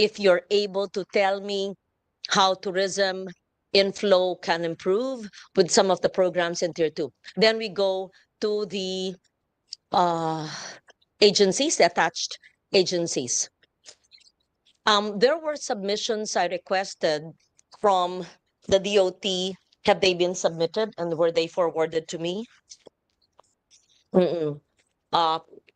if you're able to tell me how tourism inflow can improve with some of the programs in Tier 2. Then we go to the agencies, the attached agencies. There were submissions I requested from the DOT. Have they been submitted and were they forwarded to me?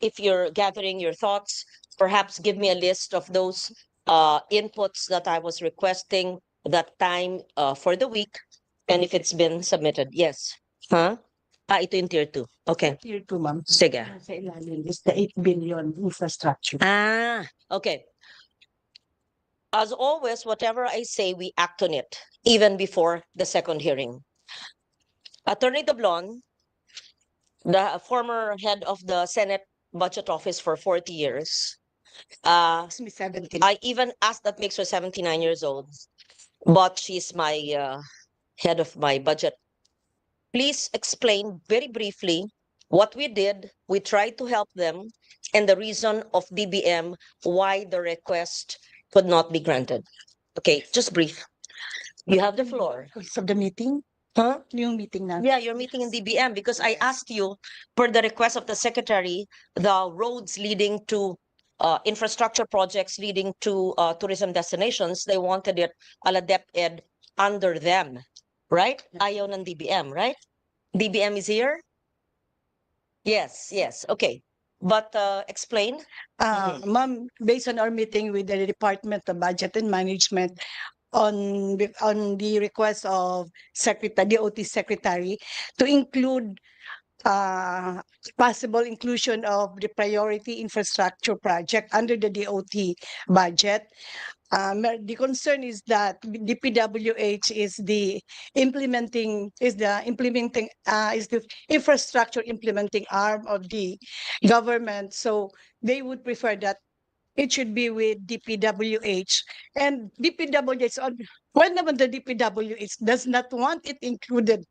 If you're gathering your thoughts, perhaps give me a list of those inputs that I was requesting that time for the week, and if it's been submitted. Yes. Huh? Ito yung Tier 2. Okay. Tier 2, ma'am. Sige. Sa ilalim is the 8 billion infrastructure. Okay. As always, whatever I say, we act on it, even before the second hearing. Attorney Doblon, the former head of the Senate Budget Office for 40 years. Makes me 17. I even asked, that makes her 79 years old, but she's my head of my budget. Please explain very briefly what we did. We tried to help them, and the reason of DBM why the request could not be granted. Okay, just brief. You have the floor. Of the meeting? Huh? Yung meeting na. Yeah, you're meeting in DBM because I asked you, per the request of the secretary, the roads leading to infrastructure projects leading to tourism destinations, they wanted it a la DepEd under them, right? Ayaw ng DBM, right? DBM is here? Yes, yes, okay. But explain. Ma'am, based on our meeting with the Department of Budget and Management, on the request of DOT Secretary to include possible inclusion of the priority infrastructure project under the DOT budget. The concern is that the PWH is the infrastructure implementing arm of the government. So they would prefer that it should be with DPWH. And DPWH, when naman the DPWH does not want it included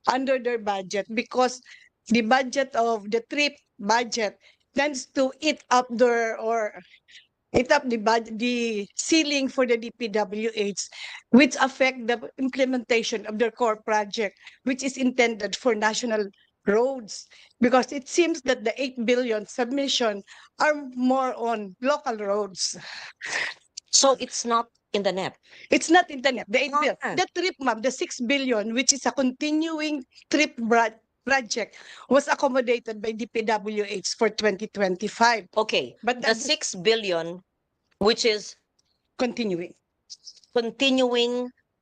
under their budget because the budget of the trip budget tends to eat up the ceiling for the DPWH, which affect the implementation of their core project, which is intended for national roads, because it seems that the 8 billion submission are more on local roads. So it's not in the NEP. It's not in the NEP. The 8 Ah. billion. The trip, ma'am, the 6 billion, which is a continuing trip project, was accommodated by DPWH for 2025. Okay, But the 6 billion, which is continuing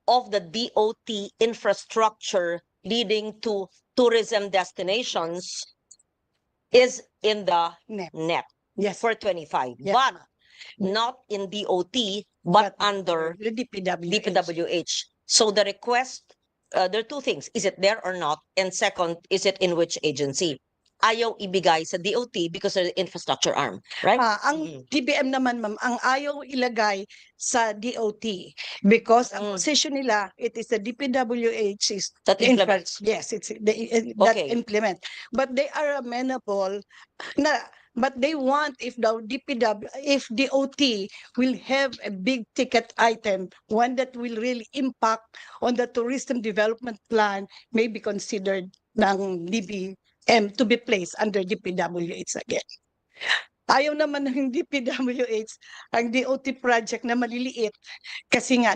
of the DOT infrastructure leading to tourism destinations, is in the NEP Yes. for 25, Yes, but ma'am. not in DOT, but under the DPWH. DPWH. So the request, there are two things. Is it there or not? And second, is it in which agency? Ayaw ibigay sa DOT because of the infrastructure arm, right? Ang DBM naman, ma'am, ang ayaw ilagay sa DOT because ang position nila, it is the DPWH is That the implements. Yes, it's that Okay. implement. But they are amenable but they want if DOT will have a big ticket item, one that will really impact on the tourism development plan, may be considered ng DBM to be placed under DPWH again. Ayaw naman ng DPWH ang DOT project na maliliit kasi nga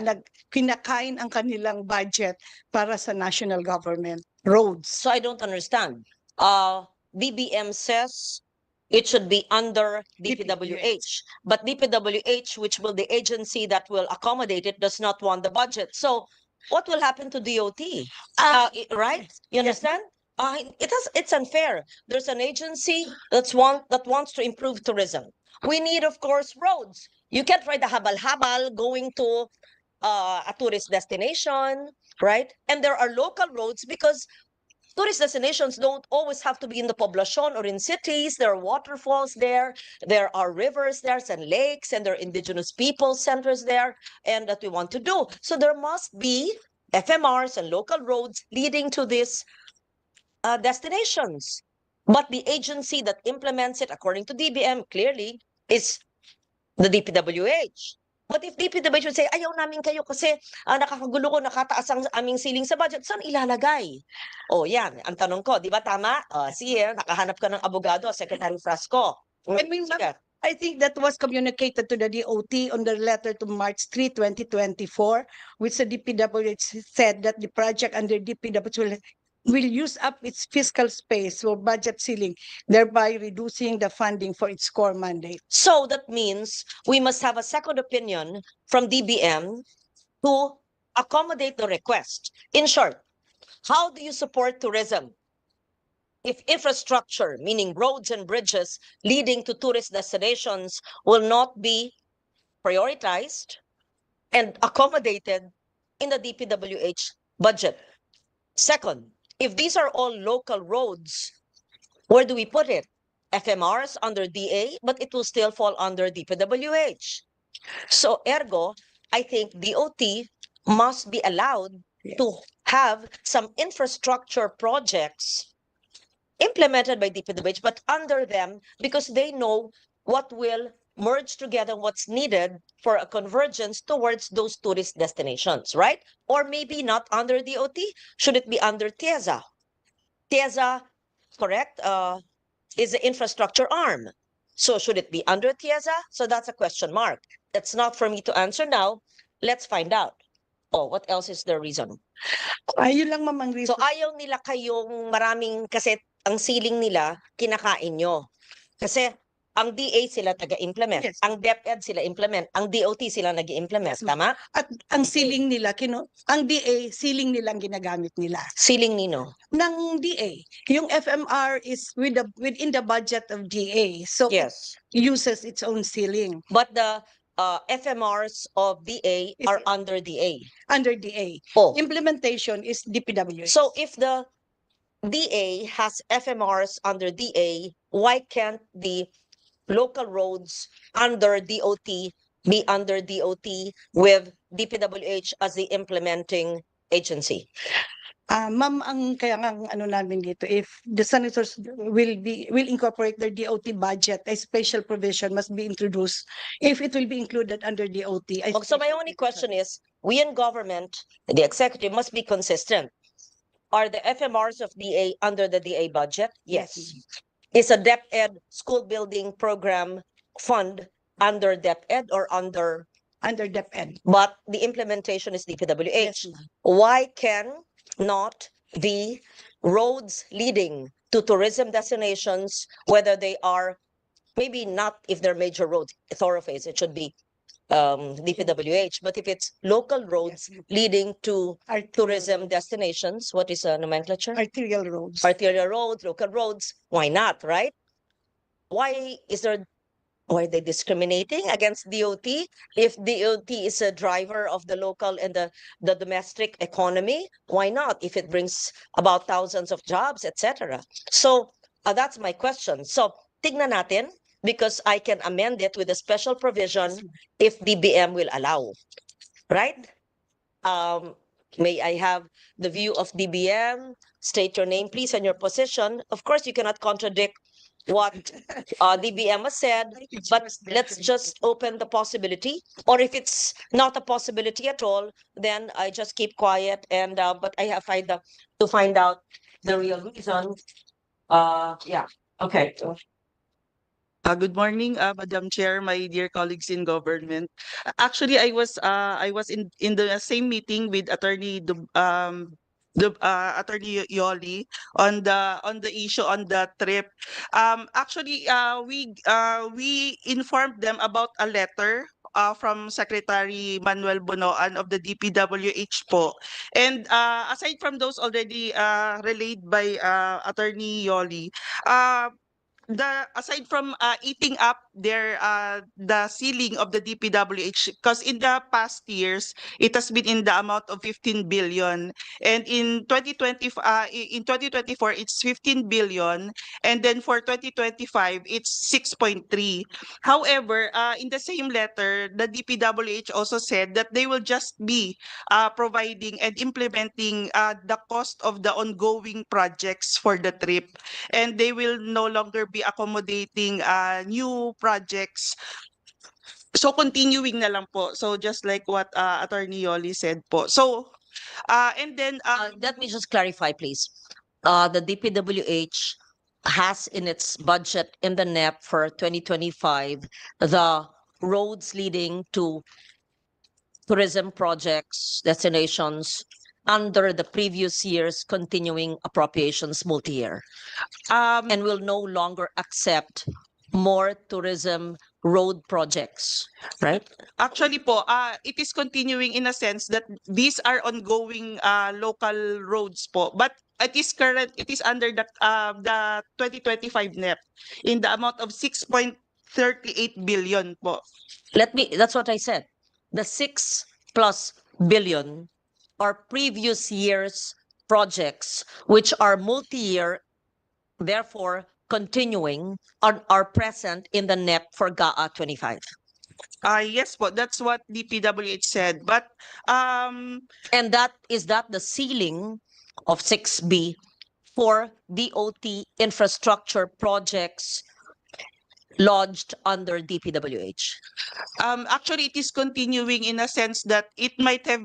kinakain ang kanilang budget para sa national government roads. So I don't understand. DBM says it should be under DPWH, but DPWH, which will the agency that will accommodate it, does not want the budget. So what will happen to DOT? Right? You understand? It's unfair. There's an agency that wants to improve tourism. We need, of course, roads. You can't ride the habal-habal going to a tourist destination, right? And there are local roads because tourist destinations don't always have to be in the poblacion or in cities. There are waterfalls there. There are rivers there and lakes, and there are indigenous people centers there, and that we want to do. So there must be FMRs and local roads leading to these destinations. But the agency that implements it, according to DBM, clearly is the DPWH. But if DPWH would say, ayaw namin kayo kasi nakakagulo ko, nakataas ang aming ceiling sa budget, saan ilalagay? O yan, ang tanong ko, di ba tama? Sige, nakahanap ka ng abogado, Secretary Frasco. I mean, Sige. I think that was communicated to the DOT on the letter to March 3, 2024, which the DPWH said that the project under DPWH will use up its fiscal space for budget ceiling, thereby reducing the funding for its core mandate. So that means we must have a second opinion from DBM to accommodate the request. In short, how do you support tourism if infrastructure, meaning roads and bridges leading to tourist destinations, will not be prioritized and accommodated in the DPWH budget? Second, if these are all local roads, where do we put it? FMRs under DA, but it will still fall under DPWH. So ergo, I think DOT must be allowed to have some infrastructure projects implemented by DPWH, but under them, because they know what will merge together, what's needed for a convergence towards those tourist destinations, right? Or maybe not under DOT. Should it be under TIZA? TIZA, correct, is the infrastructure arm. So should it be under TIZA? So that's a question mark. That's not for me to answer now. Let's find out. Oh, what else is the reason? Ayun lang, ma'am, ang So reason. ayaw nila kayong maraming, kasi ang ceiling nila, kinakain nyo. Kasi ang DA sila taga-implement, Yes. ang DepEd sila implement, ang DOT sila nag-implement, Yes, ma'am. tama? At ang ceiling nila, ang DA, ceiling nilang ginagamit nila. Ceiling nino. Ng DA. Yung FMR is within the budget of DA. So it Yes. uses its own ceiling But the FMRs of DA Is are it- under DA. under DA. Oh, Implementation is DPWH. so if the DA has FMRs under DA, why can't the local roads under DOT be under DOT with DPWH as the implementing agency? Ma'am, ang kaya nga ang ano namin dito, if the senators will incorporate their DOT budget, a special provision must be introduced. If it will be included under DOT. So my only question is, we in government, the executive must be consistent. Are the FMRs of DA under the DA budget? Yes. Is a DepEd school building program fund under DepEd or under, under DepEd. but the implementation is DPWH? Yes, ma'am. Why can not the roads leading to tourism destinations, whether they are, maybe not if they're major roads, thoroughfares, it should be DPWH, but if it's local roads Yes, leading to arterial- tourism destinations, what is a nomenclature? arterial roads. Arterial roads, local roads, why not, right? Why are they discriminating against DOT? If DOT is a driver of the local and the domestic economy, why not? If it brings about thousands of jobs, etc. So that's my question. So tignan natin, because I can amend it with a special provision if DBM will allow, right? May I have the view of DBM? State your name, please, and your position. Of course, you cannot contradict what DBM has said, but let's just open the possibility. Or if it's not a possibility at all, then I just keep quiet and but I have to find out the real reason. Yeah. Okay. Good morning, Madam Chair, my dear colleagues in government. Actually, I was in the same meeting with Attorney Attorney Yoli on the issue on the trip. Actually, we informed them about a letter from Secretary Manuel Bonoan of the DPWH po. And aside from those already relayed by Attorney Yoli, aside from eating up the ceiling of the DPWH, because in the past years it has been in the amount of 15 billion, and in 2024 it's 15 billion, and then for 2025 it's 6.3. However, in the same letter, the DPWH also said that they will just be providing and implementing the cost of the ongoing projects for the trip, and they will no longer be accommodating new projects So continuing na lang po. So just like what Attorney Yoli said po. So and then Let me just clarify, please. The DPWH has in its budget in the NEP for 2025 the roads leading to tourism projects, destinations under the previous year's continuing appropriations multi-year, and will no longer accept more tourism road projects, right? actually po, it is continuing in a sense that these are ongoing local roads po. But it is under the 2025 NEP in the amount of 6.38 billion po. That's what I said. The 6+ billion are previous year's projects, which are multi-year, therefore continuing, are present in the NEP for GAA 25. Yes po, that's what DPWH said. But And is that the ceiling of 6B for DOT infrastructure projects lodged under DPWH? actually, it is continuing in a sense that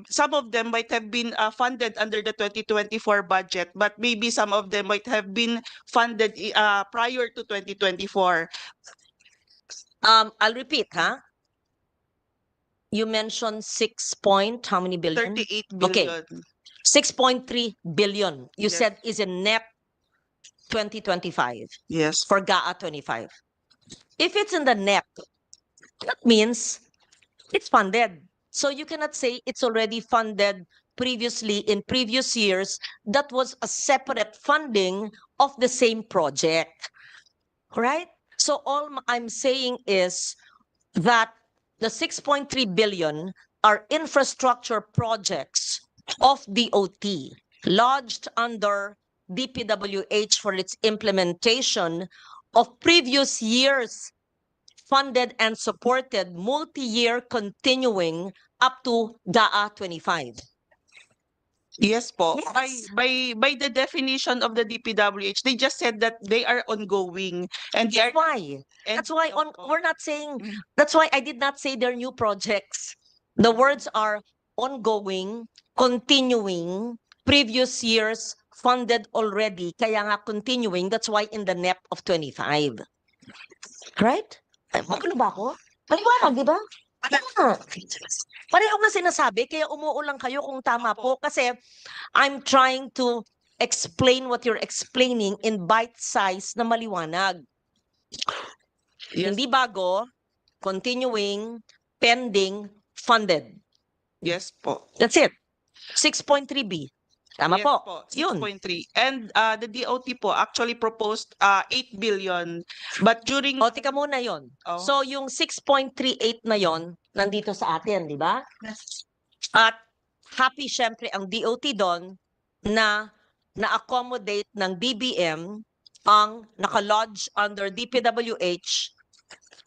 some of them might have been funded under the 2024 budget, but maybe some of them might have been funded prior to 2024. I'll repeat, huh? You mentioned how many billion? 38 Okay. billion. 6.3 billion. You Yes. said is in NEP 2025 Yes. for GAA 25. If it's in the NEP, that means it's funded. So you cannot say it's already funded previously in previous years. That was a separate funding of the same project, right? So I'm saying is that the 6.3 billion are infrastructure projects of DOT lodged under DPWH for its implementation of previous years funded and supported multi-year continuing up to GAA 25. Yes po. Yes. By the definition of the DPWH, they just said that they are ongoing and they are That's why. and That's why Opo. we're not saying, Mm. that's why I did not say they're new projects. The words are ongoing, continuing, previous years funded already. Kaya nga continuing, that's why in the NEP of 25. Right? Ay, magulo ba ako? Paliwanag, di ba? Tama. Pareho nga sinasabi, kaya umuulang kayo kung tama po. Kasi I'm trying to explain what you're explaining in bite size na maliwanag. Yes. Hindi bago, continuing, pending, funded. Yes po. That's it. 6.3B. Tama Yes po. po, Yun. 6.3. And the DOT po actually proposed 8 billion. But during O, tika muna yon. Oh. So, yung 6.38 na yon, nandito sa atin, di ba? At happy syempre ang DOT doon na na-accommodate ng DBM ang nakalodge under DPWH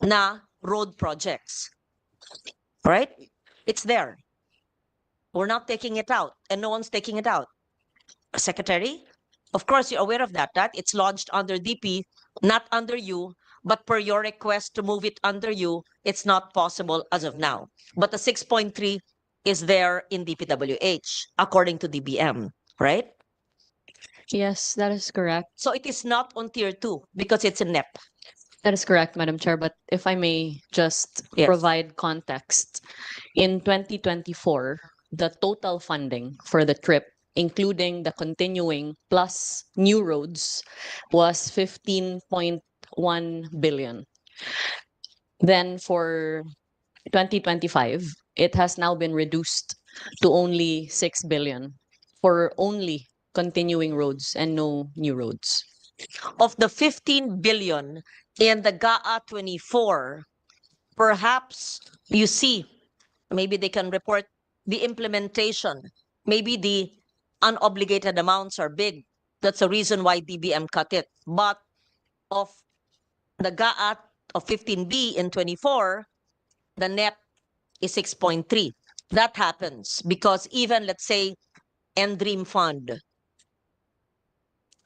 na road projects. Right? It's there. We're not taking it out, and no one's taking it out. Secretary, of course, you're aware of that it's lodged under DP, not under you, but per your request to move it under you, it's not possible as of now. But the 6.3 is there in DPWH, according to DBM, right? Yes, that is correct. So it is not on tier 2 because it's a NEP. That is correct, Madam Chair. But if I may just Yes. provide context, in 2024, the total funding for the trip, including the continuing plus new roads, was 15.1 billion. Then for 2025, it has now been reduced to only 6 billion for only continuing roads and no new roads. Of the 15 billion in the GAA 24, perhaps you see, maybe they can report the implementation. Maybe the unobligated amounts are big. That's the reason why DBM cut it. But of the GAA of 15B in 24, the net is 6.3. That happens because even, let's say, Dream Fund,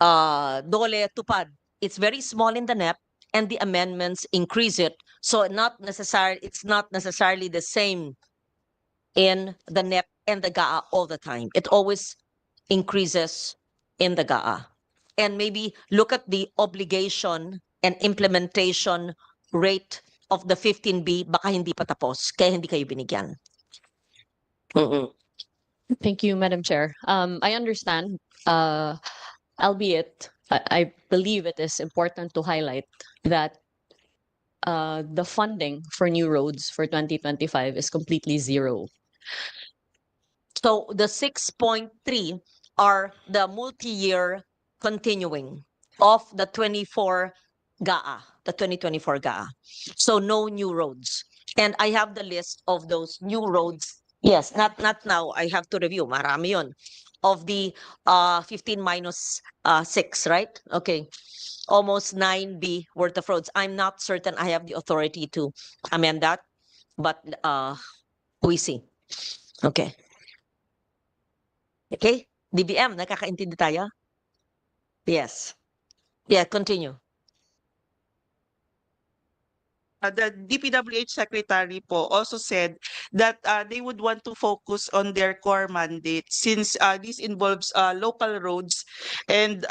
Dole Tupad, it's very small in the NEP, and the amendments increase it So it's not necessarily the same in the NEP and the GAA all the time. It always increases in the GAA. And maybe look at the obligation and implementation rate of the 15B, baka hindi pa tapos, kaya hindi kayo binigyan. Thank you, Madam Chair. I understand, albeit I believe it is important to highlight that the funding for new roads for 2025 is completely zero. So the 6.3 are the multi-year continuing of the 24 GAA, the 2024 GAA. So no new roads. And I have the list of those new roads. Yes, not now. I have to review. Marami yun. Of the 15 minus 6, right? Okay. Almost 9B worth of roads. I'm not certain I have the authority to amend that, but we see. Okay. Okay? DBM, nakakaintindi tayo? Yes. Yeah, continue. The DPWH secretary po also said that they would want to focus on their core mandate since this involves local roads and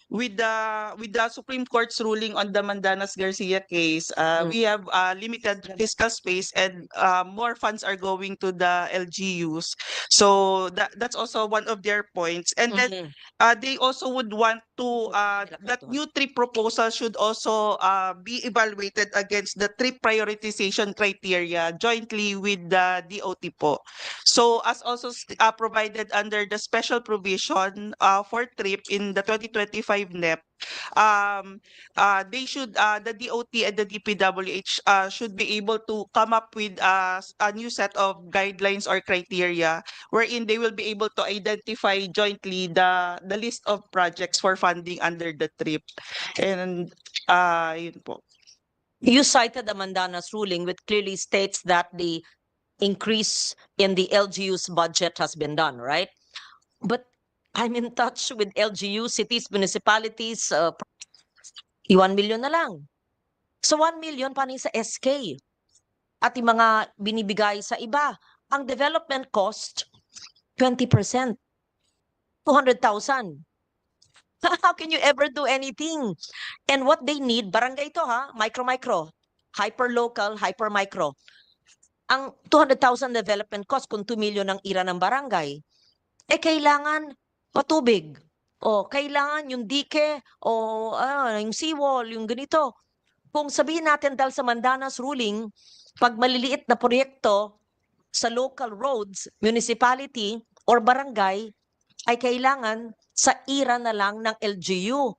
with the Supreme Court's ruling on the Mandanas Garcia case, we have limited fiscal space and more funds are going to the LGUs. So that's also one of their points. And then they also would want to that new trip proposal should also be evaluated against the trip prioritization criteria jointly with the DOT po. So as also provided under the special provision for trip in the 2025 NEP, they should the DOT and the DPWH should be able to come up with a new set of guidelines or criteria wherein they will be able to identify jointly the list of projects for funding under the trip. And yun po. You cited the Mandanas ruling, which clearly states that the increase in the LGU's budget has been done, right? But I'm in touch with LGU, cities, municipalities, 1 million na lang. So 1 million paano yung sa SK? At yung mga binibigay sa iba. Ang development cost, 20%. 200,000. How can you ever do anything? And what they need, barangay ito ha, micro, hyper-local, hyper-micro. Ang 200,000 development cost kung 2 million ang ira ng barangay, kailangan patubig. O kailangan yung dike, o yung seawall, yung ganito. Kung sabihin natin dahil sa Mandanas ruling, pag maliliit na proyekto sa local roads, municipality, or barangay, ay kailangan sa ira na lang ng LGU.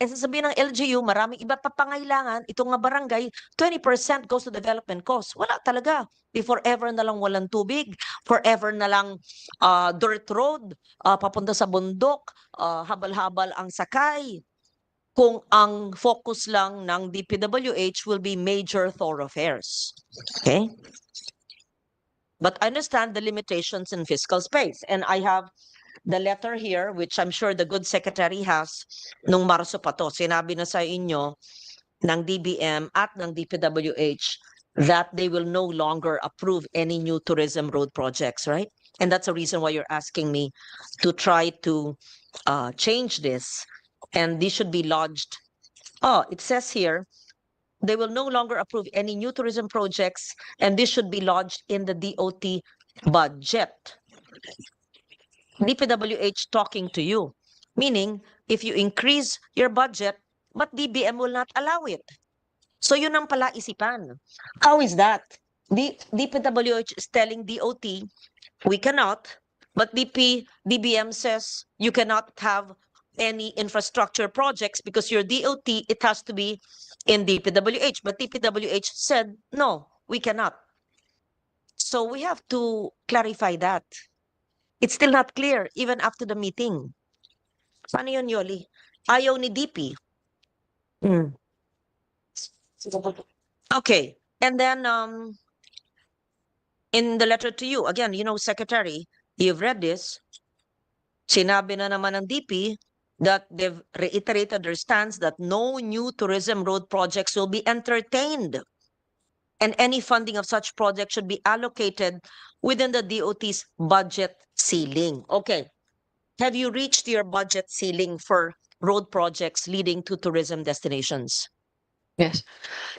Sasabihin ng LGU, maraming iba pa pangailangan, itong nga barangay, 20% goes to development cost. Wala talaga. Di forever na lang walang tubig, forever na lang dirt road, papunta sa bundok, habal-habal ang sakay. Kung ang focus lang ng DPWH will be major thoroughfares. Okay? But I understand the limitations in fiscal space. And I have the letter here, which I'm sure the good secretary has, nung Marso pa to, sinabi na sa inyo ng DBM at ng DPWH that they will no longer approve any new tourism road projects, right? And that's the reason why you're asking me to try to change this. And this should be lodged. Oh, it says here, they will no longer approve any new tourism projects, and this should be lodged in the DOT budget. DPWH talking to you, meaning if you increase your budget, but DBM will not allow it. So yun ang pala isipan. How is that? DPWH is telling DOT, we cannot, but DBM says you cannot have any infrastructure projects because your DOT, it has to be in DPWH. But DPWH said, no, we cannot. So we have to clarify that. It's still not clear, even after the meeting. Paano yun, Yoli? Ayaw ni DP. Okay. And then, in the letter to you, again, Secretary, you've read this. Sinabi na naman ng DP that they've reiterated their stance that no new tourism road projects will be entertained, and any funding of such projects should be allocated within the DOT's budget ceiling. Okay. Have you reached your budget ceiling for road projects leading to tourism destinations? Yes.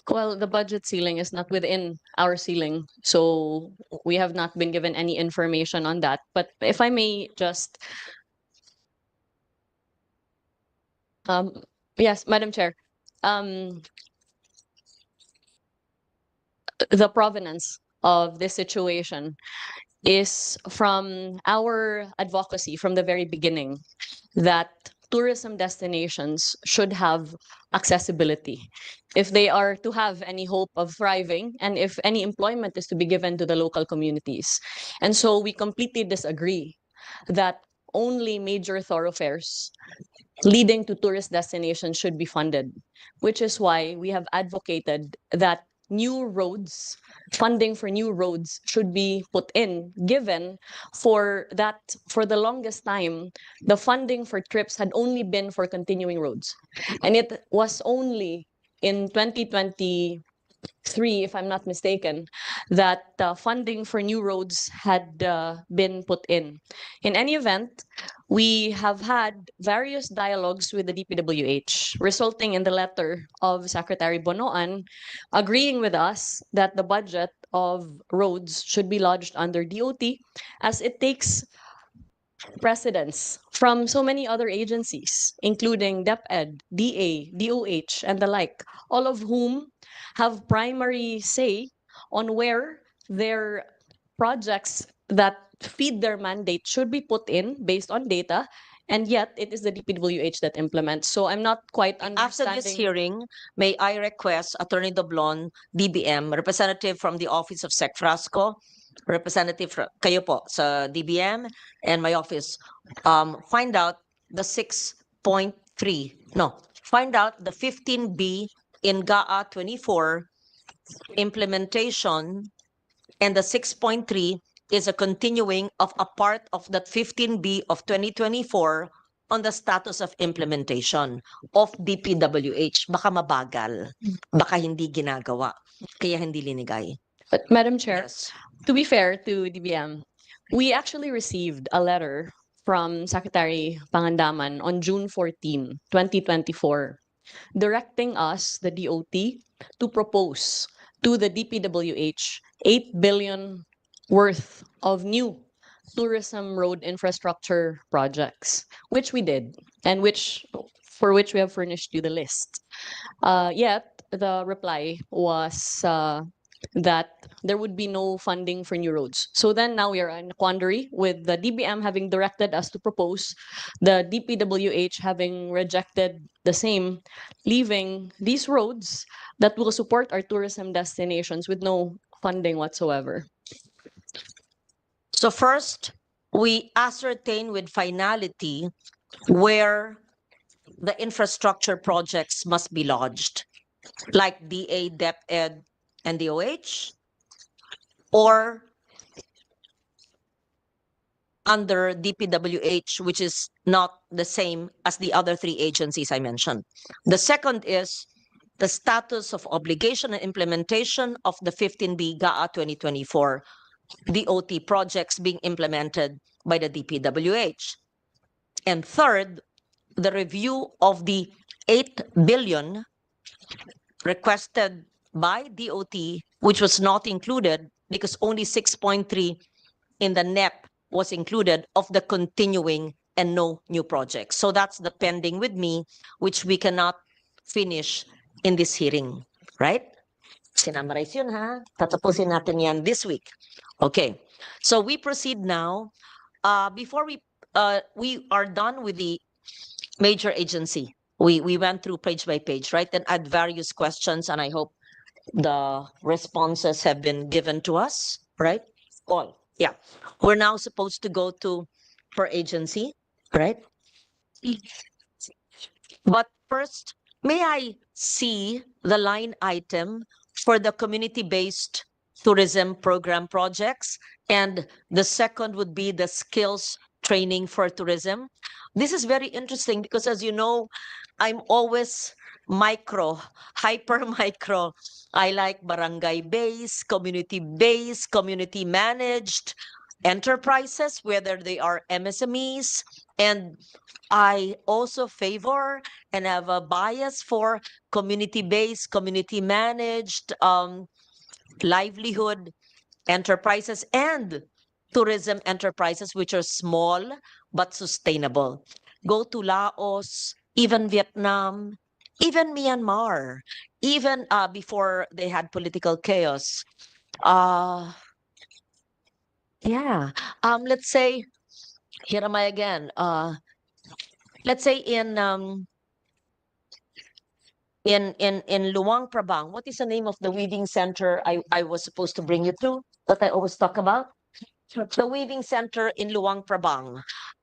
Well, the budget ceiling is not within our ceiling, so we have not been given any information on that. But if I may just, um, yes, Madam Chair, um, the provenance of this situation is from our advocacy from the very beginning that tourism destinations should have accessibility. If they are to have any hope of thriving and if any employment is to be given to the local communities. And so we completely disagree that only major thoroughfares leading to tourist destinations should be funded, which is why we have advocated that new roads, funding for new roads should be put in, given for that, for the longest time, the funding for trips had only been for continuing roads. And it was only in 2023, if I'm not mistaken, that funding for new roads had been put in. In any event, we have had various dialogues with the DPWH, resulting in the letter of Secretary Bonoan agreeing with us that the budget of roads should be lodged under DOT, as it takes precedence from so many other agencies, including DepEd, DA, DOH, and the like, all of whom have primary say on where their projects that feed their mandate should be put in based on data, and yet it is the DPWH that implements. So I'm not quite After understanding. this hearing, may I request Attorney Doblon, DBM, representative from the Office of Sec Frasco, representative kayo po sa DBM and my office, find out the 6.3, no, find out the 15B in GAA 24 implementation, and the 6.3 is a continuing of a part of that 15B of 2024 on the status of implementation of DPWH. Baka mabagal, baka hindi ginagawa, kaya hindi linigay. But Madam Chair, Yes. to be fair to DBM, we actually received a letter from Secretary Pangandaman on June 14, 2024, directing us, the DOT, to propose to the DPWH 8 billion worth of new tourism road infrastructure projects, which we did, and for which we have furnished you the list. Yet the reply was that there would be no funding for new roads. So then now we are in a quandary with the DBM having directed us to propose, the DPWH having rejected the same, leaving these roads that will support our tourism destinations with no funding whatsoever. So first, we ascertain with finality where the infrastructure projects must be lodged, like DA, DepEd, and DOH, or under DPWH, which is not the same as the other three agencies I mentioned. The second is the status of obligation and implementation of the 15B GAA 2024 DOT projects being implemented by the DPWH. And third, the review of the 8 billion requested by DOT, which was not included because only 6.3 in the NEP was included of the continuing and no new projects. So that's the pending with me, which we cannot finish in this hearing, right? Sinamarize yun ha. Tatapusin natin yan this week. Okay. So we proceed now. Before we are done with the major agency. We went through page by page, right? And had various questions, and I hope the responses have been given to us, right? All. Yeah. We're now supposed to go to per agency, right? But first, may I see the line item for the community-based tourism program projects? And the second would be the skills training for tourism. This is very interesting because, as you know, I'm always micro, hyper micro. I like barangay based, community managed enterprises, whether they are MSMEs. And I also favor and have a bias for community based, community managed livelihood enterprises and tourism enterprises, which are small but sustainable. Go to Laos, even Vietnam, even Myanmar, even before they had political chaos. Uh, yeah. Let's say, here am I again. Let's say in Luang Prabang, what is the name of the weaving center I was supposed to bring you to that I always talk about? The weaving center in Luang Prabang,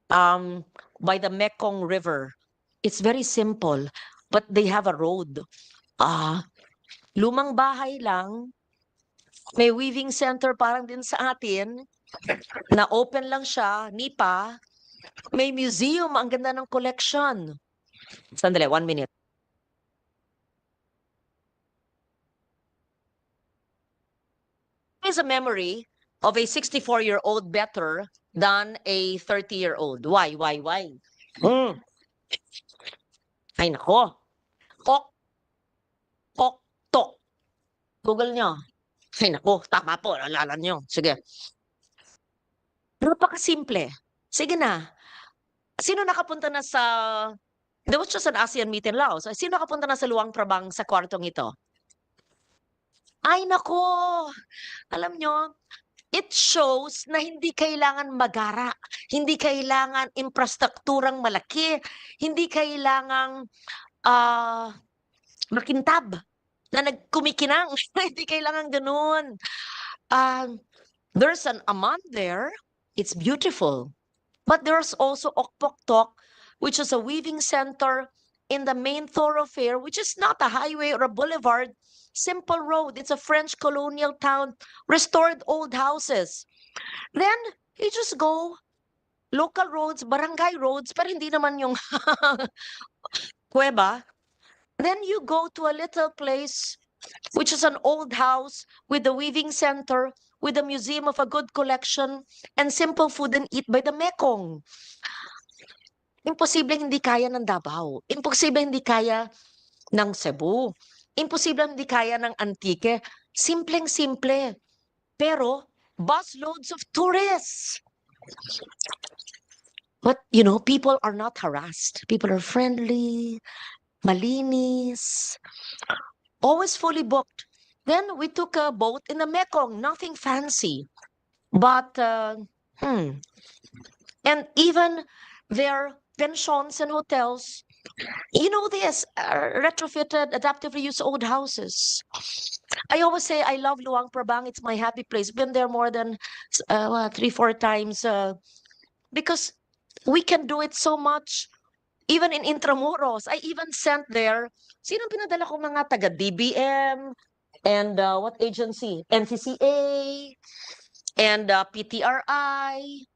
um, by the Mekong River. It's very simple, but they have a road. Lumang bahay lang, may weaving center parang din sa atin, na open lang siya, nipa, may museum, ang ganda ng collection. Sandali, 1 minute. Is a memory of a 64-year-old better than a 30-year-old. Why? Ay, nako. Kok, kok, tok. Google nyo. Ay, nako. Tama po. Alala nyo. Sige. Napakasimple. Sige na. Sino nakapunta na sa... There was just an ASEAN meet in Laos. Sino nakapunta na sa Luang Prabang sa kwartong ito? Ay, nako. Alam nyo, it shows na hindi kailangan magara, hindi kailangan infrastrukturang malaki, hindi kailangang makintab na nagkumikinang. Hindi kailangan ganun. There's an amman there. It's beautiful. But there's also Okpoktok, which is a weaving center in the main thoroughfare, which is not a highway or a boulevard, simple road. It's a French colonial town, restored old houses. Then you just go local roads, barangay roads, pero hindi naman yung kuweba. Then you go to a little place, which is an old house with a weaving center, with a museum of a good collection, and simple food and eat by the Mekong. Imposible hindi kaya ng Davao. Imposible hindi kaya ng Cebu. Imposible hindi kaya ng Antique. Simpleng-simple. Pero, busloads of tourists. But, you know, people are not harassed. People are friendly, malinis, always fully booked. Then we took a boat in the Mekong, nothing fancy. But, and even their pensions and hotels, you know this, retrofitted, adaptive reuse old houses. I always say I love Luang Prabang. It's my happy place. Been there more than 3-4 times because we can do it so much. Even in Intramuros, I even sent there. Sino pinadala ko mga taga DBM and what agency? NCCA and PTRI.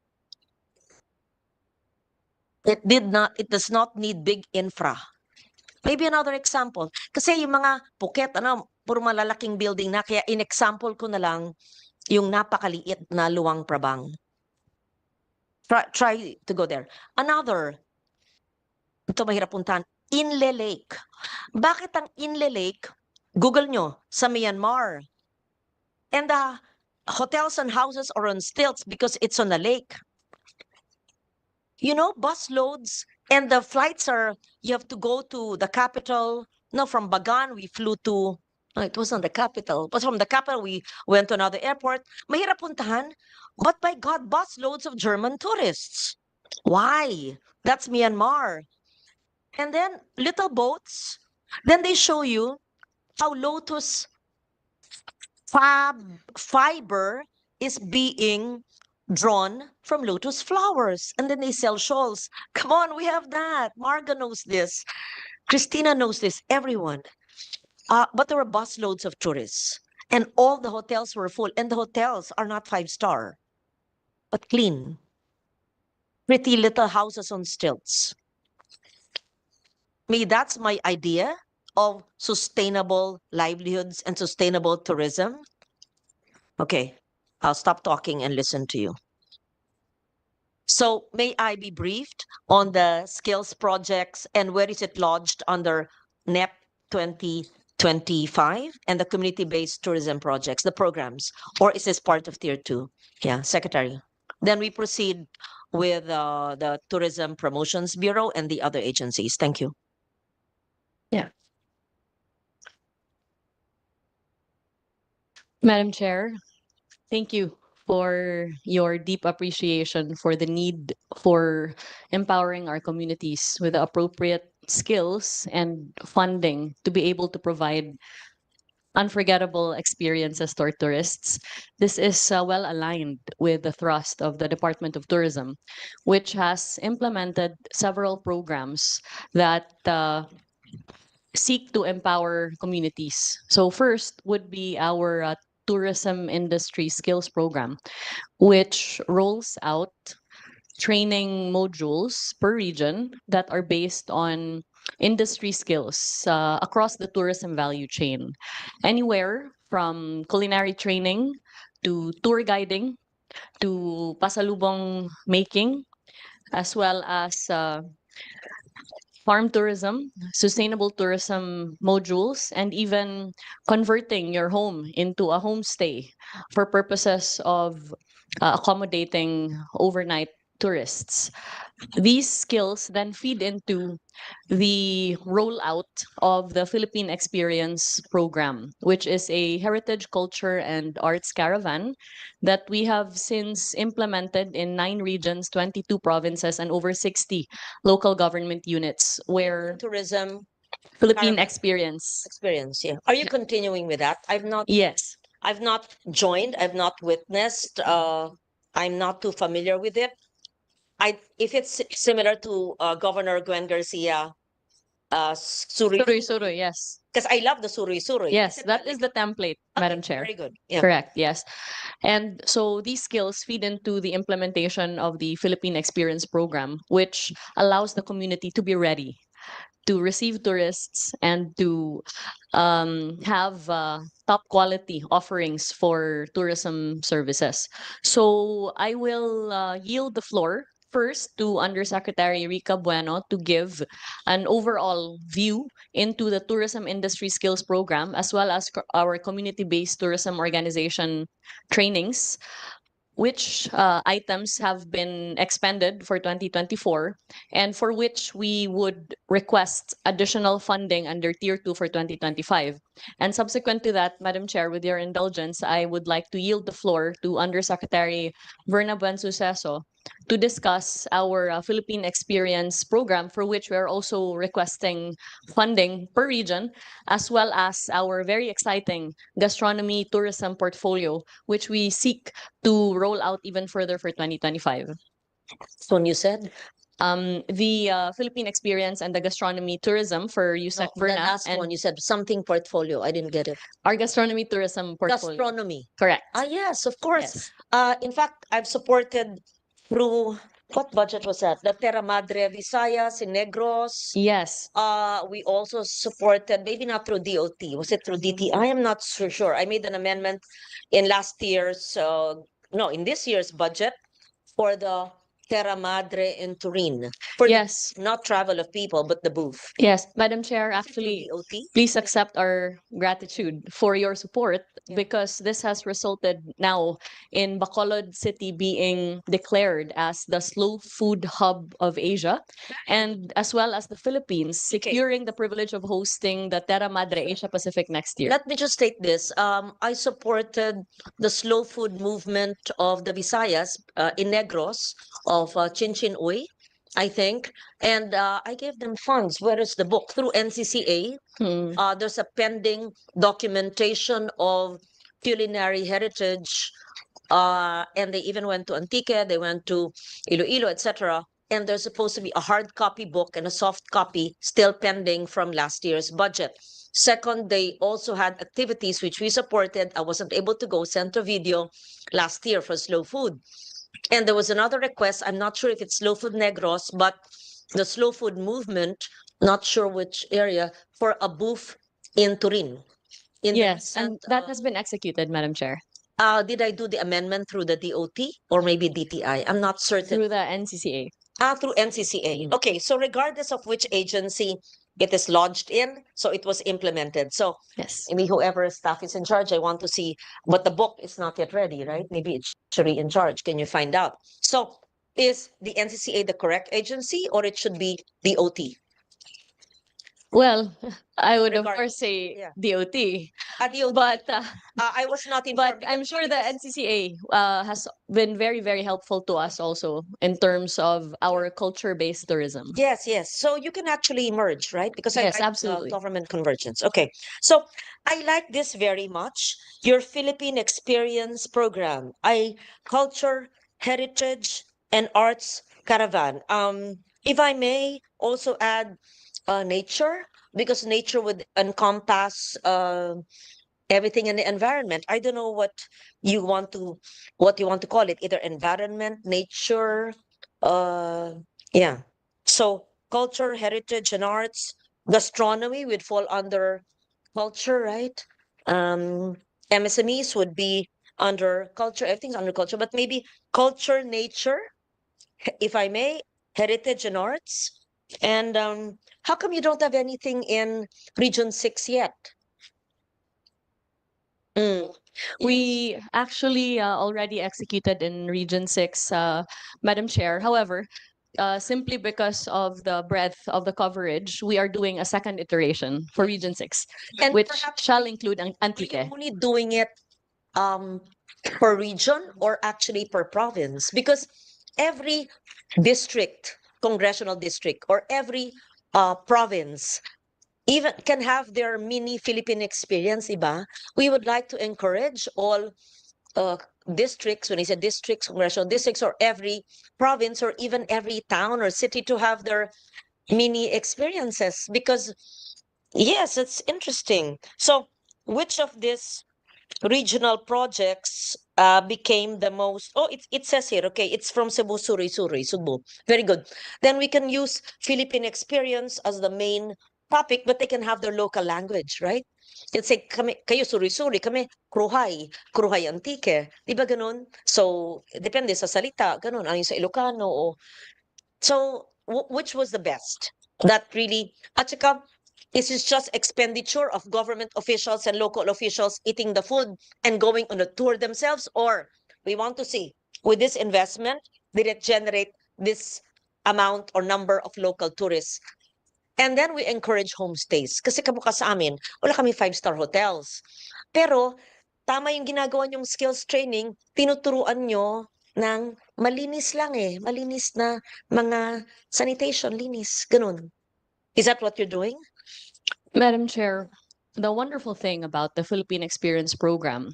It does not need big infra. Maybe another example. Kasi yung mga Phuket, puro malalaking building na, kaya in-example ko na lang yung napakaliit na Luang Prabang. Try to go there. Another, ito mahirap puntahan, Inle Lake. Bakit ang Inle Lake? Google nyo, sa Myanmar. And the hotels and houses are on stilts because it's on a lake. You know, bus loads, and the flights are, you have to go to the capital. No, from Bagan, we flew to, it wasn't the capital, but from the capital, we went to another airport. Mahirap puntahan, but by God, bus loads of German tourists. Why? That's Myanmar. And then little boats. Then they show you how lotus fiber is being drawn from lotus flowers. And then they sell shawls. Come on, we have that. Marga knows this. Christina knows this. Everyone. But there were busloads of tourists. And all the hotels were full. And the hotels are not 5-star, but clean. pretty little houses on stilts. Me, that's my idea of sustainable livelihoods and sustainable tourism. Okay, I'll stop talking and listen to you. So may I be briefed on the skills projects and where is it lodged under NEP 2025 and the community-based tourism projects, the programs, or is this part of tier 2? Yeah, Secretary. Then we proceed with the Tourism Promotions Bureau and the other agencies. Thank you. Madam Chair, thank you for your deep appreciation for the need for empowering our communities with the appropriate skills and funding to be able to provide unforgettable experiences to our tourists. This is well aligned with the thrust of the Department of Tourism, which has implemented several programs that seek to empower communities. So first would be our tourism industry skills program, which rolls out training modules per region that are based on industry skills across the tourism value chain, anywhere from culinary training to tour guiding to pasalubong making, as well as farm tourism, sustainable tourism modules, and even converting your home into a homestay for purposes of accommodating overnight tourists. These skills then feed into the rollout of the Philippine Experience program, which is a heritage, culture, and arts caravan that we have since implemented in 9 regions, 22 provinces, and over 60 local government units where Tourism Philippine caravan experience. experience, yeah. Are you continuing with that? Yes. I've not joined, I've not witnessed, I'm not too familiar with it. If it's similar to Governor Gwen Garcia, Suri, Suroy, yes. because I love the Suri. Yes, that is the template, Madam Okay, Chair. very good. Yeah. Correct, yes. And so these skills feed into the implementation of the Philippine Experience Program, which allows the community to be ready to receive tourists and to have top quality offerings for tourism services. So I will yield the floor first to Undersecretary Rica Bueno to give an overall view into the tourism industry skills program as well as our community-based tourism organization trainings, which items have been expended for 2024 and for which we would request additional funding under Tier 2 for 2025. And subsequent to that, Madam Chair, with your indulgence, I would like to yield the floor to Undersecretary Verna Buensuceso to discuss our Philippine Experience program, for which we are also requesting funding per region, as well as our very exciting gastronomy tourism portfolio, which we seek to roll out even further for 2025. So you said? The Philippine Experience and the Gastronomy Tourism for USEC The Verna last and one, you said something portfolio. I didn't get it. our Gastronomy Tourism portfolio. Gastronomy. Correct. Yes, of course. Yes. In fact, I've supported through, what budget was that? The Terra Madre Visayas in Negros. Yes. We also supported, maybe not through DOT, was it through DT? I am not so sure. I made an amendment in last year's, no, in this year's budget for the Terra Madre in Turin. For Yes. not travel of people, but the booth. Yes, Madam Chair, actually, DOT? please accept our gratitude for your support Yeah. because this has resulted now in Bacolod City being declared as the slow food hub of Asia, and as well as the Philippines securing the privilege of hosting the Terra Madre Asia Pacific next year. Let me just state this. I supported the slow food movement of the Visayas in Negros of Chinchin Uy, I think. And I gave them funds. Where is the book? Through NCCA. Hmm. There's a pending documentation of culinary heritage. And they even went to Antique, they went to Iloilo, etc. And there's supposed to be a hard copy book and a soft copy still pending from last year's budget. Second, they also had activities which we supported. I wasn't able to go, sent a video last year for slow food. And there was another request. I'm not sure if it's Slow Food Negros, but the Slow Food Movement, not sure which area, for a booth in Turin. In the Yes, and recent, that has been executed, Madam Chair, did I do the amendment through the DOT or maybe DTI? I'm not certain. through the NCCA. Through NCCA. Okay, so regardless of which agency it is lodged in, so it was implemented. So Yes. maybe whoever staff is in charge, I want to see, but the book is not yet ready, right? Maybe it's Shari in charge. Can you find out? So is the NCCA the correct agency or it should be DOT? Well, I would of Regard- course say yeah. DOT, DOT. but I was not but informed. I'm sure the NCCA has been very, very helpful to us also in terms of our culture-based tourism. Yes, yes. So you can actually merge, right? Because I Yes, like absolutely. government convergence. Okay. So I like this very much. Your Philippine Experience Program. Culture, Heritage, and Arts Caravan. If I may also add nature, because nature would encompass everything in the environment. I don't know what you want to call it, either environment, nature, uh yeah. So culture, heritage, and arts, gastronomy would fall under culture, right? Um MSMEs would be under culture, everything's under culture, but maybe culture, nature, if I may, heritage and arts. And how come you don't have anything in Region 6 yet? Mm. We actually already executed in Region 6, Madam Chair. However, simply because of the breadth of the coverage, we are doing a second iteration for Region 6, And which perhaps shall include are you Antique. only doing it um per region or actually per province? Because every district, congressional district, or every province even can have their mini Philippine experience, iba? We would like to encourage all uh, districts, when I say districts, congressional districts, or every province, or even every town or city to have their mini experiences. Because yes, it's interesting. So which of these regional projects became the most? Oh, it says here, okay, it's from Cebu, Suri, Cebu. Very good. Then we can use Philippine experience as the main topic, but they can have their local language, right? Let's say, kami, kayo Suri, kami Kruhay Antique. Di ba ganun? So, depende sa salita, ganun. Ano yung sa Ilocano o so, which was the best? That really, at saka, is this just expenditure of government officials and local officials eating the food and going on a tour themselves? Or we want to see, with this investment, did it generate this amount or number of local tourists? And then we encourage homestays. Kasi kamukha sa amin, wala kami 5-star hotels. Pero, tama yung ginagawa niyong skills training, tinuturuan nyo ng malinis lang eh. Malinis na mga sanitation, linis. Ganun. Is that what you're doing? Madam Chair, the wonderful thing about the Philippine Experience Program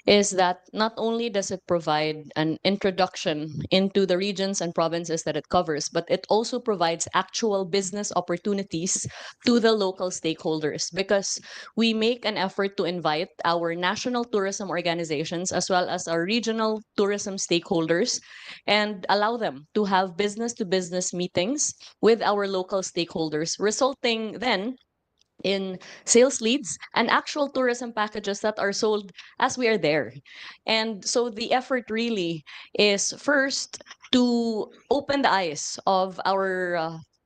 is that not only does it provide an introduction into the regions and provinces that it covers, but it also provides actual business opportunities to the local stakeholders because we make an effort to invite our national tourism organizations as well as our regional tourism stakeholders and allow them to have business to business meetings with our local stakeholders, resulting then in sales leads and actual tourism packages that are sold as we are there. And so the effort really is first to open the eyes of our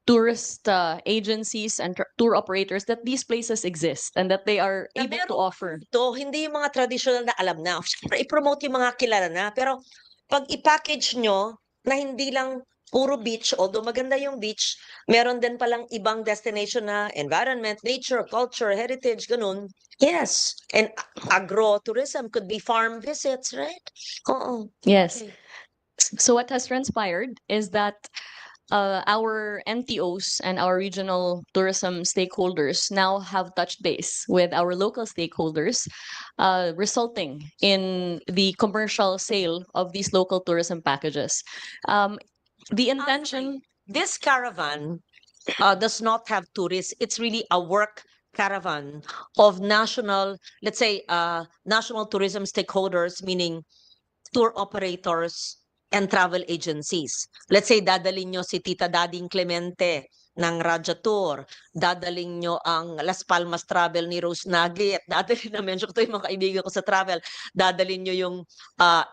tourist agencies and tour operators that these places exist and that they are Na able to meron offer. to, hindi yung mga traditional na alam na. Siyempre, i-promote yung mga kilala na. Pero pag i-package nyo na hindi lang puro beach, although maganda yung beach, meron din palang ibang destination na environment, nature, culture, heritage, ganun. Yes. And agro-tourism could be farm visits, right? Oo. Yes. Okay. So what has transpired is that our NTOs and our regional tourism stakeholders now have touched base with our local stakeholders, resulting in the commercial sale of these local tourism packages. The intention, This caravan does not have tourists. It's really a work caravan of national, let's say, national tourism stakeholders, meaning tour operators, and travel agencies. Let's say dadalhin nyo si Tita Dading Clemente ng Raja Tour, dadalhin nyo ang Las Palmas Travel ni Rose Nagy, at dadalhin na mention ko to yung mga kaibigan ko sa travel, dadalhin nyo yung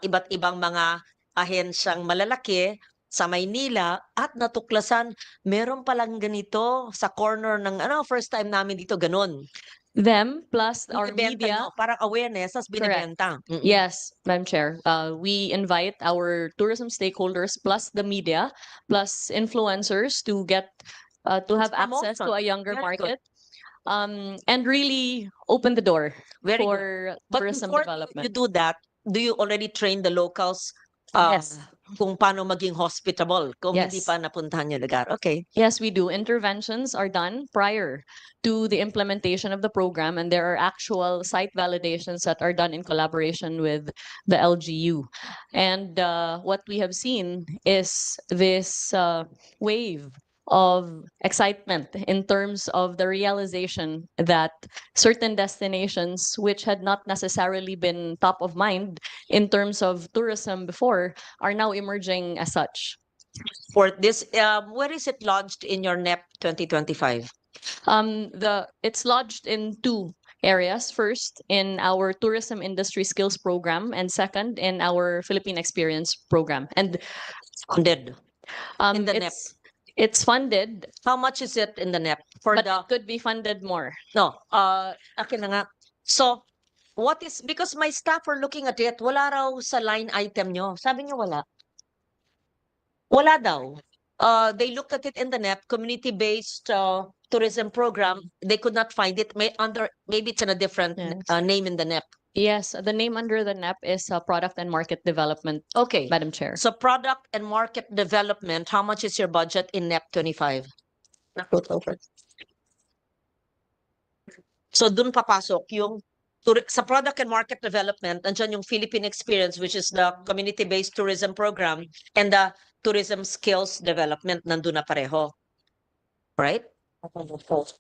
iba't ibang mga ahensyang malalaki sa Maynila at natuklasan, meron palang ganito sa corner ng first time namin dito, ganun. Them plus our Binibenta media. nyo, parang awareness, tas binibenta. Mm-mm. Yes, Madam Chair. We invite our tourism stakeholders plus the media plus influencers to get to have access to promotion. a younger Very good. market, and really open the door Very good. for But tourism before development. you do that, do you already train the locals Yes. kung paano maging hospitable kung hindi Yes. pa napuntahan yung lugar? Okay. Yes, we do. Interventions are done prior to the implementation of the program, and there are actual site validations that are done in collaboration with the LGU. And what we have seen is this wave of excitement in terms of the realization that certain destinations, which had not necessarily been top of mind in terms of tourism before, are now emerging as such. For this, where is it lodged in your NEP 2025? It's lodged in two areas. First, in our tourism industry skills program, and second, in our Philippine experience program. And Funded. In the NEP. it's funded, How much is it in the NEP? For but the, it could be funded more. no, akin na nga. So, what is, because my staff are looking at it, wala raw sa line item nyo. Sabi nyo wala. Wala daw. They looked at it in the NEP, community-based tourism program. They could not find it. Maybe it's in a different Yes. name in the NEP. Yes, the name under the NEP is Product and Market Development, Okay. Madam Chair. So product and market development, how much is your budget in NEP 25? So dun papasok yung sa product and market development, nandiyan yung Philippine Experience, which is the community-based tourism program, and the tourism skills development, nandun na pareho. Right?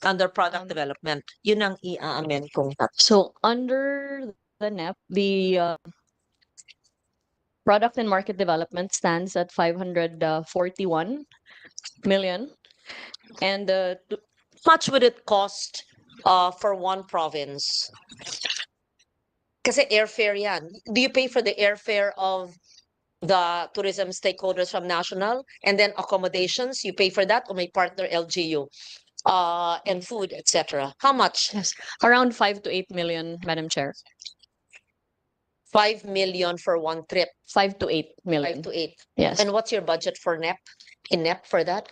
Under product development. Yun ang i-amend kong So under the NEP, the product and market development stands at 541 million. And much would it cost for one province? Kasi airfare yan. Do you pay for the airfare of the tourism stakeholders from national, and then accommodations, you pay for that, or may partner LGU, and food, etc. How much? yes, around 5 to 8 million, Madam Chair. 5 million for one trip, 5 to 8 5 million. to 8. Yes. And what's your budget for NEP? In NEP for that?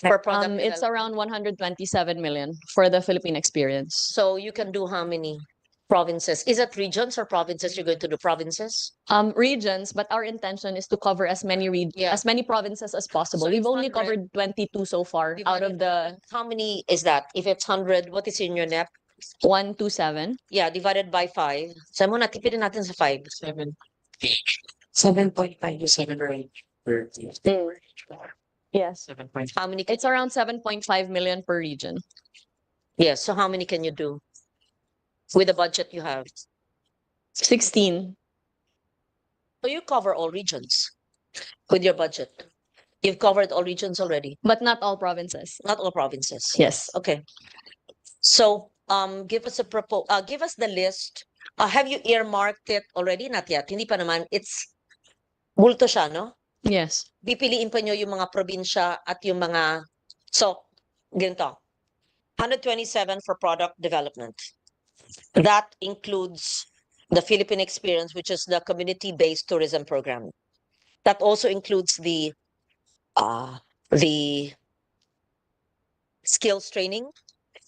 For product It's development? around 127 million for the Philippine experience. So you can do how many provinces? Is it regions or provinces? You're going to do provinces? Regions, but our intention is to cover as many Yeah. as many provinces as possible. So We've it's only 100 covered 22 so far out of the How many is that? If it's 100, what is in your NEP? 127. Yeah, divided by 5. So muna, tipirin natin sa 5. 7.5 to 7 range. Yes. 7.5. How many? It's around 7.5 million per region. Yes. So how many can you do with the budget you have? 16. So you cover all regions with your budget. You've covered all regions already, But not all provinces. not all provinces. Yes. Okay. So give us give us the list. Have you earmarked it already? Not yet. Hindi pa naman. It's bulto siya, no? Yes. Pipiliin pa nyo yung mga probinsya at yung mga, so, ganito, 127 for product development. That includes the Philippine Experience, which is the community-based tourism program. That also includes the skills training.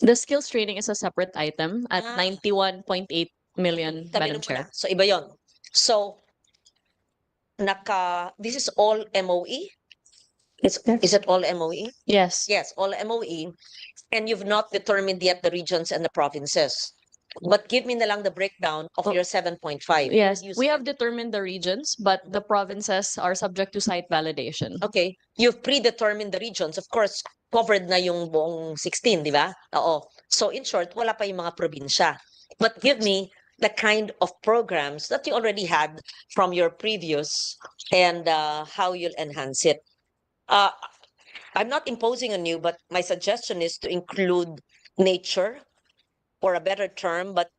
The skills training is a separate item at Ah. 91.8 million, Tabi Madam mo Chair. na. So, iba yon. So, this is all MOE? Is it all MOE? Yes. Yes, all MOE. And you've not determined yet the regions and the provinces. But give me na lang the breakdown of Oh. your 7.5. Yes, You we said- have determined the regions, but the provinces are subject to site validation. Okay, you've predetermined the regions. Of course, covered na yung buong 16, di ba? Oo. So in short, wala pa yung mga probinsya. But give me the kind of programs that you already had from your previous and how you'll enhance it. Uh, I'm not imposing on you, but my suggestion is to include nature, for a better term, but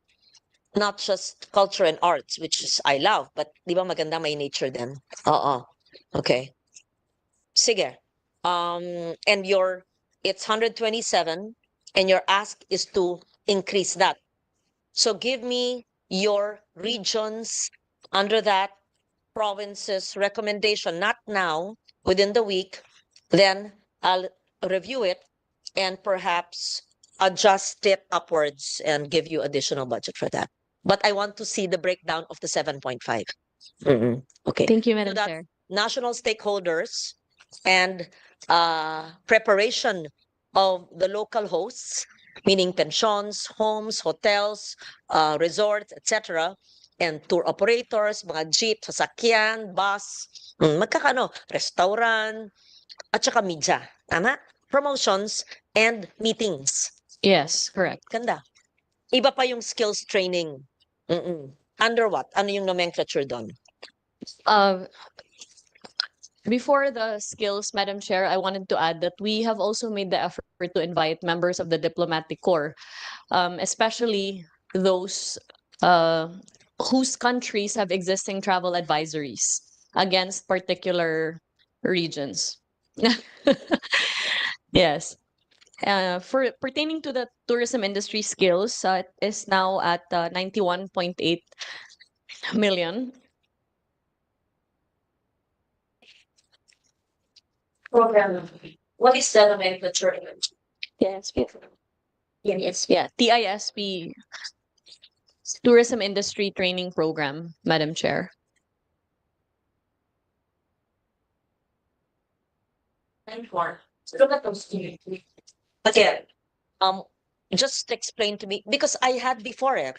not just culture and arts, which is I love, but di ba maganda may nature din? Oo. Okay. Sige. And it's 127 and your ask is to increase that. So give me your regions under that province's recommendation, not now, within the week. Then I'll review it and perhaps adjust it upwards and give you additional budget for that. But I want to see the breakdown of the 7.5. Okay. Thank you, So Madam that's Chair. national stakeholders and preparation of the local hosts, meaning pensions, homes, hotels, resorts, etc. And tour operators, mga jeep, sasakyan, bus, magkakano, restaurant, at saka media. Tama? Promotions and meetings. Yes, correct. Ganda. Iba pa yung skills training. Under what? Ano yung nomenclature doon? Uh, Before the skills, Madam Chair, I wanted to add that we have also made the effort to invite members of the diplomatic corps, especially those whose countries have existing travel advisories against particular regions. Yes. For pertaining to the tourism industry skills, it is now at 91.8 million. Program. What is the nomenclature? Yes. Yes. Yeah. TISP, Tourism Industry Training Program, Madam Chair. Again, just explain to me because I had before it.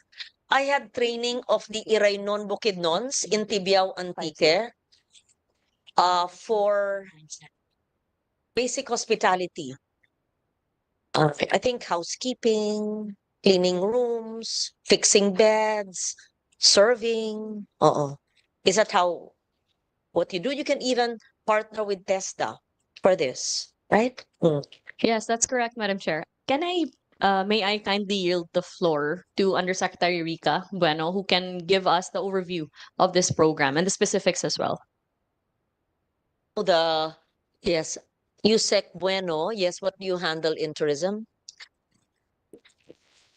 I had training of the Iraynon Bukidnons in Tibiao Antique for basic hospitality. I think housekeeping, cleaning rooms, fixing beds, serving. Is that how what you do? You can even partner with TESDA for this, right? Yes, that's correct, Madam Chair. May I kindly yield the floor to Undersecretary Rica Bueno, who can give us the overview of this program and the specifics as well. Yes, Yusek Bueno. Yes, what do you handle in tourism?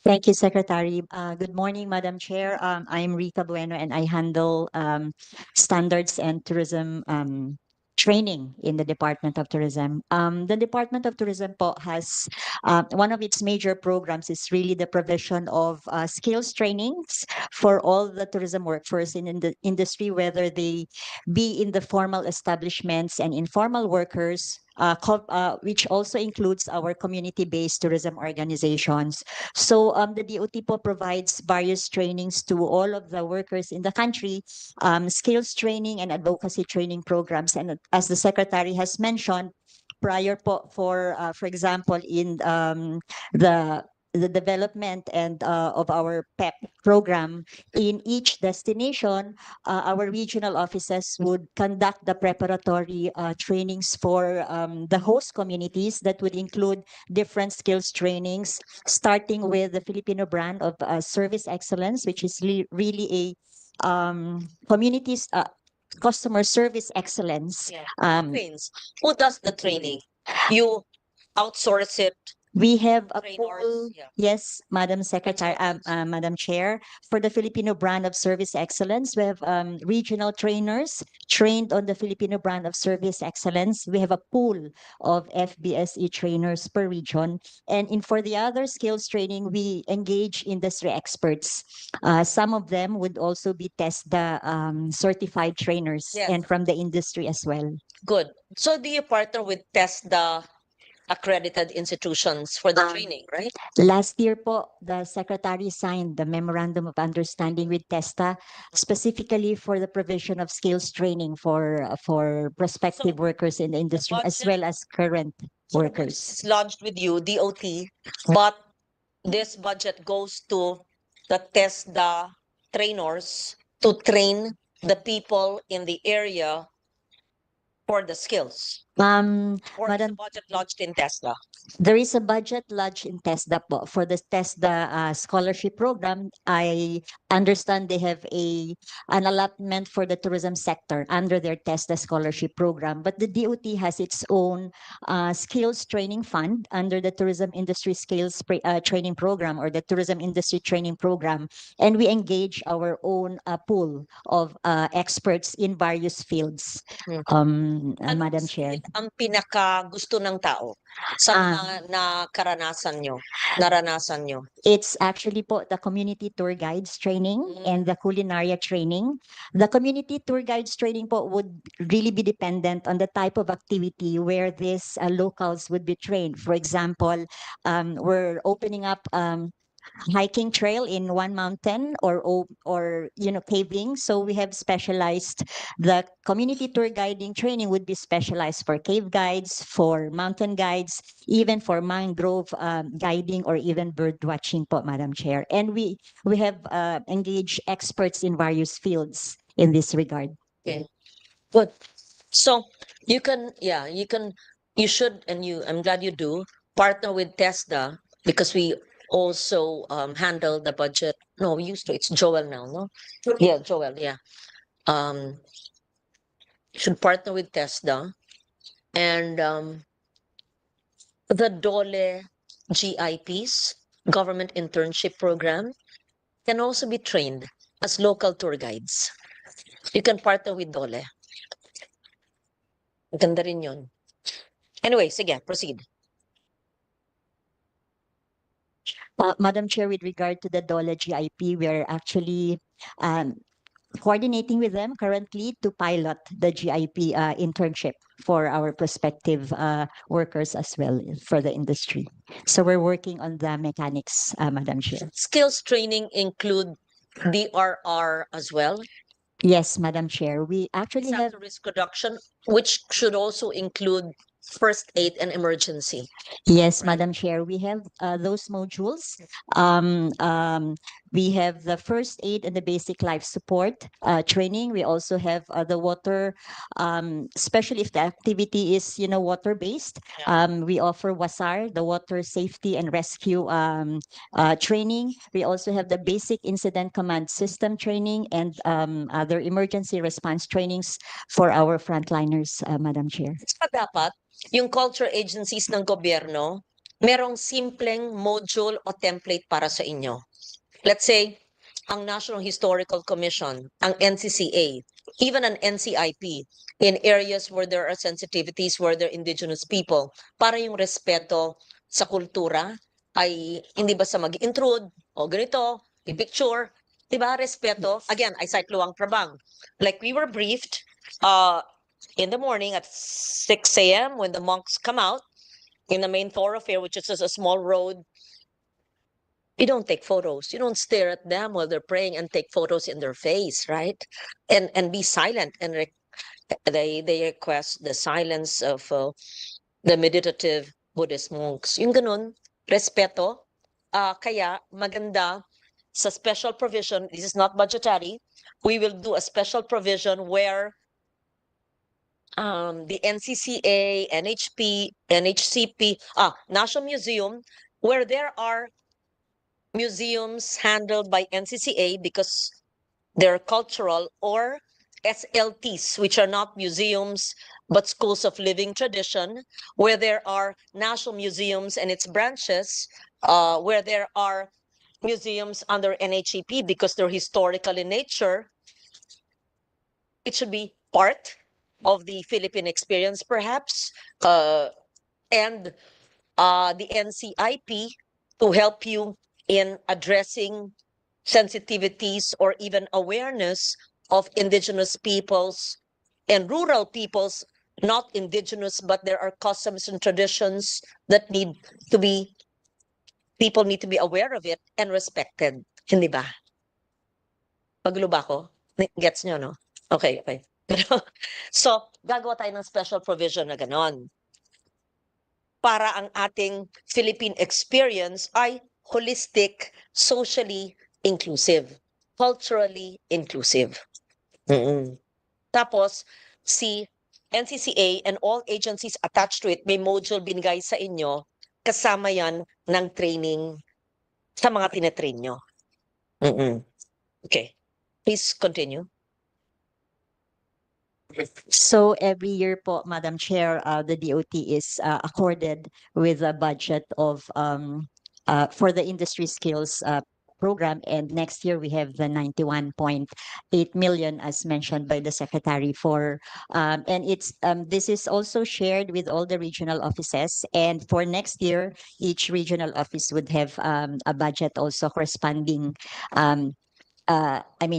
Thank you, Secretary. Good morning, Madam Chair. I'm Rita Bueno, and I handle standards and tourism training in the Department of Tourism. The Department of Tourism po has one of its major programs is really the provision of skills trainings for all the tourism workforce in the industry, whether they be in the formal establishments and informal workers, which also includes our community-based tourism organizations. So the DOT po provides various trainings to all of the workers in the country, skills training and advocacy training programs. And as the Secretary has mentioned, prior po for example, in the development and of our PEP program in each destination, our regional offices would conduct the preparatory trainings for the host communities that would include different skills trainings, starting with the Filipino brand of service excellence, which is really a communities customer service excellence. Trains. Who does the training? You outsource it. We have a Trainers, pool, yeah. yes, Madam Secretary, Consultants. Madam Chair, for the Filipino brand of service excellence. We have regional trainers trained on the Filipino brand of service excellence. We have a pool of FBSE trainers per region. And for the other skills training, we engage industry experts. Some of them would also be TESDA certified trainers Yes. and from the industry as well. Good. So do you partner with TESDA accredited institutions for the training, right? Last year po, the Secretary signed the Memorandum of Understanding with TESTA specifically for the provision of skills training for prospective So, workers in the industry as budget- well as current workers. It's lodged with you, DOT, but this budget goes to the TESDA trainers to train the people in the area for the skills? Or is the Madam, budget lodged in TESDA? there is a budget lodged in TESDA po. For the TESDA scholarship program, I understand they have an allotment for the tourism sector under their TESDA scholarship program. But the DOT has its own skills training fund under the tourism industry skills training program, or the tourism industry training program. And we engage our own pool of experts in various fields, Madam Chair. Ang pinaka gusto ng tao sa mga naranasan nyo? It's actually po the community tour guides training and the culinaria training. The community tour guides training po would really be dependent on the type of activity where these locals would be trained. For example, we're opening up hiking trail in one mountain, or caving, so we have specialized. The community tour guiding training would be specialized for cave guides, for mountain guides, even for mangrove guiding, or even bird watching po, Madam Chair. And we have engaged experts in various fields in this regard. Okay, good. So you should, and I'm glad you do, partner with TESDA, because we also handle the budget. No, we used to. It's Joel now, no? Yeah, Joel, yeah. Should partner with TESDA, and the DOLE GIPs, Government Internship Program, can also be trained as local tour guides. You can partner with DOLE. Ganda rin yun. Anyway, sige, proceed. Madam Chair, with regard to the DOLA GIP, we're actually coordinating with them currently to pilot the GIP internship for our prospective workers as well for the industry. So we're working on the mechanics, Madam Chair. Skills training include DRR as well? Yes, Madam Chair. We actually have Disaster risk reduction, which should also include first aid and emergency. Yes, Right. Madam Chair, we have those modules. We have the first aid and the basic life support training. We also have the water, especially if the activity is, water based. We offer WASAR, the water safety and rescue training. We also have the basic incident command system training and other emergency response trainings for our frontliners, Madam Chair. Pa dapat, yung culture agencies ng gobyerno, merong simpleng module o template para sa inyo. Let's say, ang National Historical Commission, ang NCCA, even an NCIP, in areas where there are sensitivities, where there are indigenous people, para yung respeto sa kultura ay hindi basta mag-intrude o ganito, i-picture, diba, respeto. Again, I cite Luang Prabang. Like we were briefed in the morning at 6 a.m. when the monks come out in the main thoroughfare, which is just a small road. You don't take photos. You don't stare at them while they're praying and take photos in their face, right? And be silent. And they request the silence of the meditative Buddhist monks. Yung ganun, respeto. Kaya maganda sa special provision, this is not budgetary, we will do a special provision where the NCCA, NHP, NHCP, National Museum, where there are museums handled by NCCA because they're cultural, or SLTs, which are not museums but schools of living tradition, where there are national museums and its branches, where there are museums under NHEP because they're historical in nature. It should be part of the Philippine experience, perhaps, and the NCIP to help you in addressing sensitivities or even awareness of indigenous peoples and rural peoples, not indigenous, but there are customs and traditions that people need to be aware of it and respected. Hindi ba? Magulo ba ako? Gets nyo, no? Okay. So, gagawa tayo ng special provision na ganon. Para ang ating Philippine experience ay holistic, socially inclusive. culturally inclusive. Mm-mm. Tapos, si NCCA and all agencies attached to it, may module binigay sa inyo, kasama yan ng training sa mga tinetrain nyo. Mm-mm. Okay. Please continue. So every year po, Madam Chair, the DOT is accorded with a budget of for the industry skills program, and next year we have the 91.8 million as mentioned by the secretary for and it's this is also shared with all the regional offices, and for next year each regional office would have a budget also corresponding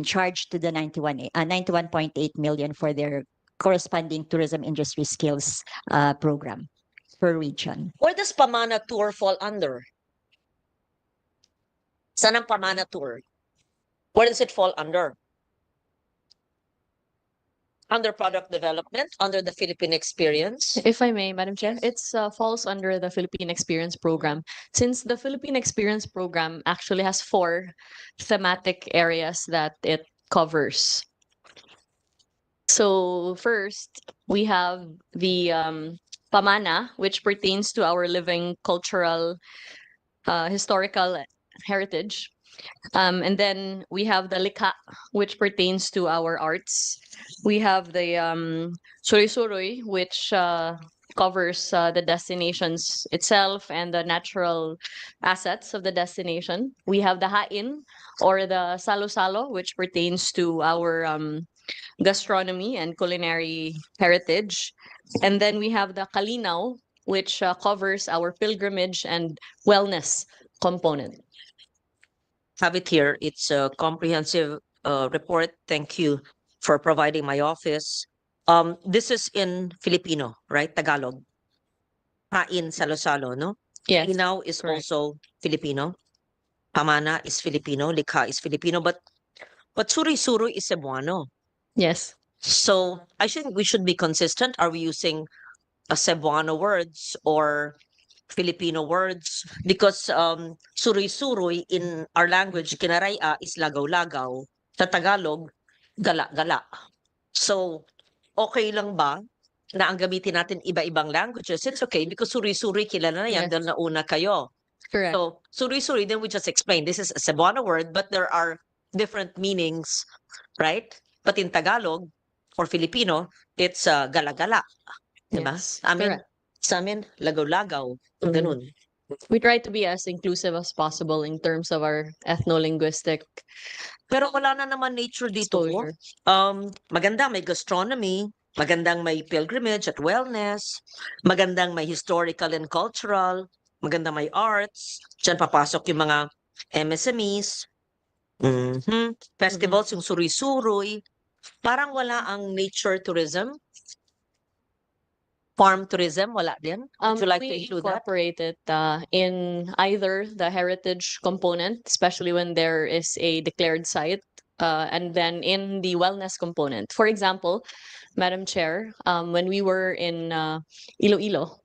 charged to the 91.8 million for their corresponding tourism industry skills program per region. Where does Pamana Tour fall under? Saan ang Pamana Tour? Where does it fall under? Under product development, under the Philippine experience? If I may, Madam Chair, it's falls under the Philippine Experience Program. Since the Philippine Experience Program actually has 4 thematic areas that it covers. So first, we have the Pamana, which pertains to our living cultural, historical heritage. And then we have the Likha, which pertains to our arts. We have the Suri-Suri, which covers the destinations itself and the natural assets of the destination. We have the Hain, or the Salo-Salo, which pertains to our gastronomy and culinary heritage. And then we have the Kalinaw, which covers our pilgrimage and wellness component. Have it here. It's a comprehensive report. Thank you for providing my office. This is in Filipino, right? Tagalog. Hain Salo-Salo, no? Yes, Inaw is correct. also Filipino. Pamana is Filipino. Likha is Filipino. But Suri-Suri is Cebuano. Yes. So I think we should be consistent. Are we using Cebuano words or Filipino words? Because suri-suri in our language, kinaraya is lagaw-lagaw. Sa Tagalog, gala-gala. So, okay lang ba na ang gamitin natin iba-ibang languages? It's okay because suri-suri kilala na yan Yes. dahil nauna kayo. Correct. So, suri-suri, then we just explain. This is a Cebuano word, but there are different meanings, right? But in Tagalog, or Filipino, it's gala-gala. Diba? Yes, Amin, correct. sa amin, lagaw-lagaw. Ganun. We try to be as inclusive as possible in terms of our ethno-linguistic Pero wala na naman nature dito. exposure. Maganda may gastronomy, magandang may pilgrimage at wellness, magandang may historical and cultural, magandang may arts. Diyan papasok yung mga MSMEs, festivals, yung suri-suroy. Parang wala ang nature tourism. Farm tourism, wala din. Would you like to We include that? incorporate it in either the heritage component, especially when there is a declared site, and then in the wellness component. For example, Madam Chair, when we were in Iloilo,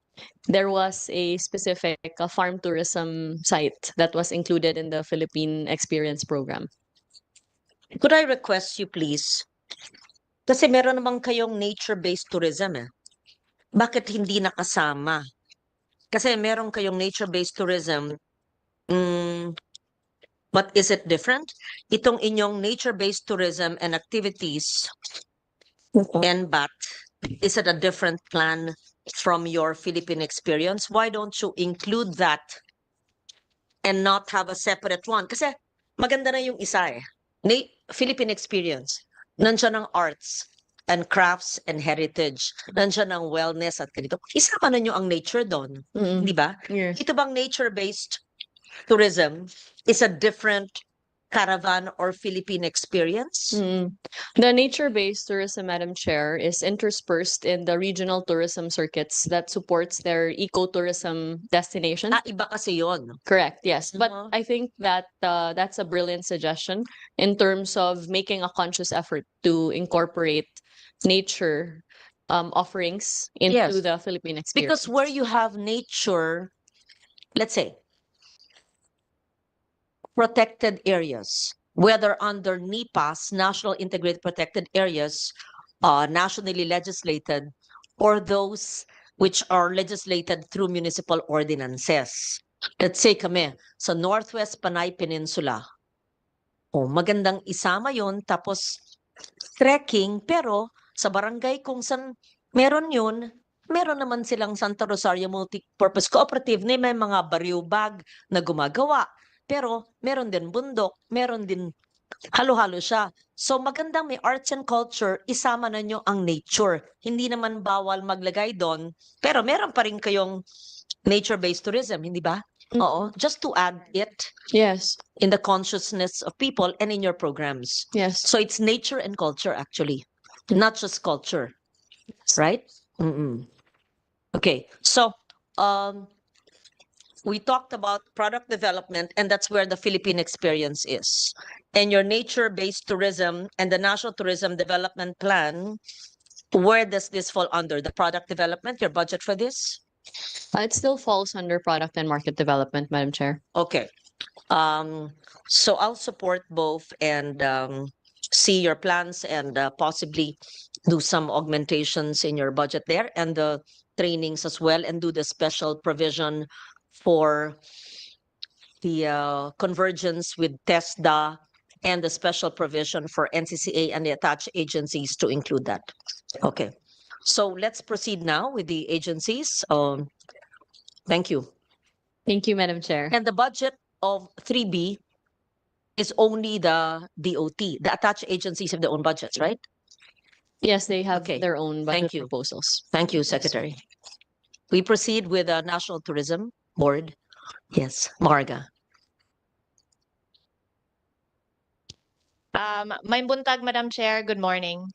there was a specific farm tourism site that was included in the Philippine Experience Program. Could I request you please? Kasi meron naman kayong nature-based tourism eh. Bakit hindi nakasama? Kasi meron kayong nature-based tourism. But is it different? Itong inyong nature-based tourism and activities and BAT, is it a different plan from your Philippine experience? Why don't you include that and not have a separate one? Kasi maganda na yung isa eh. Philippine experience. Nandiyan ang arts and crafts and heritage. Nandiyan ang wellness at ganito. Isama na nyo ang nature doon. Di ba? Yeah. Ito bang nature-based tourism is a different caravan or Philippine experience? The nature-based tourism, Madam Chair, is interspersed in the regional tourism circuits that supports their ecotourism destination. Iba kasi yun. Correct, yes. But Uh-huh. I think that that's a brilliant suggestion in terms of making a conscious effort to incorporate nature offerings into Yes. the Philippine experience. Because where you have nature, let's say, protected areas, whether under NEPAs, National Integrated Protected Areas, nationally legislated, or those which are legislated through municipal ordinances. Let's say kami, sa Northwest Panay Peninsula. Magandang isama yon, tapos trekking, pero sa barangay kung saan meron yun, meron naman silang Santa Rosario Multipurpose Cooperative na may mga bariw bag na gumagawa. Pero meron din bundok, meron din halo-halo siya. So magandang may arts and culture, isama na nyo ang nature. Hindi naman bawal maglagay doon, pero meron pa rin kayong nature-based tourism, hindi ba? Oo, just to add it Yes. in the consciousness of people and in your programs. Yes. So it's nature and culture actually, not just culture, right? Okay, so we talked about product development, and that's where the Philippine experience is. And your nature-based tourism and the National Tourism Development Plan, where does this fall under? The product development, your budget for this? It still falls under product and market development, Madam Chair. Okay. So I'll support both and see your plans and possibly do some augmentations in your budget there and the trainings as well, and do the special provision for the convergence with TESDA and the special provision for NCCA and the attached agencies to include that. Okay. So let's proceed now with the agencies. Thank you. Thank you, Madam Chair. And the budget of 3B is only the DOT. The attached agencies have their own budgets, right? Yes, they have Okay. their own Thank budget you. proposals. Thank you, Secretary. We proceed with the National Tourism Board. Yes, Marga. May buntag, Madam Chair. Good morning.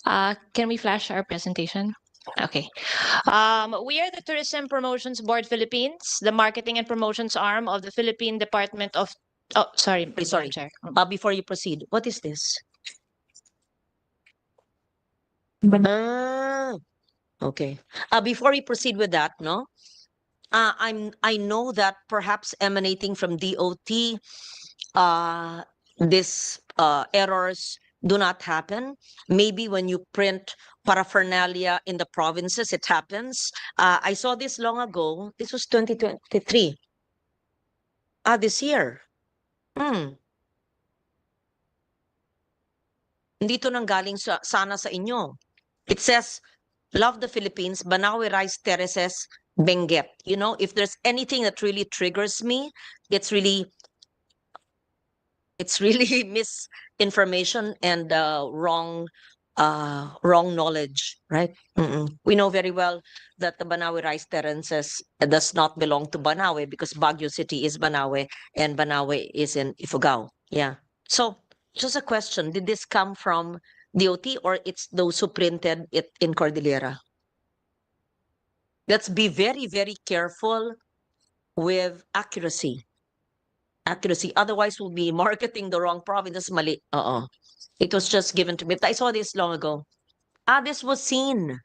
Can we flash our presentation? Okay. We are the Tourism Promotions Board Philippines, the marketing and promotions arm of the Philippine Department of. Oh, sorry, Madam Sorry. Chair. Before you proceed, what is this? Okay. Before we proceed with that, no? I know that perhaps emanating from DOT, this errors do not happen. Maybe when you print paraphernalia in the provinces, it happens. I saw this long ago. This was 2023. This year. Dito nang galing sana sa inyo. It says, love the Philippines, Banawe Rice Terraces, Benguet. You know, if there's anything that really triggers me, it's really misinformation and wrong knowledge, right? We know very well that the Banawe Rice Terraces does not belong to Banawe because Baguio City is Banawe and Banawe is in Ifugao. Yeah. So just a question, did this come from DOT or it's those who printed it in Cordillera? Let's be very, very careful with accuracy. Otherwise we'll be marketing the wrong province. Mali. It was just given to me. But I saw this long ago. This was seen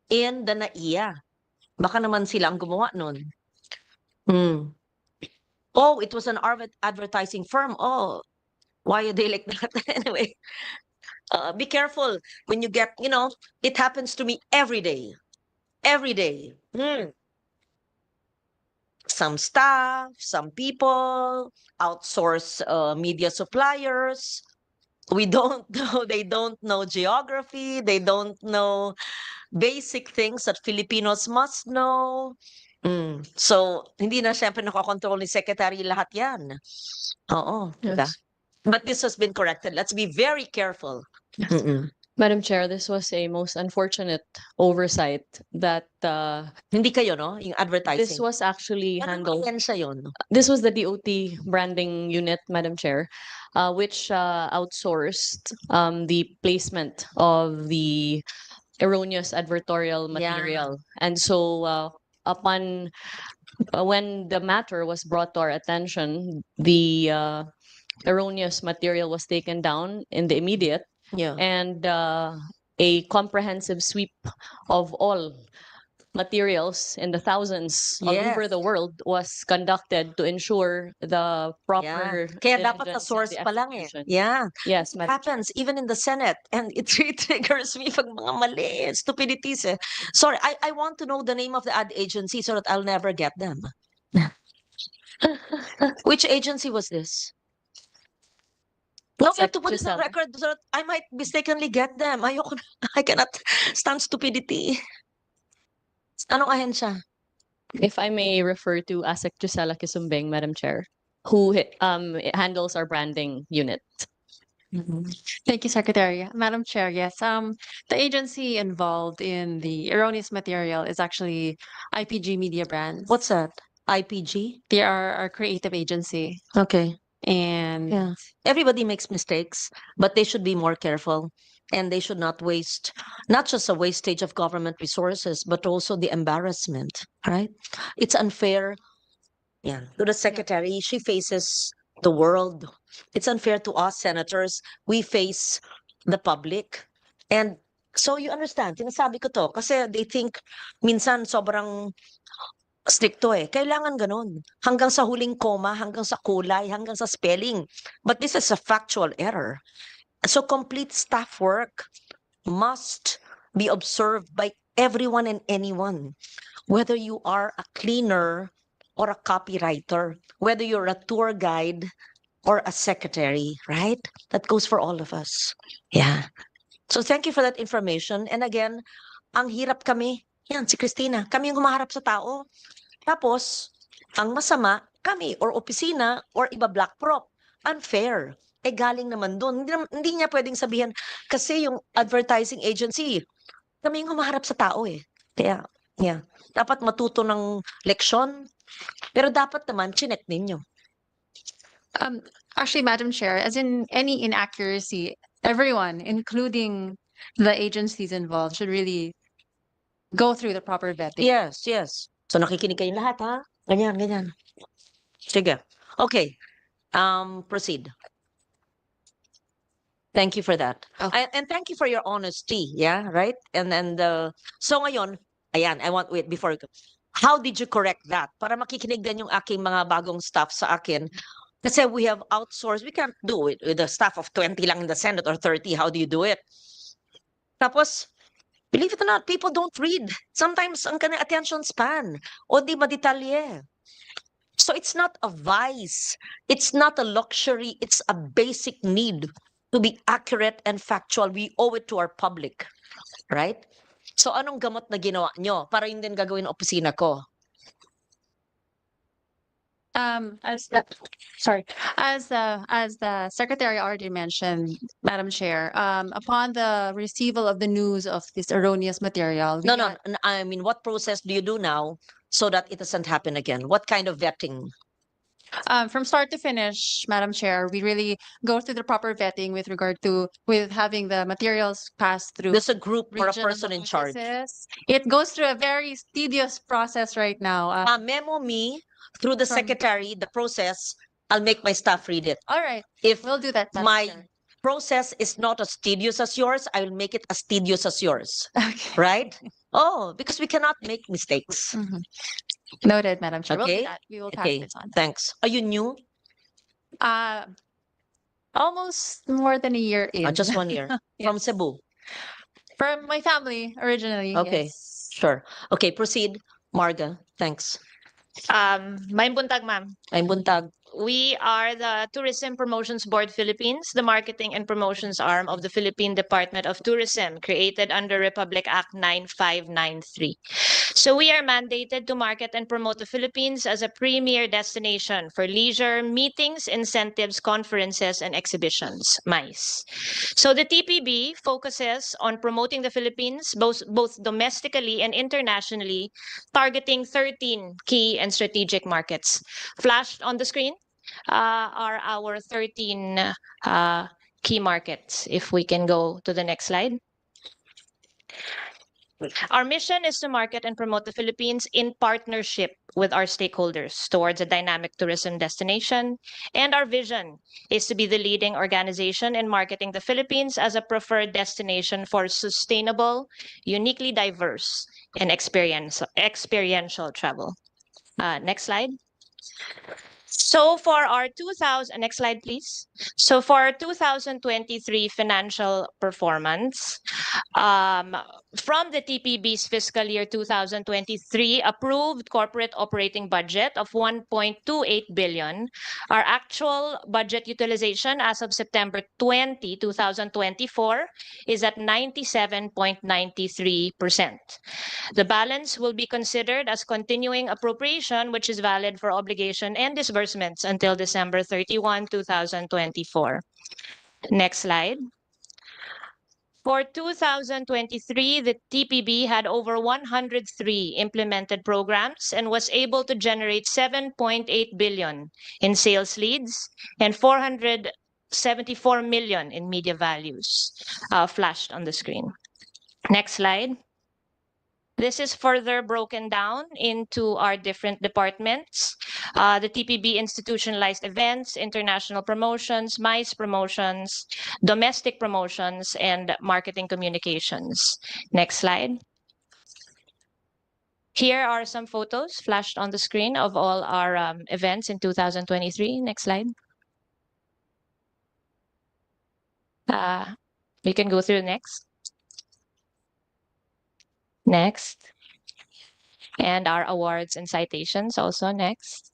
in the NAIA. Baka naman silang gumawa nun. Oh, it was an advertising firm. Oh, why are they like that? Anyway, be careful when you get, it happens to me every day. Every day. Some staff, some people outsource media suppliers. We don't know, they don't know geography, they don't know basic things that Filipinos must know. So, hindi na syempre nakakontrol ni Secretary lahat yan. Oo. Diba? Yes. But this has been corrected. Let's be very careful. Madam Chair, this was a most unfortunate oversight that Hindi kayo, no? Yung advertising. this was actually handled. Ahensya yun. This was the DOT branding unit, Madam Chair, which outsourced the placement of the erroneous advertorial Yeah. material. And so upon when the matter was brought to our attention, the erroneous material was taken down in the immediate, Yeah. and a comprehensive sweep of all materials in the thousands all over Yes. the world was conducted to ensure the proper Kaya dapat sa diligence and source the pa lang eh. execution. Yeah. Yes, It Madam Chair. happens even in the Senate and it really triggers me pag mga mali, stupidities eh. Sorry, I want to know the name of the ad agency so that I'll never get them. Which agency was this? No, we have to put it on Giselle. record so that I might mistakenly get them. Ayoko na. I cannot stand stupidity. Anong ahensya? If I may refer to ASEC Gisela Kisumbing, Madam Chair, who handles our branding unit. Thank you, Secretary. Madam Chair, yes. The agency involved in the erroneous material is actually IPG Media Brands. What's that? IPG? They are our creative agency, Okay. and Yeah. Everybody makes mistakes, but they should be more careful and they should not waste, not just a wastage of government resources, but also the embarrassment, right? It's unfair. Yeah. To the secretary, she faces the world. It's unfair to us senators. We face the public. And so you understand, sinasabi ko to kasi they think minsan sobrang stricto eh. Kailangan ganun. Hanggang sa huling comma, hanggang sa kulay, hanggang sa spelling. But this is a factual error. So complete staff work must be observed by everyone and anyone. Whether you are a cleaner or a copywriter, whether you're a tour guide or a secretary, right? That goes for all of us. Yeah. So thank you for that information. And again, ang hirap kami. Yan, si Christina. Kami yung humaharap sa tao. Tapos, ang masama, kami or opisina or iba black prop. Unfair. Eh galing naman doon. Hindi niya pwedeng sabihin, kasi yung advertising agency, kami yung humaharap sa tao eh. Kaya, yeah. Dapat matuto ng leksyon. Pero dapat naman, chinek ninyo. actually, Madam Chair, as in any inaccuracy, everyone, including the agencies involved, should really go through the proper vetting. Yes, yes. So nakikinig kayong lahat, ha? Ganyan, ganyan. Sige. Okay. Proceed. Thank you for that. Okay. And thank you for your honesty, yeah, right? And so ngayon, ayan, wait, before, how did you correct that? Para makikinig din yung aking mga bagong staff sa akin. Kasi we have outsourced, we can't do it with a staff of 20 lang in the Senate or 30. How do you do it? Tapos, believe it or not, people don't read. Sometimes ang kanilang attention span o di madetalye. So it's not a vice. It's not a luxury. It's a basic need to be accurate and factual. We owe it to our public. Right? So anong gamot na ginawa nyo para yun din gagawin ng opisina ko? As the secretary already mentioned, Madam Chair, upon the receival of the news of this erroneous material, we No, got- I mean, what process do you do now so that it doesn't happen again? What kind of vetting? from start to finish, Madam Chair, we really go through the proper vetting with regard to having the materials passed through. There's a group or a regional person in charge. offices. It goes through a very tedious process right now. Memo me through the From- secretary, the process. I'll make my staff read it. All right, If we'll do that, Madam my Chair. process is not as tedious as yours, I will make it as tedious as yours. Okay. Right? Oh, because we cannot make mistakes. Mhm. Noted, Madam Chair. We'll do Okay. that. We will pass Okay, this on. thanks. Are you new? Uh, almost more than a year in. Just 1 year. From Yes. Cebu. From my family originally. Okay. Yes. Sure. Okay, proceed. Marga, thanks. May buntag, ma'am. Ay buntag. We are the Tourism Promotions Board Philippines, the marketing and promotions arm of the Philippine Department of Tourism, created under Republic Act 9593. So we are mandated to market and promote the Philippines as a premier destination for leisure, meetings, incentives, conferences, and exhibitions, MICE. So the TPB focuses on promoting the Philippines both domestically and internationally, targeting 13 key and strategic markets. Flashed on the screen are our 13 key markets. If we can go to the next slide. Our mission is to market and promote the Philippines in partnership with our stakeholders towards a dynamic tourism destination. And our vision is to be the leading organization in marketing the Philippines as a preferred destination for sustainable, uniquely diverse, and experiential travel. Next slide. So for our 2000, next slide, please. So for our 2023 financial performance, from the TPB's fiscal year 2023 approved corporate operating budget of 1.28 billion, our actual budget utilization as of September 20, 2024 is at 97.93%. The balance will be considered as continuing appropriation, which is valid for obligation and disbursements until December 31, 2024. Next slide. For 2023, the TPB had over 103 implemented programs and was able to generate 7.8 billion in sales leads and 474 million in media values flashed on the screen. Next slide. This is further broken down into our different departments. The TPB institutionalized events, international promotions, MICE promotions, domestic promotions, and marketing communications. Next slide. Here are some photos flashed on the screen of all our events in 2023. Next slide. We can go through next. Next. And our awards and citations also next.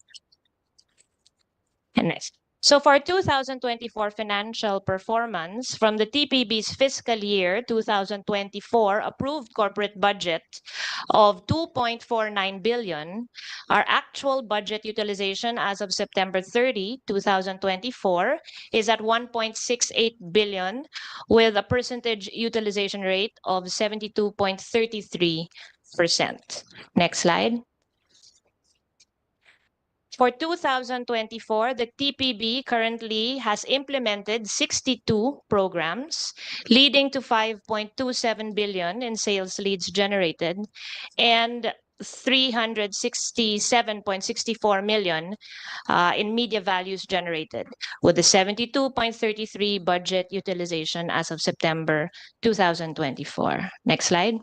And next. So for 2024 financial performance from the TPB's fiscal year 2024 approved corporate budget of 2.49 billion, our actual budget utilization as of September 30, 2024 is at 1.68 billion with a percentage utilization rate of 72.33%. Next slide. For 2024, the TPB currently has implemented 62 programs, leading to 5.27 billion in sales leads generated and 367.64 million in media values generated, with a 72.33 budget utilization as of September 2024. Next slide.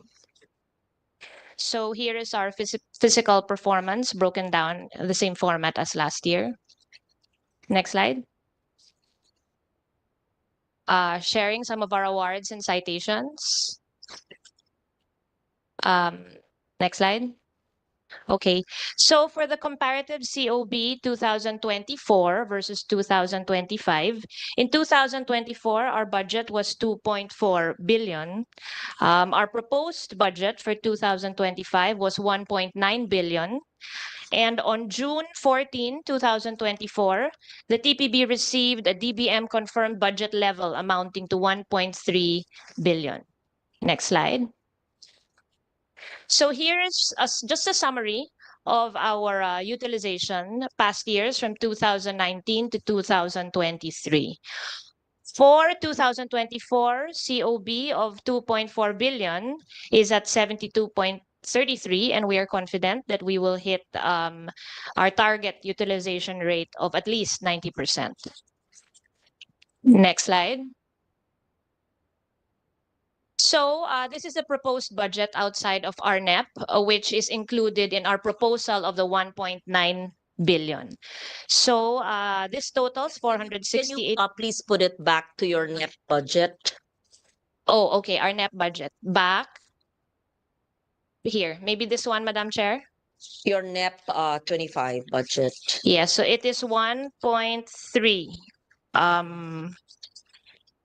So here is our physical performance broken down the same format as last year. Next slide. Sharing some of our awards and citations. Next slide. Okay, so for the comparative COB 2024 versus 2025, in 2024, our budget was 2.4 billion. Our proposed budget for 2025 was 1.9 billion. And on June 14, 2024, the TPB received a DBM confirmed budget level amounting to 1.3 billion. Next slide. So here is just a summary of our utilization past years from 2019 to 2023. For 2024, COB of 2.4 billion is at 72.33, and we are confident that we will hit our target utilization rate of at least 90%. Next slide. So this is a proposed budget outside of our NEP, which is included in our proposal of the 1.9 billion. So this totals 468. Can you please put it back to your NEP budget? Oh, okay. Our NEP budget. Back. Here. Maybe this one, Madam Chair. Your NEP 25 budget. Yeah, so it is 1.3.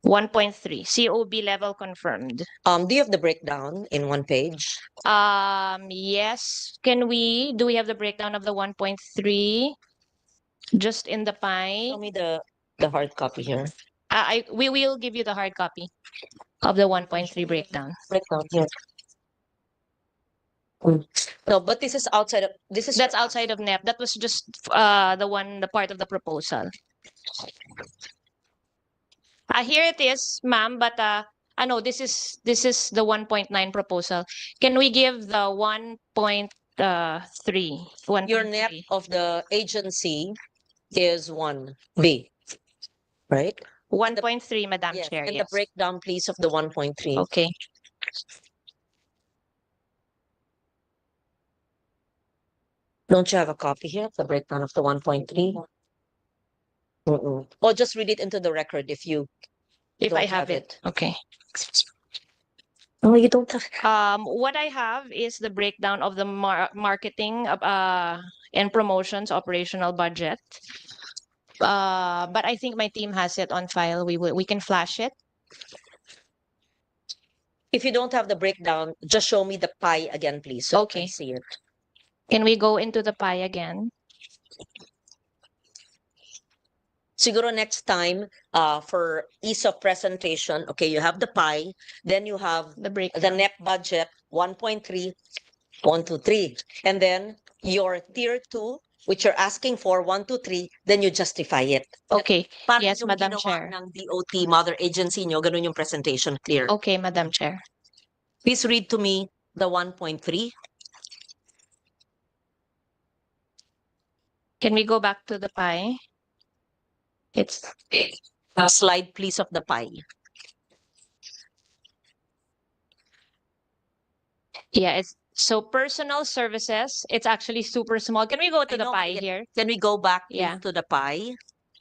1.3 COB level confirmed. Do you have the breakdown in one page? Yes. Do we have the breakdown of the 1.3 just in the pie? Show me the hard copy here. We will give you the hard copy of the 1.3 breakdown. Breakdown here. No, but this is outside of That's outside of NEP. That was just the part of the proposal. Here it is, ma'am, but No, this is the 1.9 proposal. Can we give the 1.3? Your net of the agency is 1B, right? 1.3, Madam Yes, Chair. and the Yes. breakdown, please, of the 1.3. Okay. Don't you have a copy here of the breakdown of the 1.3? Or just read it into the record if you If I don't have it. Okay. Oh, you don't have. What I have is the breakdown of the marketing and promotions operational budget. But I think my team has it on file. We can flash it. If you don't have the breakdown, just show me the pie again, please, so I Okay. can see it. Can we go into the pie again? Siguro next time, for ease of presentation, okay, you have the pie, then you have The the breakdown. net budget, 1.3, 1, 2, 3. And then your tier 2, which you're asking for, 1, 2, 3, then you justify it. Okay. Parang Yes, yung Madam ginawa Chair. ng DOT mother agency nyo, ganun yung presentation, clear. Okay, Madam Chair. Please read to me the 1.3. Can we go back to the pie? It's Slide, please, of the pie. yeah, it's so personal services, it's actually super small. Can we go to I the know, pie yeah. here? Can we go back, please, Yeah. to the pie?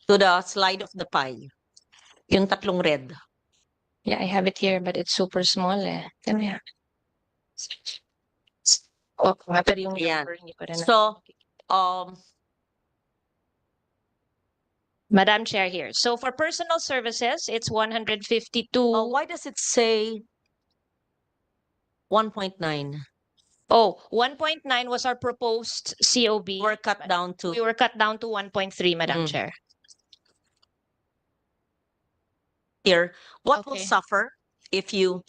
To the slide of the pie. Yung tatlong red. Yeah, I have it here, but it's super small eh. Can we have? Oh, pero yung Ayan. number, hindi ko rin So, Madam Chair here. So for personal services, it's 152. why does it say 1.9? Oh, 1.9 was our proposed COB. We're cut but down to We were cut down to 1.3, Madam Chair. here. What will Okay. suffer if you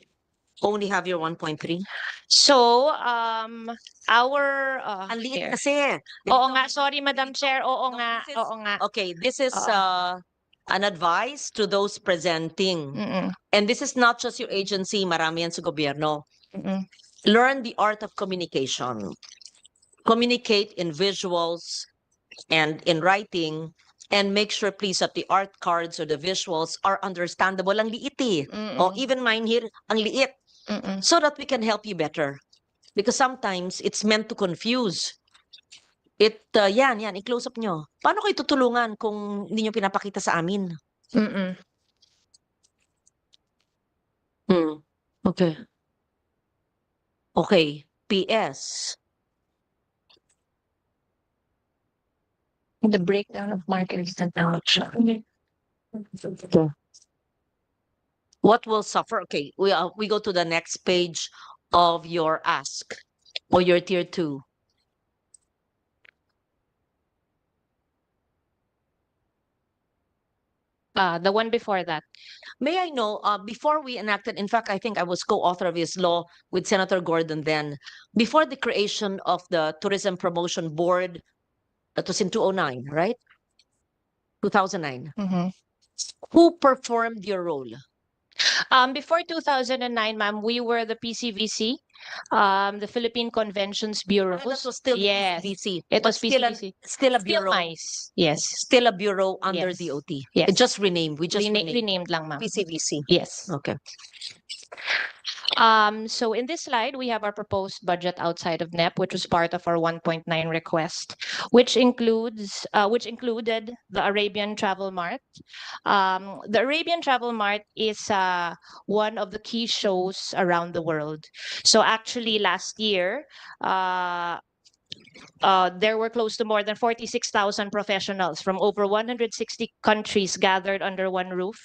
only have your 1.3? So, our Ang liit here. kasi. Oo nga, sorry Madam Chair. Oo No, nga, this is- oo nga. Okay, this is Oo. an advice to those presenting. Mm-mm, And this is not just your agency, marami yan sa gobyerno. mm-mm. Learn the art of communication. Communicate in visuals and in writing, and make sure, please, that the art cards or the visuals are understandable. Ang liit eh. O Mm-mm, even mine here, ang liit. mm-mm. So that we can help you better. Because sometimes it's meant to confuse. Yan, i-close up nyo. Paano kayo tutulungan kung hindi nyo pinapakita sa amin? Mm-mm. Okay. Okay, PS. The breakdown of marketing and knowledge. What will suffer? Okay, we go to the next page of your ask or your tier 2. The one before that. May I know, before we enacted, in fact, I think I was co-author of this law with Senator Gordon then, before the creation of the Tourism Promotion Board, that was in 2009, right? 2009. Mm-hmm. Who performed your role? Before 2009, ma'am, we were the PCVC, the Philippine Conventions Bureau. That was still the Yes, PCVC. it but was still PCVC. still a Still bureau. nice. Yes. Still a bureau under Yes. DOT. Yes. It just renamed. We just Renamed lang, ma'am. PCVC. Yes. Okay. So in this slide, we have our proposed budget outside of NEP, which was part of our 1.9 request, which included the Arabian Travel Mart. The Arabian Travel Mart is one of the key shows around the world. So actually last year, there were close to more than 46,000 professionals from over 160 countries gathered under one roof.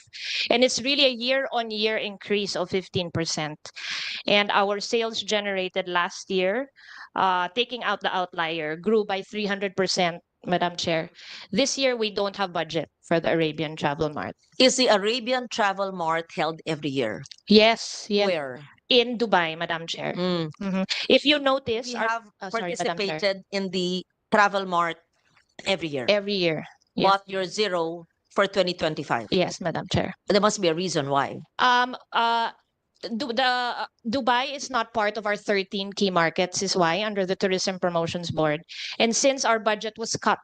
And it's really a year-on-year increase of 15%. And our sales generated last year, taking out the outlier, grew by 300%, Madam Chair. This year, we don't have budget for the Arabian Travel Mart. Is the Arabian Travel Mart held every year? Yes, yes. Where? In Dubai, Madam Chair. Mm. If you notice, We our- have sorry, Madam Chair. participated in the Travel Mart every year. Every year. Yes. But you're zero for 2025. Yes, Madam Chair. There must be a reason why. Dubai is not part of our 13 key markets, is why, under the Tourism Promotions Board. And since our budget was cut,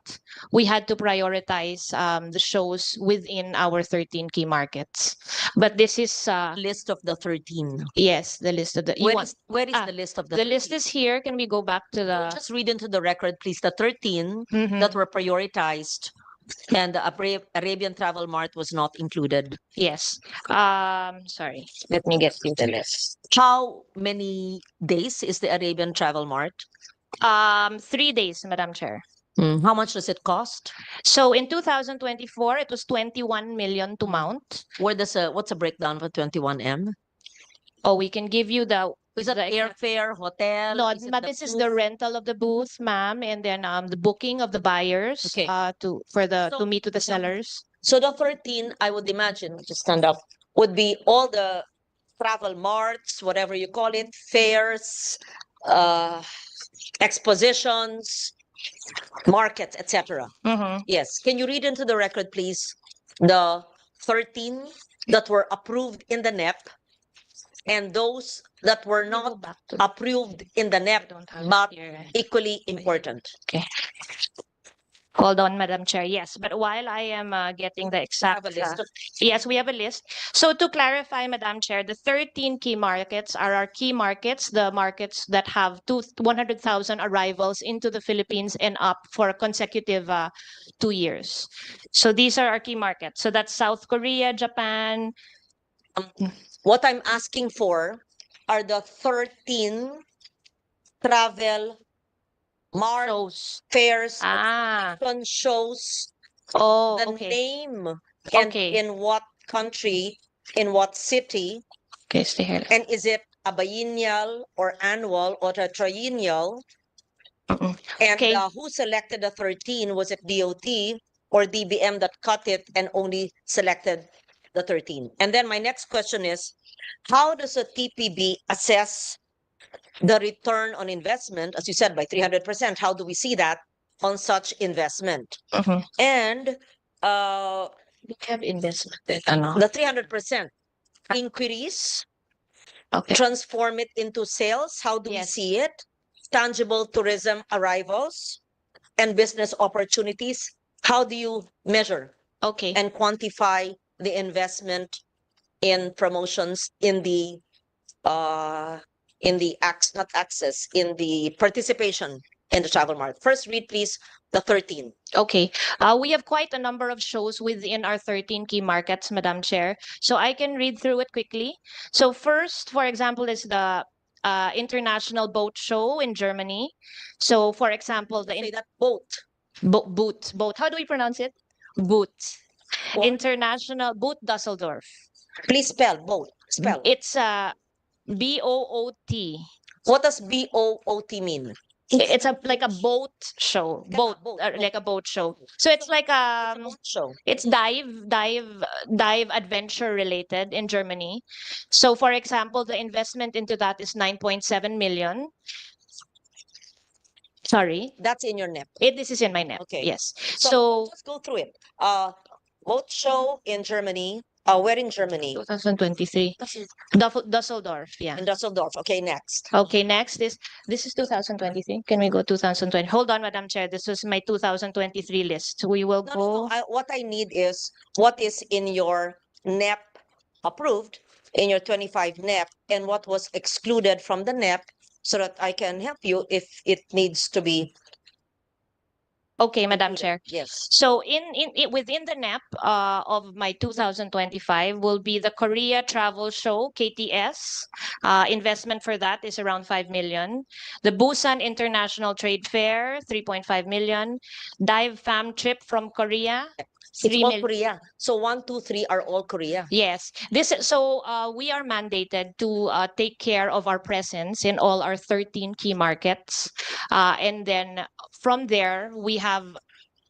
we had to prioritize the shows within our 13 key markets. But this is List of the 13. yes, the list of the you want Where is ah, the list of the the list 13? is here. Can we go back to the Just read into the record, please. The 13 Mhm. that were prioritized, and the Arabian Travel Mart was not included. Yes. Sorry. Let me get you the list. How many days is the Arabian Travel Mart? 3 days, Madam Chair. How much does it cost? So in 2024, it was 21 million to mount. What's a breakdown for 21M? Oh, we can give you the Is it the exact- airfare, hotel? No, Is it but the this is booth? the rental of the booth, ma'am, and then the booking of the buyers Okay. to meet with the sellers. So the 13, I would imagine, just stand up, would be all the travel marts, whatever you call it, fairs, expositions, markets, etc. Mhm. Yes. Can you read into the record, please, the 13 that were approved in the NEP and those that were Can we go not back to approved in the I NEP, don't have it but here. equally important? Hold on, Madam Chair. Yes, but while I am getting the Have exact a list of yes, we have a list. So to clarify, Madam Chair, the 13 key markets are our key markets, the markets that have 100,000 arrivals into the Philippines and up for a consecutive 2 years. So these are our key markets. So that's South Korea, Japan. what I'm asking for are the 13 travel mart Shows. fairs, Ah, exhibition shows, oh, the okay. name and Okay. in what country, in what city, Okay, stay here. and is it a biennial or annual or a triennial? Mm-mm. And Okay. who selected the 13? Was it DOT or DBM that cut it and only selected the 13? And then my next question is, how does a TPB assess the return on investment, as you said, by 300%? How do we see that on such investment? Mhm. And We have investment. Ano? the 300% increase, Okay. transform it into sales. How do we Yes. see it? Tangible tourism arrivals and business opportunities. How do you measure Okay. and quantify the investment in promotions in the not access, in the participation in the travel market? First read please the 13. Okay. We have quite a number of shows within our 13 key markets, Madam Chair. So I can read through it quickly. So first, for example, is the International Boat Show in Germany. So for example, the Say that boat. boat. How do we pronounce it? Boot. Or- International Boot Dusseldorf. Please spell boat. Spell. It's BOOT. What does BOOT mean? It's like a boat show. Boat. Like a boat show. So it's like It's a boat show. it's dive adventure related in Germany. So for example, the investment into that is 9.7 million. Sorry, That's in your NEP. this is in my net. Okay. Yes. So So let's go through it. Boat show in Germany. Where in Germany? 2023. Dusseldorf. Yeah. In Dusseldorf. Okay, next. Okay, next is this is 2023. Can we go 2020? Hold on, Madam Chair. This is my 2023 list. We will No, go. what I need is what is in your NEP approved, in your 25 NEP, and what was excluded from the NEP, so that I can help you if it needs to be Okay, Madam included. Chair. Yes. So within the NEP of my 2025 will be the Korea Travel Show, KTS. Investment for that is around 5 million. The Busan International Trade Fair, 3.5 million. Dive Fam Trip from Korea, It's 3 all million. Korea. So 1, 2, 3 are all Korea. Yes, we are mandated to take care of our presence in all our 13 key markets, and then from there we have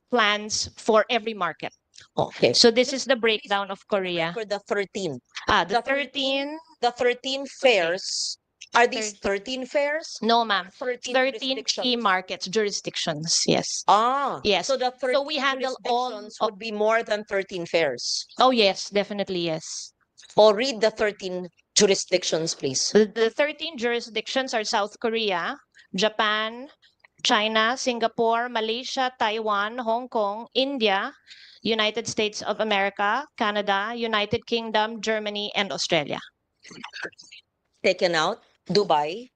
plans for every market. Okay. So this is the breakdown of Korea. For the 13. The the 13. The 13 fairs. Are these 13 fairs? No, ma'am. 13 13 key jurisdictions. markets, jurisdictions. Yes. Yes. So the 13 we handle all jurisdictions would be more than 13 fairs. Oh yes, definitely yes. Or read the 13 jurisdictions, please. The 13 jurisdictions are South Korea, Japan, China, Singapore, Malaysia, Taiwan, Hong Kong, India, United States of America, Canada, United Kingdom, Germany, and Australia. Taken out, Dubai.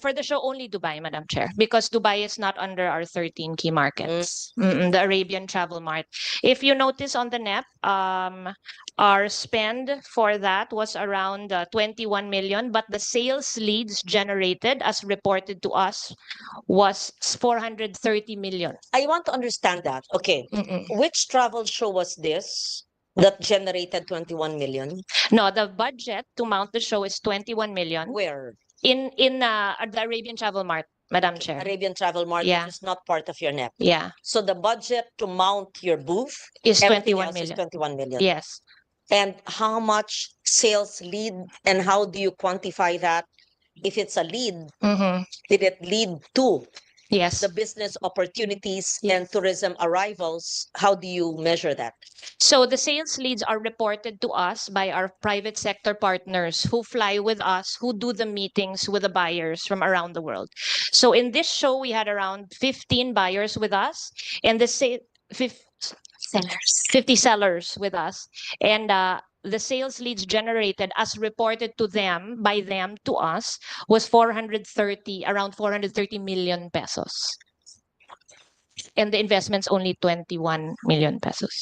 For the show, only Dubai, Madam Chair, because Dubai is not under our 13 key markets, the Arabian Travel Mart. If you notice on the NEP, our spend for that was around 21 million, but the sales leads generated as reported to us was 430 million. I want to understand that. Okay. Mm-mm. Which travel show was this that generated 21 million? No, the budget to mount the show is 21 million Where? in the Arabian Travel Mart, Madam Chair. Arabian Travel Mart, Yeah. which is not part of your NEP. Yeah, So the budget to mount your booth, is everything 21 else is million. 21 million. Yes. And how much sales lead and how do you quantify that? If it's a lead, Mm-hmm. did it lead to Yes. the business opportunities and tourism arrivals? How do you measure that? So the sales leads are reported to us by our private sector partners who fly with us, who do the meetings with the buyers from around the world. So in this show, we had around 15 buyers with us, and the 50 sellers with us, and the sales leads generated as reported to them by them to us was around 430 million pesos. And the investment's only 21 million pesos.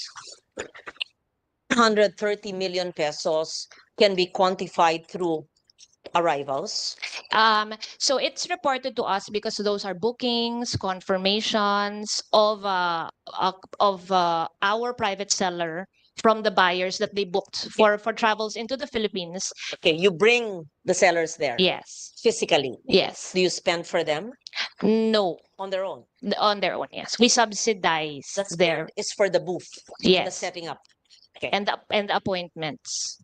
130 million pesos can be quantified through arrivals. So it's reported to us because those are bookings, confirmations of our private seller from the buyers that they booked for travels into the Philippines. Okay, you bring the sellers there Yes. physically. Yes. Do you spend for them No. on their own? On their own, yes. We subsidize The spend their is for the booth, the yes setting up. and the appointments.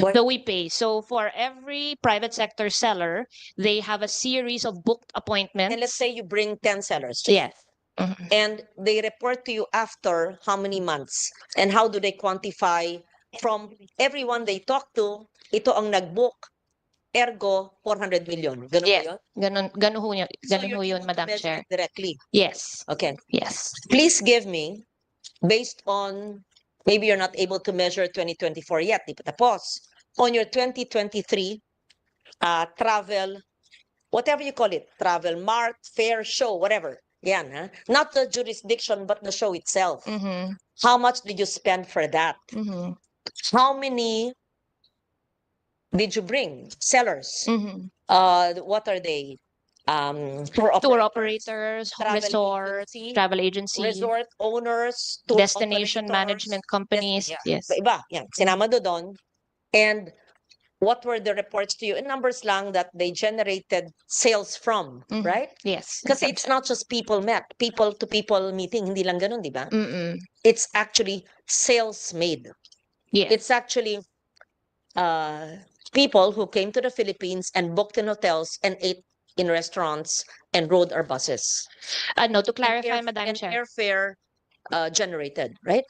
What- So we pay. So for every private sector seller, they have a series of booked appointments. And let's say you bring 10 sellers. Yes. Mhm. And they report to you after how many months? And how do they quantify from everyone they talk to, ito ang nag-book, ergo 400 million. Ganun Yes. ba yun? Ganun ho yun, So ganun you're ho yun, able to Madam measure Chair. it directly. Yes. Okay. Yes. Please give me, based on, maybe you're not able to measure 2024 yet, di pa tapos. On your 2023 travel, whatever you call it, travel mart, fair, show, whatever. Yan, ha? Not the jurisdiction, but the show itself. Mm-hmm. How much did you spend for that? Mm-hmm. How many did you bring? Sellers. Mm-hmm. What are they? Tour operators, travel resorts, agency, travel agencies, resort owners, tour destination operators, management companies. yeah. Yes. Iba, yan. Sinama doon. And what were the reports to you? In numbers lang that they generated sales from, Mhm. right? Yes. Kasi it's not just people met, people to people meeting, hindi lang ganun, di ba? Mm-mm. It's actually sales made. Yes. It's actually people who came to the Philippines and booked in hotels and ate in restaurants and rode our buses. No, to clarify, And Madam Chair. airfare generated, right?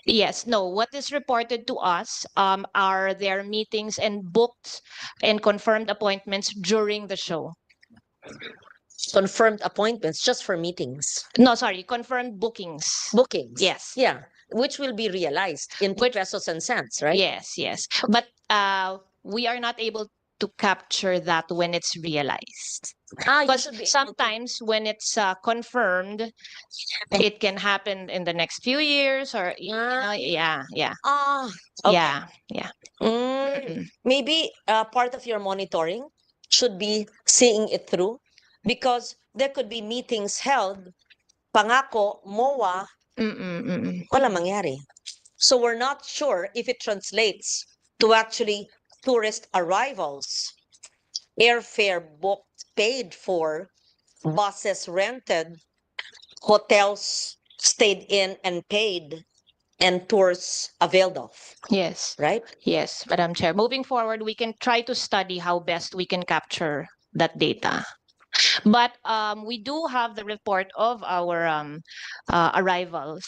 Yes, no. What is reported to us are their meetings and booked and confirmed appointments during the show. Confirmed appointments just for meetings. No, sorry, confirmed bookings. Bookings. Yes. Yeah. Which will be realized in pesos and cents, right? Yes, yes. But we are not able to capture that when it's realized. You Because should be able to- sometimes when it's confirmed, it can happen in the next few years or, yeah. Okay. Yeah. Maybe part of your monitoring should be seeing it through, because there could be meetings held, pangako, MOA, wala mangyari. So we're not sure if it translates to actually tourist arrivals, airfare booked, paid for, buses rented, hotels stayed in and paid, and tours availed of, Yes. right? Yes, Madam Chair. Moving forward, we can try to study how best we can capture that data. But we do have the report of our arrivals.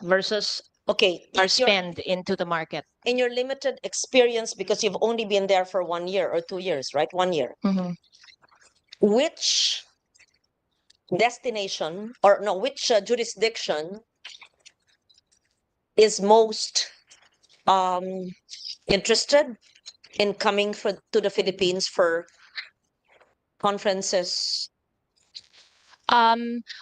Versus Okay, our if you're- spend into the market. in your limited experience, because you've only been there for 1 year or 2 years, right? 1 year. Mhm. Which destination or no, which jurisdiction is most interested in coming to the Philippines for conferences?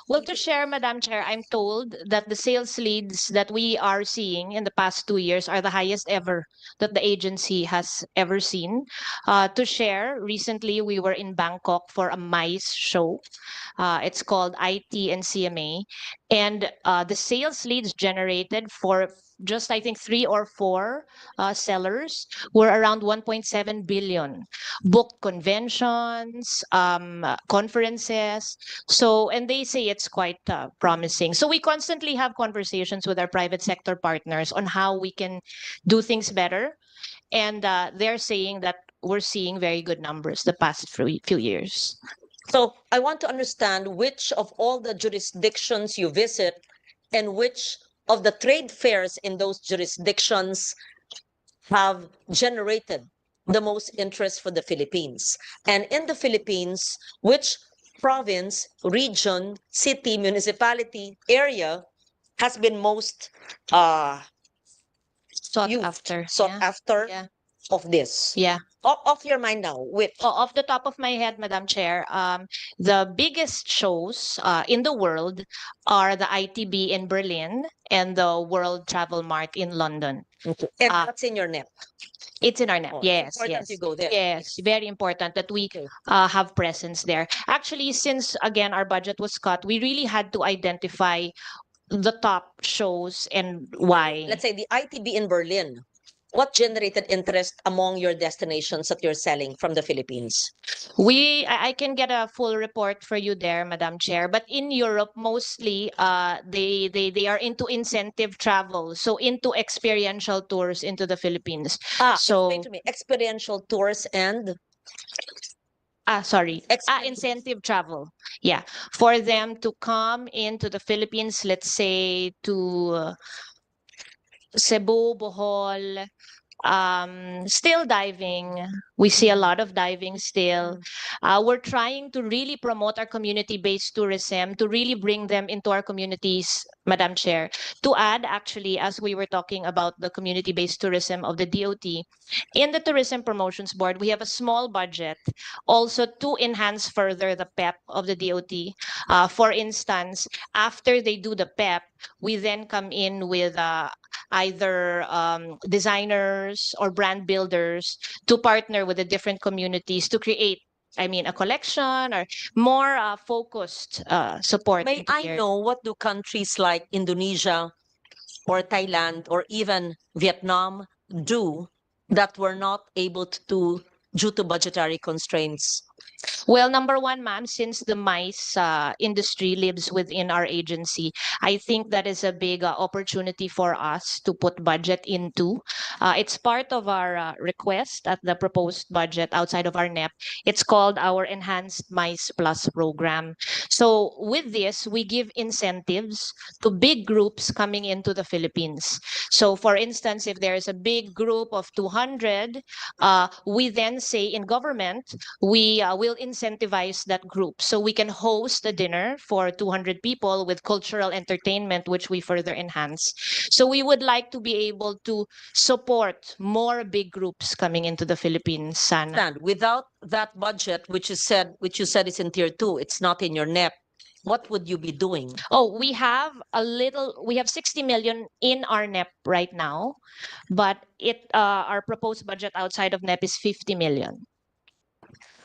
Well, to share, Madam Chair, I'm told that the sales leads that we are seeing in the past 2 years are the highest ever that the agency has ever seen. To share, recently we were in Bangkok for a MICE show. It's called IT and CMA. And the sales leads generated for just, I think, 3 or 4 sellers were around 1.7 billion. Booked conventions, conferences. So, and they say it's quite promising. So we constantly have conversations with our private sector partners on how we can do things better. And they're saying that we're seeing very good numbers the past few years. So I want to understand which of all the jurisdictions you visit and which of the trade fairs in those jurisdictions have generated the most interest for the Philippines. And in the Philippines, which province, region, city, municipality, area has been most Sought used, after. sought Yeah. after Yeah. of this? Yeah. Off your mind now, which? Off the top of my head, Madam Chair, the biggest shows in the world are the ITB in Berlin and the World Travel Mart in London. Okay. And Ah. that's in your net. It's in our net. Oh, Yes, it's important yes. you go there. Yes, very important that we Okay. have presence there. Actually, since again our budget was cut, we really had to identify the top shows and why. Let's say the ITB in Berlin. What generated interest among your destinations that you're selling from the Philippines? I can get a full report for you there, Madam Chair. But in Europe, mostly, they are into incentive travel, so into experiential tours into the Philippines. So Explain to me, experiential tours and sorry, Experience. incentive travel. Yeah, for them to come into the Philippines, let's say to Cebu, Bohol, still diving. We see a lot of diving still. We're trying to really promote our community-based tourism to really bring them into our communities, Madam Chair. To add, actually, as we were talking about the community-based tourism of the DOT, in the Tourism Promotions Board, we have a small budget also to enhance further the PEP of the DOT. For instance, after they do the PEP, we then come in with either designers or brand builders to partner with the different communities to create, I mean, a collection or more focused support. may into I their- know what do countries like Indonesia or Thailand or even Vietnam do that we're not able to do due to budgetary constraints? Well, number one, ma'am, since the MICE industry lives within our agency, I think that is a big opportunity for us to put budget into. It's part of our request at the proposed budget outside of our NEP. It's called our Enhanced MICE Plus program. So with this, we give incentives to big groups coming into the Philippines. So for instance, if there is a big group of 200, we then say in government, we will incentivize that group. So we can host a dinner for 200 people with cultural entertainment, which we further enhance. So we would like to be able to support more big groups coming into the Philippines, sana. And without that budget, which you said is in tier 2, it's not in your NEP, what would you be doing? Oh, we have 60 million in our NEP right now, but our proposed budget outside of NEP is 50 million.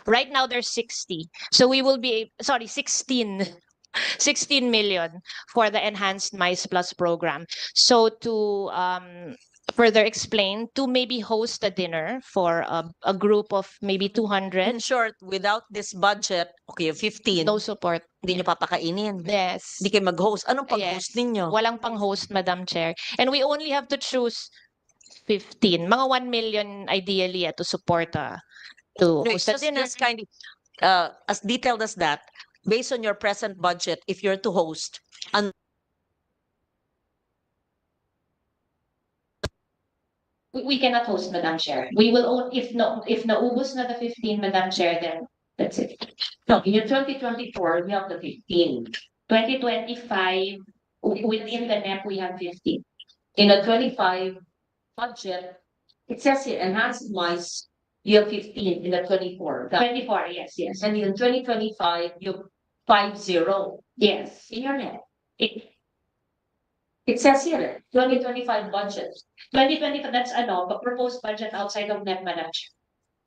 Right now there's 60. So we will be, 16 million for the enhanced MICE Plus program. So to further explain, to maybe host a dinner for a group of maybe 200. In short, without this budget, okay, 15, No support. hindi nyo papakainin. Yes. Hindi kayo mag-host. Anong pag-host Yes. ninyo? Walang pang-host, Madam Chair. And we only have to choose 15. Mga 1 million ideally to support to No, host a just, dinner. just kind of, as detailed as that, based on your present budget, if you're to host, We cannot host, Madam Chair. We will own, if naubos na the 15, Madam Chair, then that's it. No, in your 2024, we have the 15. 2025, within the NEP, we have 15. In the 25 budget, it says here, enhanced mice, you have 15 in the 24. 24, yes, yes. And in 2025, you have 50 Yes. in your net. It says here, 2025 budget. 2025, that's but proposed budget outside of NEP, Madam Chair.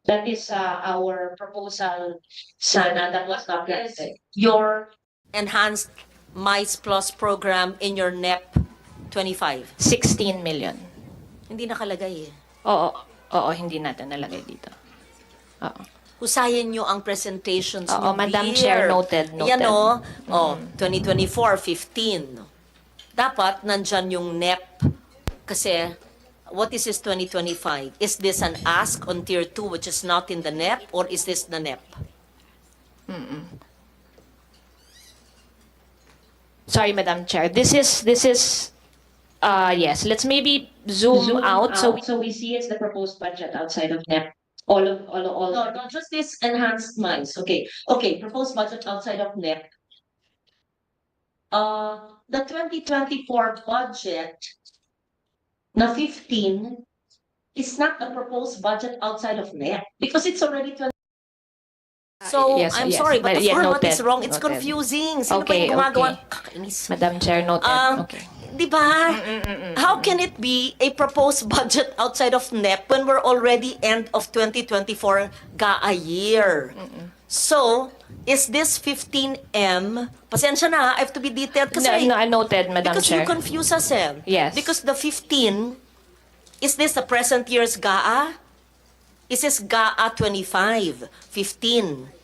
That is our proposal, sana, that was not granted. Your enhanced mice plus program in your NEP 25. 16 million. Hindi nakalagay eh. Oo, hindi natin nalagay dito. Oo. Husayin nyo ang presentations Oo, nyo, Madam dear. Chair, noted. Yan o. 2024, 15. Dapat nandyan yung NEP. Kasi, what is this 2025? Is this an ask on tier 2 which is not in the NEP, or is this the NEP? Sorry, Madam Chair. This is yes. Let's maybe zoom out so we see it's the proposed budget outside of NEP. All. No, not just this enhanced mice. Okay, proposed budget outside of NEP. The 2024 budget na 15 is not the proposed budget outside of NEP because it's already 20. So, Yes, I'm yes, sorry, but but the yeah, format is noted, wrong. It's noted. confusing. Sino ba Okay, yung gumagawa? okay. Kakainis. Madam Chair, noted. Okay. Di ba? How can it be a proposed budget outside of NEP when we're already end of 2024 a year? So, is this 15M? Pasensya na, I have to be detailed kasi No, noted, Madam because Chair. you confuse us eh. Yes. Because the 15, is this the present year's GAA? Is this GAA 25? 15?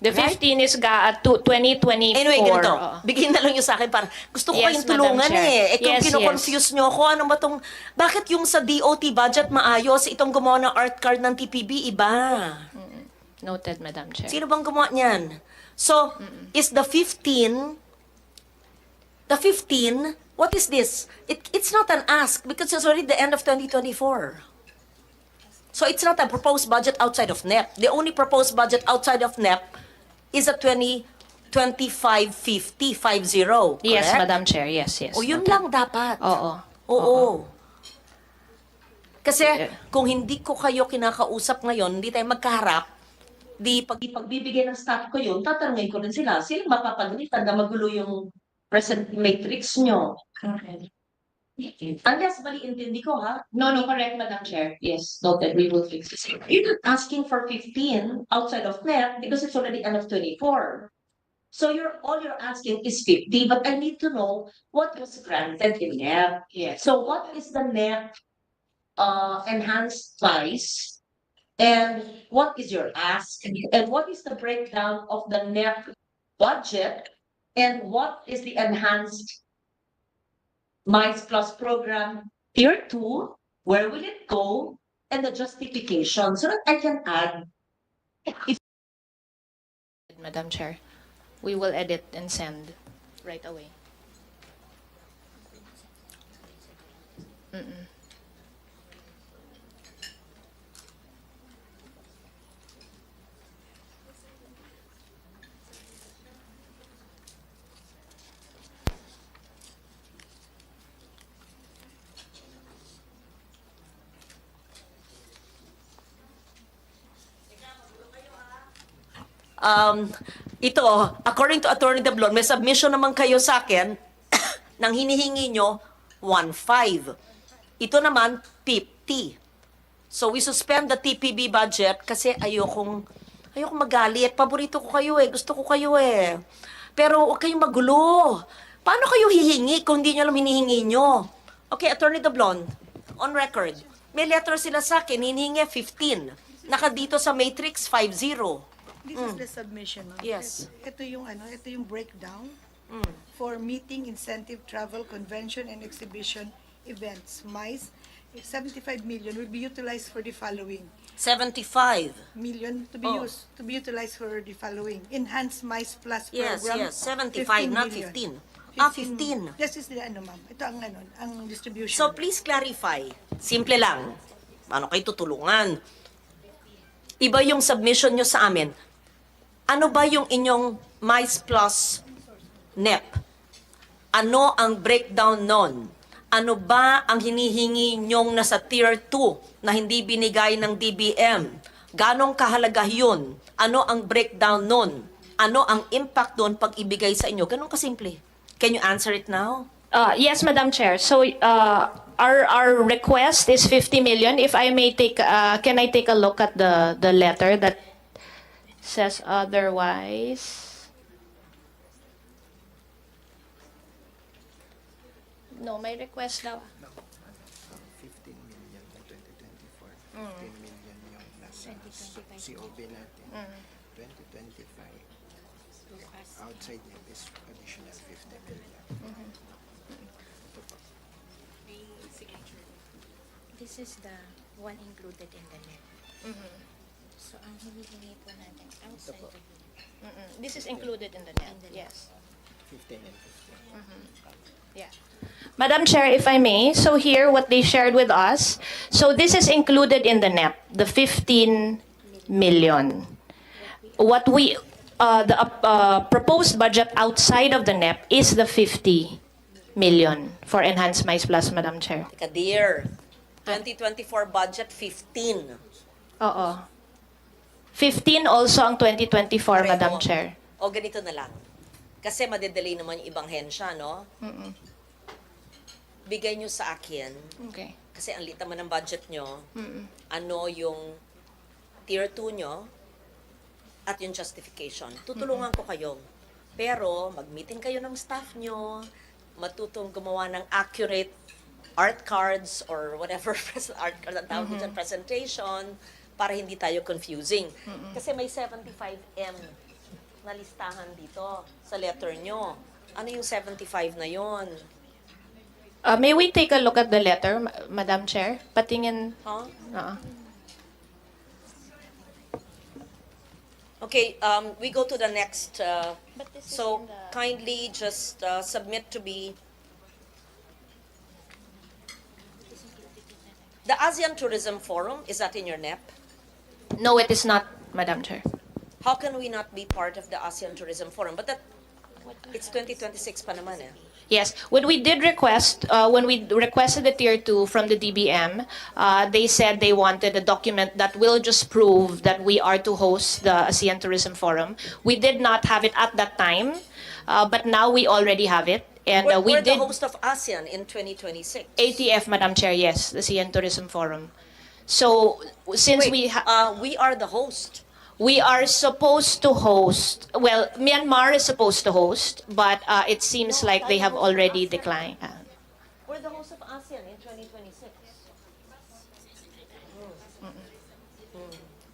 The 15 is at 2024. Anyway, ganito. Oo. Bigyan na lang yung sa akin para gusto ko Yes, kayong Madam tulungan Chair. eh. Kung Yes, kino-confuse nyo ako, ano ba tong, bakit yung sa DOT budget maayos, itong gumawa ng art card ng TPB, iba? Noted, Madam Chair. Sino bang gumawa niyan? So, is the 15, what is this? It's not an ask because it's already the end of 2024. So, it's not a proposed budget outside of NEP. The only proposed budget outside of NEP is a 2025-50, 50, Yes, correct? Madam Chair. Yes. O yun noted. lang dapat. Oo. Oo. Kasi Yeah. kung hindi ko kayo kinakausap ngayon, hindi tayo magkaharap, di pagbibigay ng staff ko yun, tatanungin ko rin sila. Sila mapapagalitan na magulo yung present matrix nyo. Unless mali intindi ko, ha? No, correct, Madam Chair. Yes, noted. We will fix this. You're not asking for 15 outside of NEP because it's already end of 24. So all you're asking is 50, but I need to know what was granted in NEP. Yes. So what is the NEP enhanced price? And what is your ask? And what is the breakdown of the NEP budget? And what is the enhanced Mice Plus program tier 2? Where will it go? And the justification so that I can add. Madam Chair, we will edit and send right away. Ito, according to Attorney Deblon, may submission naman kayo sa akin nang hinihingi nyo 1.5. Ito naman 50. So we suspend the TPB budget kasi ayokong magalit. Paborito ko kayo eh. Gusto ko kayo eh. Pero huwag kayong magulo. Paano kayo hihingi kung hindi nyo alam hinihingi nyo? Okay, Attorney Deblon, on record. May letter sila sa akin, hinihingi 15. Naka dito sa matrix 50. This is the submission. No? Yes. Ito yung breakdown for meeting, incentive, travel, convention, and exhibition events. MICE, 75 million will be utilized for the following. 75. Million to be used, to be utilized for the following. Enhanced MICE Plus Yes, program. yes. 75, 15 not million. 15. 15. This is the ang distribution. So please clarify. Simple lang. Paano kayo tutulungan? Iba yung submission nyo sa amin. Ano ba yung inyong MICE Plus NEP? Ano ang breakdown nun? Ano ba ang hinihingi nyong nasa Tier 2 na hindi binigay ng DBM? Ganong kahalaga yun? Ano ang breakdown nun? Ano ang impact doon pag ibigay sa inyo? Ganong kasimple. Can you answer it now? Yes, Madam Chair. So our request is 50 million. If I may take, can I take a look at the letter that says otherwise? No, my request daw. 15 million na 2024. 15 million yung nasa COB natin. 2025. Outside nip is additional 50 million. Ito po. This is the one included in the net. So, ang hinihingi po natin outside of the This is included in the net. Yes. 15 and 15. Yeah. Madam Chair, if I may, so here what they shared with us, so this is included in the NEP, the 15 million. What we, the proposed budget outside of the NEP is the 50 million for Enhanced MICE Plus, Madam Chair. Teka, dear. 2024 budget, 15. Oo. 15 also ang 2024, Madam Pareho. Chair. O ganito na lang. Kasi madedelay naman yung ibang hensya, no? Bigay nyo sa akin, Okay. kasi ang liit naman ng budget nyo, ano yung tier 2 nyo, at yung justification. Tutulungan ko kayo. Pero, mag-meeting kayo ng staff nyo, matutong gumawa ng accurate art cards or whatever art cards ang tawag dyan, presentation, para hindi tayo confusing. Kasi may 75M na listahan dito sa letter nyo. Ano yung 75 na yon? May we take a look at the letter, Madam Chair? Patingin. Huh? Oo. Okay, we go to the next. But this is So in the- kindly just submit to be the ASEAN Tourism Forum. Is that in your NEP? No, it is not, Madam Chair. How can we not be part of the ASEAN Tourism Forum? But that it's 2026 pa naman eh. Yes, when we did request, when we requested the tier 2 from the DBM, they said they wanted a document that will just prove that we are to host the ASEAN Tourism Forum. We did not have it at that time, but now we already have it. And we We're did the host of ASEAN in 2026. ATF, Madam Chair, yes, the ASEAN Tourism Forum. So since Wait, we are the host. we are supposed to host, well, Myanmar is supposed to host, but it seems like they have already declined. We're the host of ASEAN in 2026.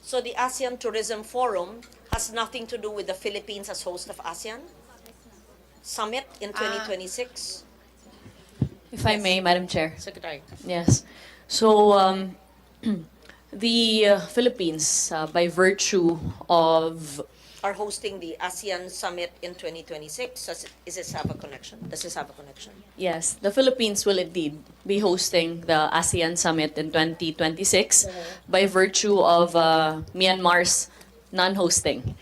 So the ASEAN Tourism Forum has nothing to do with the Philippines as host of ASEAN Summit in 2026. If I may, Madam Chair. Secretary. Yes. So, the Philippines, by virtue of, Are hosting the ASEAN Summit in 2026. Does this have a connection? Does this have a connection? yes, the Philippines will indeed be hosting the ASEAN Summit in 2026 by virtue of Myanmar's non-hosting.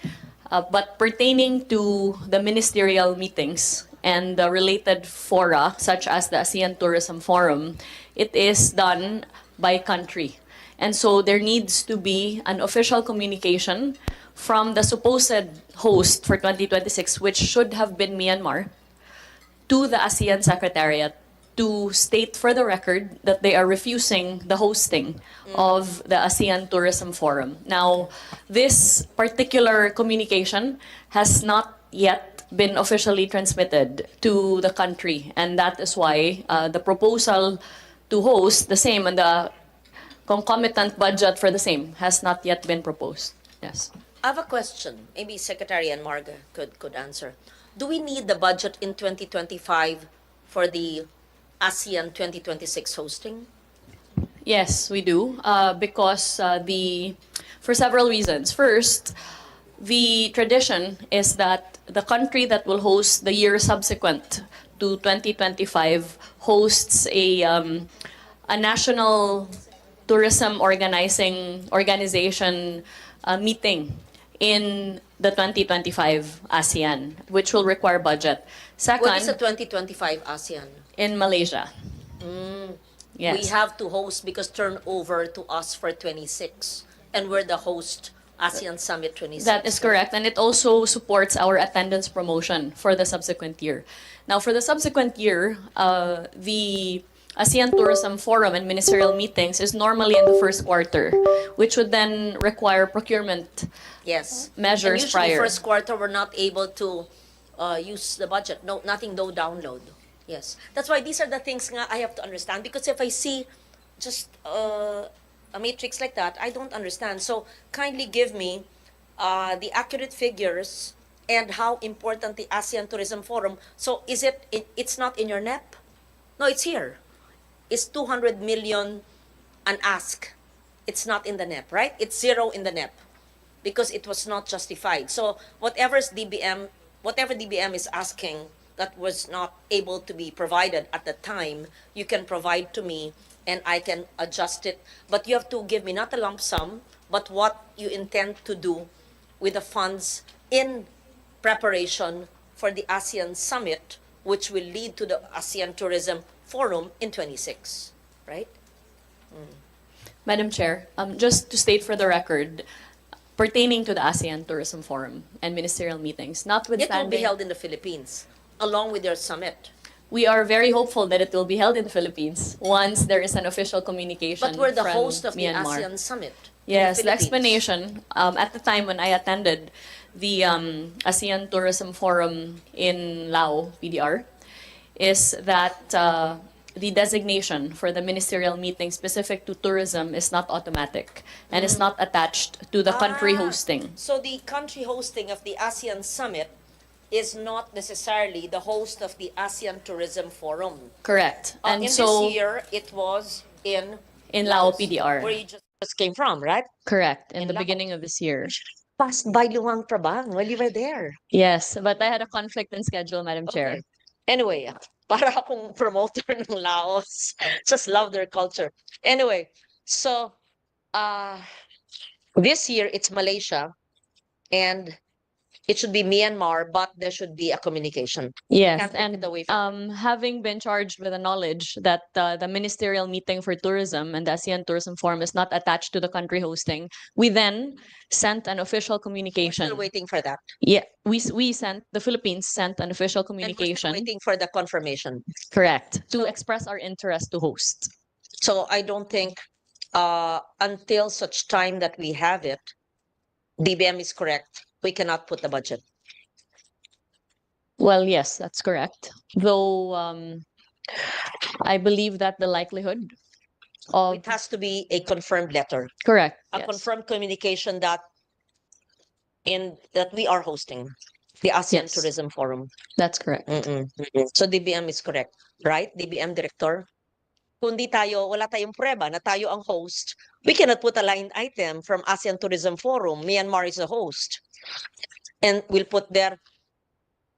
But pertaining to the ministerial meetings and the related fora, such as the ASEAN Tourism Forum, it is done by country. And so there needs to be an official communication from the supposed host for 2026, which should have been Myanmar, to the ASEAN Secretariat to state for the record that they are refusing the hosting of the ASEAN Tourism Forum. Now, this particular communication has not yet been officially transmitted to the country, and that is why the proposal to host the same and the concomitant budget for the same has not yet been proposed. Yes. I have a question. Maybe Secretary and Marga could answer. Do we need the budget in 2025 for the ASEAN 2026 hosting? Yes, we do, because for several reasons. First, the tradition is that the country that will host the year subsequent to 2025 hosts a national tourism organization meeting in the 2025 ASEAN, which will require budget. What is the Second, 2025 ASEAN? in Malaysia. We Yes. have to host because turnover to us for 26. And we're the host ASEAN Summit 26. That is correct. And it also supports our attendance promotion for the subsequent year. Now, for the subsequent year, the ASEAN Tourism Forum and ministerial meetings is normally in the first quarter, which would then require procurement Yes. measures and usually prior. first quarter, we're not able to use the budget. No, nothing, no download. Yes. That's why these are the things nga I have to understand. Because if I see just a matrix like that, I don't understand. So kindly give me the accurate figures and how important the ASEAN Tourism Forum. So is it's not in your NEP? No, it's here. It's 200 million an ask. It's not in the NEP, right? It's zero in the NEP because it was not justified. So whatever DBM is asking that was not able to be provided at the time, you can provide to me and I can adjust it. But you have to give me not a lump sum, but what you intend to do with the funds in preparation for the ASEAN Summit, which will lead to the ASEAN Tourism Forum in 26, right? Madam Chair, just to state for the record, pertaining to the ASEAN Tourism Forum and ministerial meetings, It will notwithstanding, be held in the Philippines, along with your summit. we are very hopeful that it will be held in the Philippines once there is an official communication But we're the from host of the Myanmar. ASEAN Summit. Yes, in the Philippines. explanation at the time when I attended the ASEAN Tourism Forum in Lao, PDR, is that the designation for the ministerial meeting specific to tourism is not automatic and is not attached to the country hosting. So the country hosting of the ASEAN Summit is not necessarily the host of the ASEAN Tourism Forum. Correct. And in so this year, it was in Lao Laos, PDR. where you just came from, right? Correct, in In the Laos. beginning of this year. Passed by Luang Prabang while you were there. Yes, but I had a conflict in schedule, Madam Chair. Okay. Anyway, para akong promoter ng Laos. Just love their culture. Anyway, so this year it's Malaysia and it should be Myanmar, but there should be a communication. Yes, Can't take and it away from having been charged with the knowledge that the ministerial meeting for tourism and the ASEAN Tourism Forum is not attached to the country hosting, we then sent an official We're communication. still waiting for that. Yeah, we sent, the Philippines sent an official And we're still communication, waiting for the confirmation. correct, to So- express our interest to host. So I don't think until such time that we have it, DBM is correct. We cannot put the budget. Well, yes, that's correct. Though I believe that the likelihood of It has to be a confirmed letter, correct, a yes. confirmed communication that we are hosting the ASEAN Yes. Tourism Forum. That's correct. So DBM is correct, right? DBM director. Kung wala tayong prueba na tayo ang host, we cannot put a line item from ASEAN Tourism Forum. Myanmar is the host. And we'll put there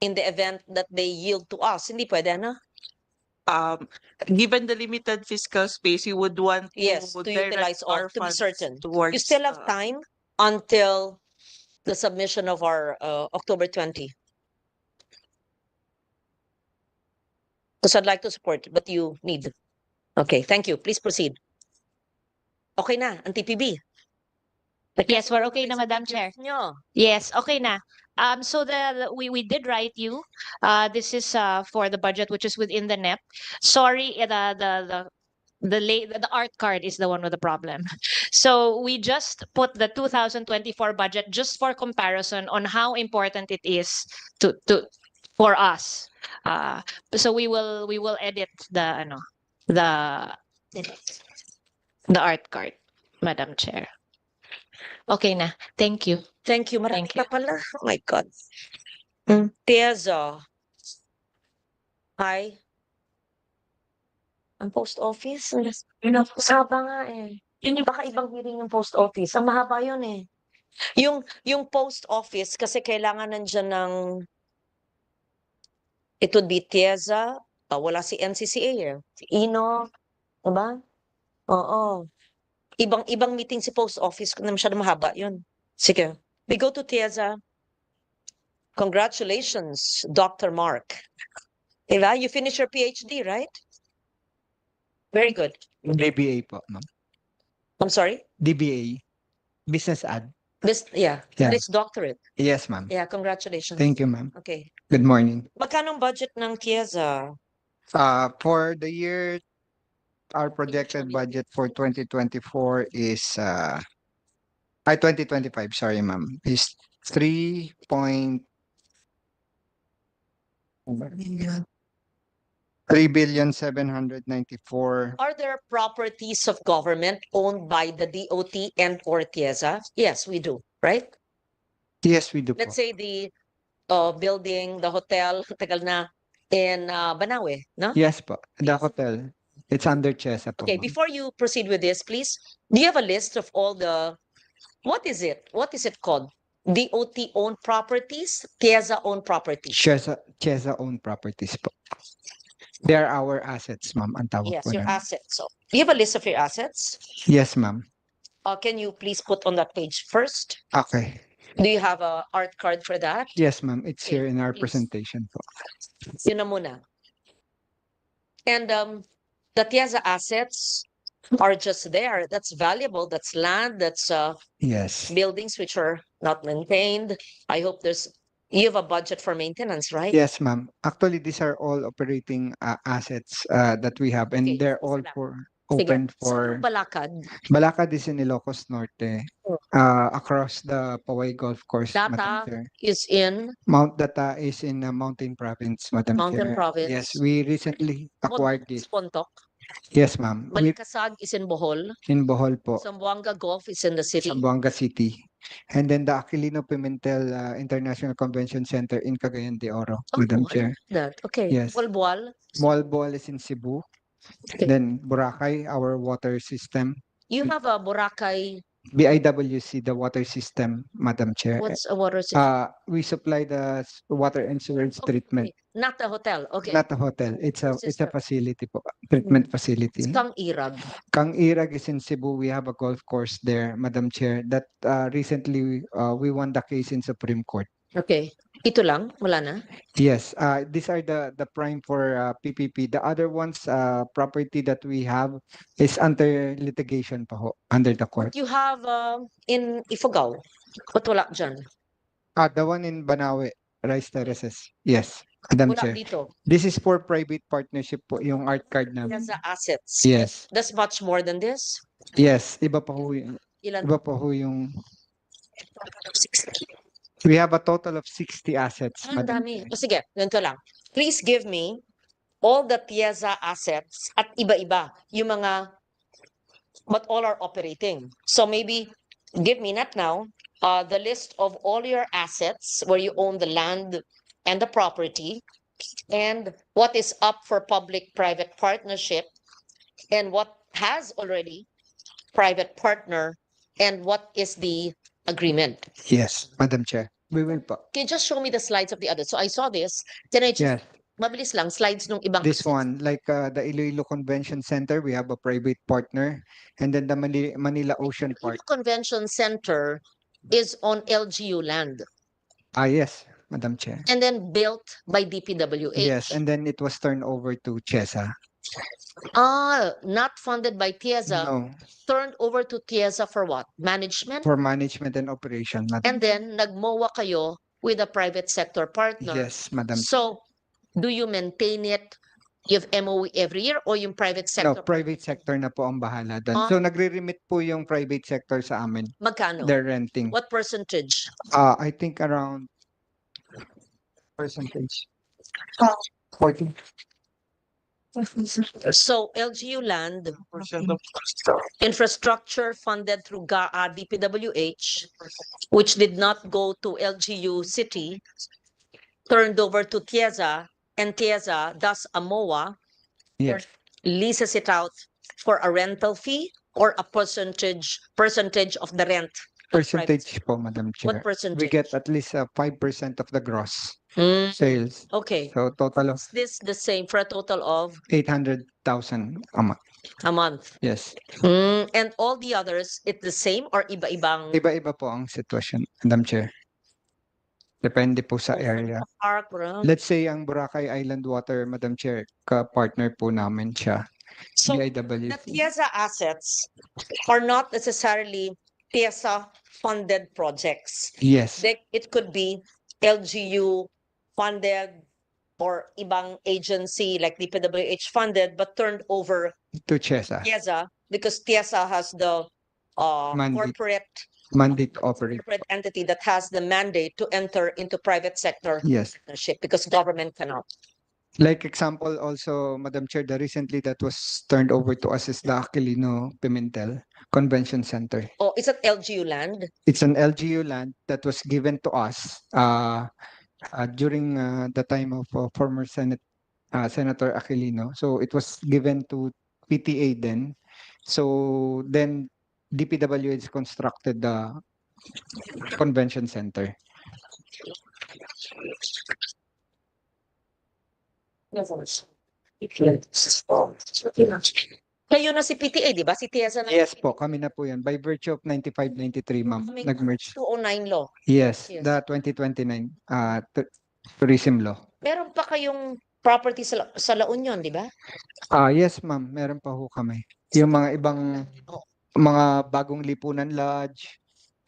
in the event that they yield to us. Hindi pwede, na? Given the limited fiscal space, you would want Yes, to direct utilize all, our to be funds certain. towards, You still have time until the submission of our October 20. Because I'd like to support, but you need. Okay, thank you. Please proceed. Okay na, ang TPB. Yes, we're okay na, Madam Chair. Nyo. Yes, okay na. So we did write you. This is for the budget which is within the NEP. Sorry, the art card is the one with the problem. So we just put the 2024 budget just for comparison on how important it is to for us. So we will edit the art card, Madam Chair. Okay na. Thank you. Thank you. Marami Thank you. pa pala. Oh my God. TIZA. Hi. Ang post office. Mahaba nga eh. Baka ibang hearing yung post office. Ang mahaba yun eh. Yung post office kasi kailangan nandyan ng it would be TIZA. Wala si NCCA eh. Si Ino. Diba? Oo. Ibang meeting si post office kung na masyado mahaba yun. Sige. We go to TIZA. Congratulations, Dr. Mark. Diba? You finished your PhD, right? Very good. DBA po, ma'am. I'm sorry? DBA. Business ad. Yeah. Yeah. But it's doctorate. Yes, ma'am. Yeah, congratulations. Thank you, ma'am. Okay. Good morning. Magkano ang budget ng TIZA? For the year, our projected budget for 2024 is 2025, sorry, ma'am, is 3 point 3,794,000,000. Are there properties of government owned by the DOT and or TIZA? Yes, we do, right? Yes, we do po. Let's say the building, the hotel, tagal na, in Banawe, no? Yes po, the hotel. It's under CHESA po, Okay, ma'am. before you proceed with this, please, do you have a list of all the, what is it? What is it called? DOT owned properties, TIZA owned properties. CHESA owned properties po. They are our assets, ma'am, ang tawag Yes, po your namin. assets. So, do you have a list of your assets? Yes, ma'am. Can you please put on that page first? Okay. Do you have a art card for that? Yes, ma'am. It's Okay, here in our please. presentation po. Yun na muna. And the TIZA assets are just there. That's valuable. That's land. That's Yes. buildings which are not maintained. I hope you have a budget for maintenance, right? Yes, ma'am. Actually, these are all operating assets that we have, and Okay, they're all salamat. open Sige. Saan for ang Balakad? Balakad is in Ilocos Norte, Oh. across the Paway Golf Course, Madam Data Chair. is in Mount Data is in Mountain Province, Madam Mountain Chair. Province. Yes, we recently acquired this. Spontok. Yes, ma'am. Balikasag is in Bohol. In Bohol po, Zamboanga Golf is in the city. Zamboanga City. And then the Aquilino Pimentel International Convention Center in Cagayan de Oro, Madam I Chair. like that. Okay. Yes. Bualbual. Malboal is in Cebu. Okay. Then Boracay, our water system. You have a Boracay. BIWC, the water system, Madam Chair. What's a water system? We supply the water and sewage treatment. Okay. Not a hotel. Okay. Not a hotel. It's a System. facility po. Treatment facility. Kang Irag. Kang Irag is in Cebu. We have a golf course there, Madam Chair. That recently we won the case in Supreme Court. Okay. Ito lang? Wala na? Yes, these are the prime for PPP. The other ones, property that we have is under litigation pa ho, under the court. You have in Ifugao. Ba't wala dyan? The one in Banawe, Rice Terraces. Yes, Madam Wala Chair. dito. This is for private partnership po, yung art card namin. TIZA assets. Yes, That's much more than this. yes. Iba pa ho yung, Ilan? iba pa ho yung, we have a total of 60 assets, Ang Madam dami. Chair. O sige, ganito lang. Please give me all the TIZA assets at iba-iba. Yung mga, but all are operating. So maybe give me, not now, the list of all your assets where you own the land and the property, and what is up for public-private partnership, and what has already private partner, and what is the agreement. Yes, Madam Chair. We will po. Can you just show me the slides of the other? So I saw this. Can I just, Yes. mabilis lang, slides nung ibang This assets. one, like the Iloilo Convention Center, we have a private partner. And then the Manila Ocean The Park. Convention Center is on LGU land Yes, Madam Chair. and then built by DPWH. Yes, and then it was turned over to CHESA. Not funded by TIZA, No, turned over to TIZA for what? Management? for management and operation, Madam. And then nagmowa kayo with a private sector partner. Yes, Madam. So, do you maintain it? You have MOE every year or yung private No, sector? private sector na po ang bahala doon. Ah. So nagre-remit po yung private sector sa amin. Magkano? They're renting. What percentage? I think around percentage. 40. So LGU land, infrastructure funded through DPWH, which did not go to LGU city, turned over to TIZA, and TIZA does a MOA, Yes. leases it out for a rental fee or a percentage of the rent Percentage po, Madam Chair. What percentage? We get at least 5% of the gross Mm, sales. okay. So total of Is this the same for a total of 800,000 a month. a month? Yes. And all the others, it's the same or iba-ibang? Iba-iba po ang sitwasyon, Madam Chair. Depende po sa Oh, area. Park, bro. Let's say ang Boracay Island Water, Madam Chair, ka-partner po namin siya. So the BIWC. TIZA assets are not necessarily TIZA funded projects. Yes. It could be LGU funded or ibang agency like DPWH funded but turned over To CHESA. TIZA because TIZA has the Mandate. corporate Operate. corporate entity that has the mandate to enter into private sector Yes. partnership because government cannot. Like example also, Madam Chair, the recently that was turned over to us is the Aquilino Pimentel Convention Center. Oh, is it LGU land? It's an LGU land that was given to us during the time of former Senator Aquilino. So it was given to PTA then. So then DPWH constructed the convention center. Kayo na si PTA, di ba? Si TIZA na. Yes po, kami na po yan. By virtue of 95-93, ma'am, Kaming nag-merge. 209 law. Yes, Yes. the 2029 tourism law. Meron pa kayong property sa La Union, di ba? Yes, ma'am, meron pa ho kami. Yung mga ibang mga bagong lipunan lodge,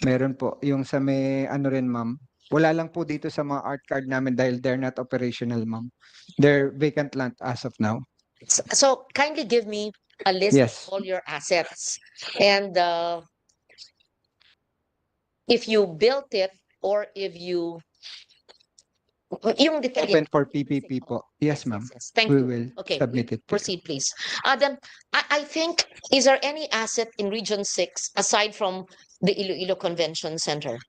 meron po. Yung sa may ano rin, ma'am. Wala lang po dito sa mga art card namin dahil they're not operational, ma'am. They're vacant land as of now. So kindly give me a list Yes. of all your assets and if you built it or if you yung detalye. Open for PPP po. Yes, ma'am. Yes. Thank We you. will Okay, submit it. proceed please. Then I think, is there any asset in Region 6 aside from the Iloilo Convention Center?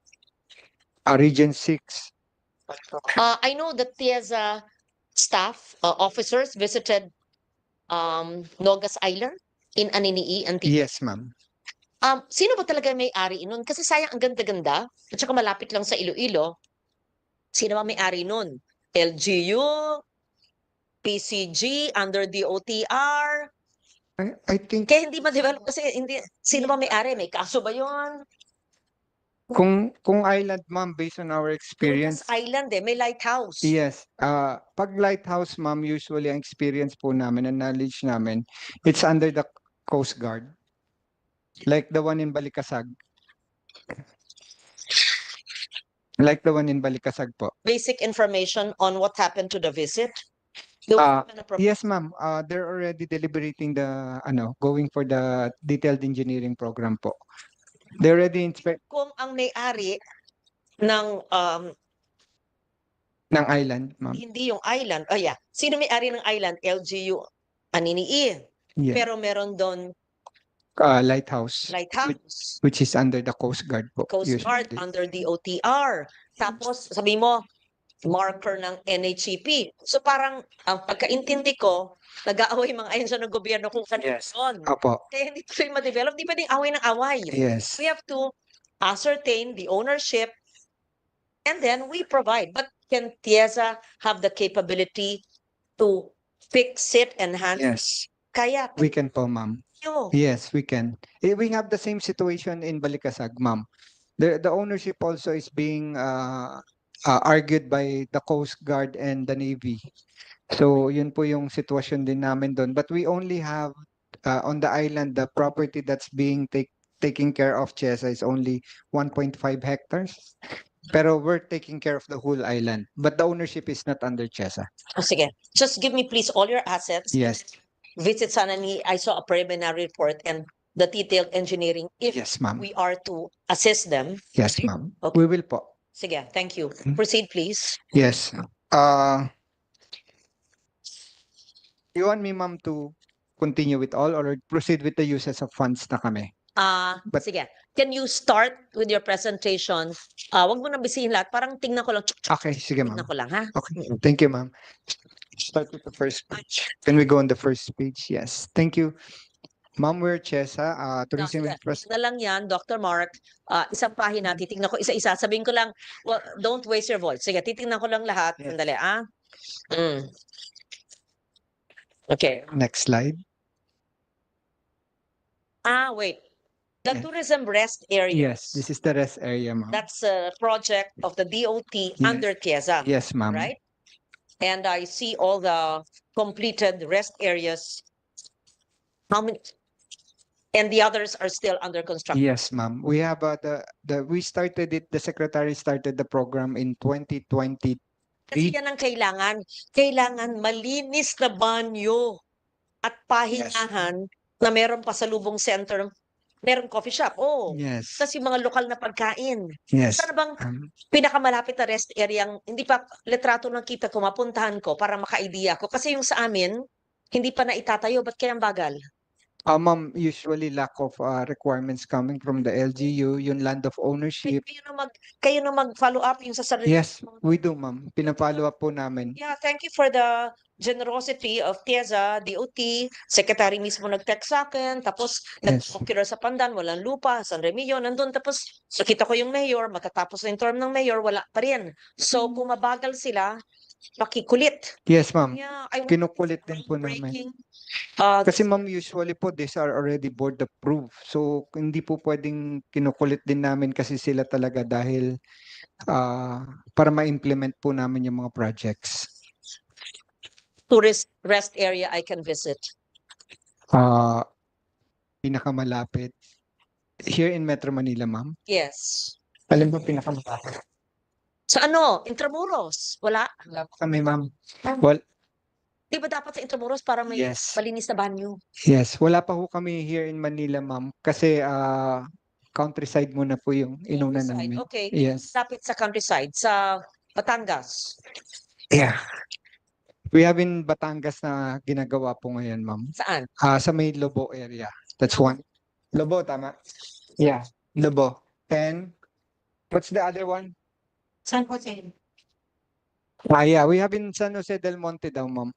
Region 6. I know that TIZA staff officers visited Nogas Island in Aninii and Yes, ma'am. Sino ba talaga may-ari nun? Kasi sayang ang ganda-ganda at saka malapit lang sa Iloilo. Sino ba may-ari nun? LGU, PCG, under DOTR. I think Kaya hindi ma-develop kasi hindi. Sino ba may-ari? May kaso ba yun? kung island, ma'am, based on our experience. Nogas Island may lighthouse. Yes. Pag lighthouse, ma'am, usually ang experience po namin and knowledge namin, it's under the Coast Guard. Like the one in Balikasag. Like the one in Balikasag po. Basic information on what happened to the visit. Do we Ah, have an appro- Yes, ma'am. They're already deliberating the going for the detailed engineering program po. They already inspect Kung ang may-ari ng ng island, ma'am. hindi yung island, sino may-ari ng island? LGU Aninii. Yeah. Pero meron doon Lighthouse, lighthouse, which is under the Coast Guard po. Coast Guard, usually. under the OTR. Tapos sabi mo, marker ng NHEP. So parang ang pagkaintindi ko, nag-aaway mga ahensya ng gobyerno kung kanino Yes. yun. Opo. Kaya hindi tuloy ma-develop, di pwedeng away ng away. Yes. We have to ascertain the ownership and then we provide. But can TIZA have the capability to fix it, enhance? Yes. Kaya We can po, ma'am. tayo. Yes, we can. We have the same situation in Balikasag, ma'am. The ownership also is being argued by the Coast Guard and the Navy. So yun po yung sitwasyon din namin doon. But we only have on the island, the property that's being taken care of, CHESA, is only 1.5 hectares. Pero we're taking care of the whole island. But the ownership is not under CHESA. Oh, sige. Just give me please all your assets. Yes. Visit sana ni, I saw a preliminary report and the detailed engineering if Yes, ma'am. we are to assist them. Yes, ma'am. Okay. We will po. Sige, thank you. Mm. Proceed please. Yes. You want me, ma'am, to continue with all or proceed with the uses of funds na kami? But- Sige. Can you start with your presentation? Wag mo nang bisihin lahat. Parang tingnan ko lang. Okay, sige, ma'am. Tingnan ko lang, ha? Okay, thank you, ma'am. Start with the first page. Can we go on the first page? Yes, thank you. Ma'am, we're TIZA, Tourism sige. Infrastructure. Na lang yan, Dr. Mark, isang pahina, titingnan ko isa-isa. Sabihin ko lang, well, don't waste your voice. Sige, titingnan ko lang lahat. Yes. Sandali, Okay. Next slide. Wait. The Yes. tourism rest areas. Yes, this is the rest area, ma'am. That's a project of the DOT Yes. under TIZA. Yes, ma'am. Right? And I see all the completed rest areas. How many? And the others are still under construction. Yes, ma'am. We have we started it, the secretary started the program in 2020. Kasi yan ang kailangan. Kailangan malinis na banyo at pahingahan na meron pasalubong center, meron coffee shop. Oh, Yes. tapos yung mga lokal na pagkain. Yes. Sana bang pinakamalapit na rest area ang hindi pa litrato ng kita ko, mapuntahan ko para maka-idea ko. Kasi yung sa amin, hindi pa naitatayo. Ba't kaya ang bagal? Ma'am, usually lack of requirements coming from the LGU, yung land of ownership. Kayo na mag-follow up yung sa sarili. Yes, we do, ma'am. Pina-follow up po namin. Yeah, thank you for the generosity of TIZA, DOT, secretary mismo nag-text sa akin, tapos Yes. nag-ocular sa Pandan, walang lupa, San Remilio, nandun, tapos nakita ko yung mayor, magkatapos na yung term ng mayor, wala pa rin. So, kung mabagal sila, pakikulit. Yes, ma'am. Yeah, I want Kinukulit din po namin. breaking. Kasi ma'am, usually po, these are already board approved. So, hindi po pwedeng kinukulit din namin kasi sila talaga dahil para ma-implement po namin yung mga projects. Tourist rest area I can visit. Pinakamalapit. Here in Metro Manila, ma'am. Yes. Alam mo pinakamalapit? Sa ano? Intramuros? Wala? Wala po kami, ma'am. Well, Di ba dapat sa Intramuros para may yes. malinis na banyo? Yes. Wala pa ho kami here in Manila, ma'am. Kasi countryside muna po yung inuna Countryside, namin. okay. Yes. Lapit sa countryside, sa Batangas. Yeah. We have in Batangas na ginagawa po ngayon, ma'am. Saan? Sa may Lobo area. That's one. Lobo, tama? Yeah. Lobo. And what's the other one? San Jose. Yeah. We have in San Jose del Monte daw, ma'am.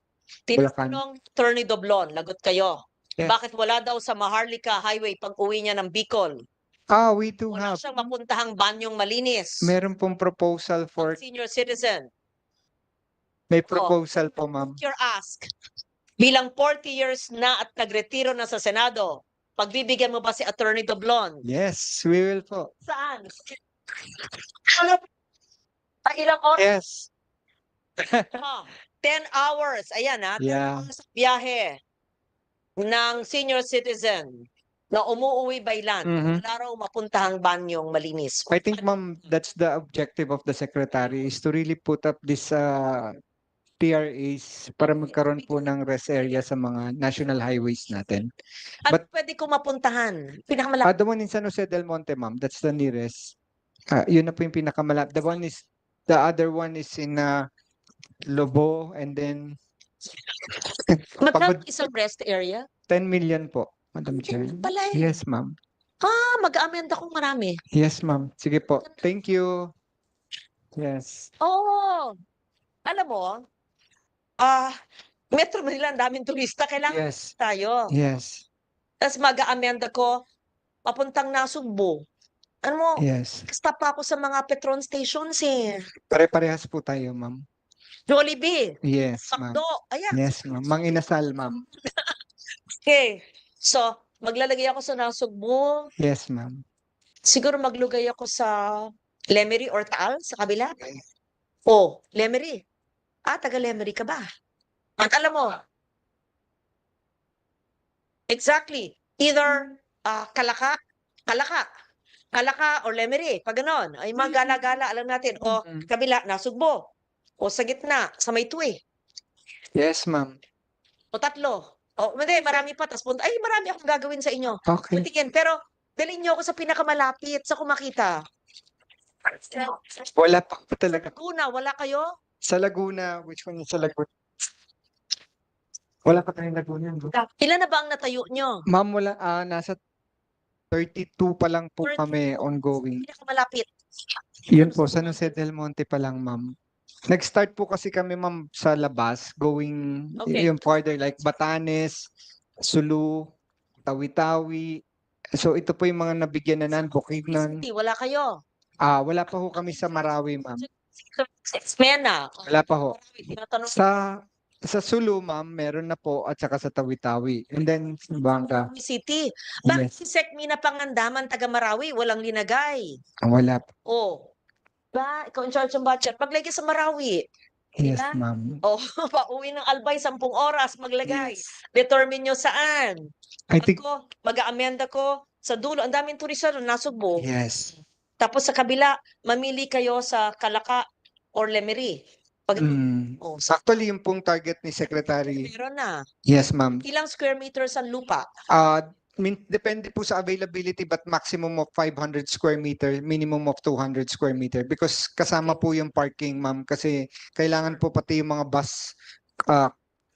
Tinatanong Attorney Doblon, lagot kayo. Yes. Bakit wala daw sa Maharlika Highway pag uwi niya ng Bicol? We do Wala have. siyang mapuntahang banyong malinis. Meron pong proposal for, Senior citizen. may proposal po, ma'am. Your ask. Bilang 40 years na at nagretiro na sa Senado, pagbibigyan mo ba si Attorney Doblon? Yes, we will po. Saan? Ilang oras? Yes. 10 hours. Ayan 10 Yeah. hours biyahe ng senior citizen na umuuwi by land. Mhm. Wala raw mapuntahang banyong malinis. I think, ma'am, that's the objective of the secretary is to really put up this TRAs para magkaroon po ng rest area sa mga national highways natin. At pwede ko mapuntahan. Pinakamalapit. The one in San Jose del Monte, ma'am, that's the nearest. Yun na po yung pinakamalapit. The other one is in Lobo, and then Magkano isang rest area? 10 million po, Madam Chair. Pala Yes, ma'am. mag-amenda kung marami. Yes, ma'am. Sige po. Thank you. Yes. Oo. Alam mo, Metro Manila, ang daming turista. Kailangan Yes. tayo. Yes. Tapos mag-aamenda ko, papuntang Nasugbo. Ano mo, Yes. stop pa ako sa mga Petron stations eh. Pare-parehas po tayo, ma'am. Jollibee, Yes, ma'am. Sakdo, ayan. Yes, ma'am. Mang Inasal, ma'am. Okay. So, maglalagay ako sa Nasugbo. Yes, ma'am. Siguro maglugay ako sa Lemery or Taal sa kabila. Okay. Lemery. Taga Lemery ka ba? At alam mo, exactly. Either Kalaka or Lemery. Pag ganon, ay mga gala-gala, alam natin. O kabila, Nasugbo. O sa gitna, sa may tuwi. Yes, ma'am. O tatlo. O hindi, marami pa. Tas punta, ay marami akong gagawin sa inyo. Okay. Patikin. Pero dalhin niyo ako sa pinakamalapit sa kumakita. Wala pa po talaga. Laguna, wala kayo? Sa Laguna, which one is sa Laguna? Wala pa tayong Laguna. Ilan na ba ang natayo nyo? Ma'am, wala. Nasa 32 pa lang po 32. kami ongoing. Pinakamalapit. Yun po, San Jose del Monte pa lang, ma'am. Nag-start po kasi kami, ma'am, sa labas, going Okay. yung farther, like Batanes, Sulu, Tawi-Tawi. So ito po yung mga nabigyan na ng Bukidnon. City, wala kayo. Wala pa ho kami sa Marawi, ma'am. Mena. Wala pa ho. Tinatanong Sa Sulu, ma'am, meron na po at saka sa Tawi-Tawi. And then sa Bangka, Marawi City. Bakit yes, si Sec Mina Pangandaman, taga Marawi, walang linagay? wala. Oh. Ba, ikaw in charge ng budget, maglagay sa Marawi. Yes, Diba? ma'am. Oh, pauwi ng Albay, 10 oras, maglagay. Yes. Determine nyo saan. I think, Ako, mag-aamenda ko sa dulo. Ang daming turista doon, Nasugbo. yes. Tapos sa kabila, mamili kayo sa Kalaka or Lemery. Pag, oh, Actually, yung pong target ni Secretary, meron na. yes, ma'am. Ilang square meters ang lupa? Depende po sa availability but maximum of 500 square meter, minimum of 200 square meter because kasama po yung parking, ma'am, kasi kailangan po pati yung mga bus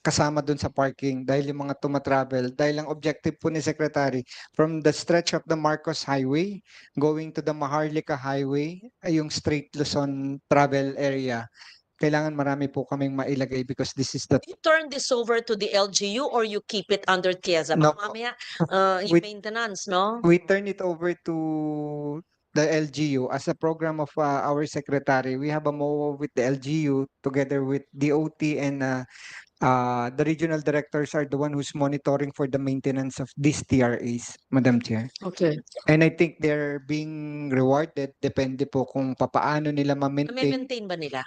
kasama dun sa parking dahil yung mga tumatravel. Dahil ang objective po ni Secretary from the stretch of the Marcos Highway going to the Maharlika Highway, yung straight Luzon travel area, kailangan marami po kaming mailagay because this is the You turn this over to the LGU or you keep it under TIZA? No, Baka mamaya, yung with- maintenance, no? we turn it over to the LGU as a program of our secretary. We have a MOA with the LGU together with DOT and the regional directors are the one who's monitoring for the maintenance of these TRAs, Madam Chair. Okay. And I think they're being rewarded depende po kung papaano nila ma-maintain. Maintain ba nila?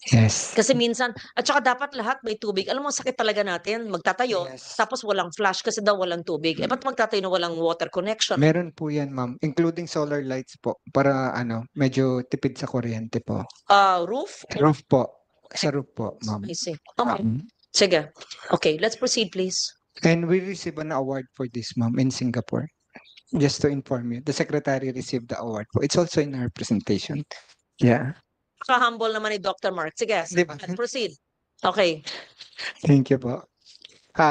Yes. Kasi minsan, at saka dapat lahat may tubig. Alam mo, sakit talaga natin, magtatayo, Yes. tapos walang flash kasi daw walang tubig. Eh, ba't magtatayo na walang water connection? Meron po yan, ma'am, including solar lights po para medyo tipid sa kuryente po. Roof? Roof po. Sa roof po, ma'am. I see. Okay. Sige. Okay, let's proceed, please. And we received an award for this, ma'am, in Singapore. Just to inform you, the secretary received the award po. It's also in our presentation. Yeah. Ka-humble naman ni Dr. Mark. Sige, Di ba? let's proceed. Okay. Thank you po.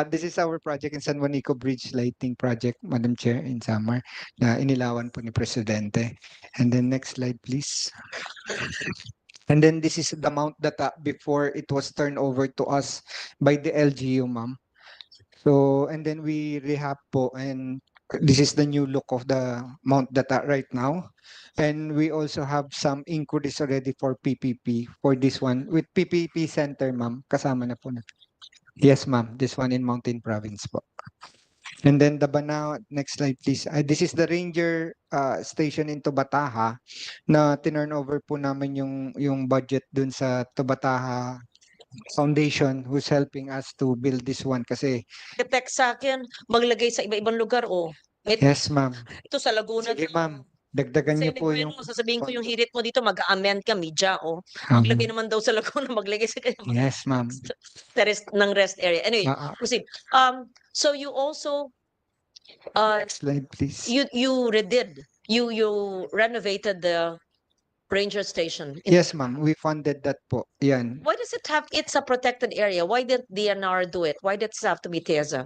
This is our project in San Juanico Bridge Lighting Project, Madam Chair, in summer, na inilawan po ni Presidente. And then next slide, please. And then this is the amount that before it was turned over to us by the LGU, ma'am. So, and then we rehab po, and this is the new look of the Mount Data right now. And we also have some inquiries already for PPP for this one. With PPP Center, ma'am, kasama na po na. Yes, ma'am. This one in Mountain Province po. And then the Banao, next slide please. This is the Ranger station in Tubataha na tinurn over po namin yung budget dun sa Tubataha Foundation who's helping us to build this one kasi. Text sa akin, maglagay sa iba-ibang lugar, oh. Yes, ma'am. Ito sa Laguna. Sige, ma'am. Dagdagan niyo po yung. Sasabihin ko yung hirit mo dito, mag-amend ka, media, oh. Um, Maglagay naman daw sa Laguna, maglagay sa kanya. Yes, ma'am. Ng rest area. Anyway, proceed. So you also, Next slide, please. you redid, you renovated the ranger station. Yes, ma'am. We funded that po. Yan. Why does it have, it's a protected area? Why did DNR do it? Why did it have to be TIZA?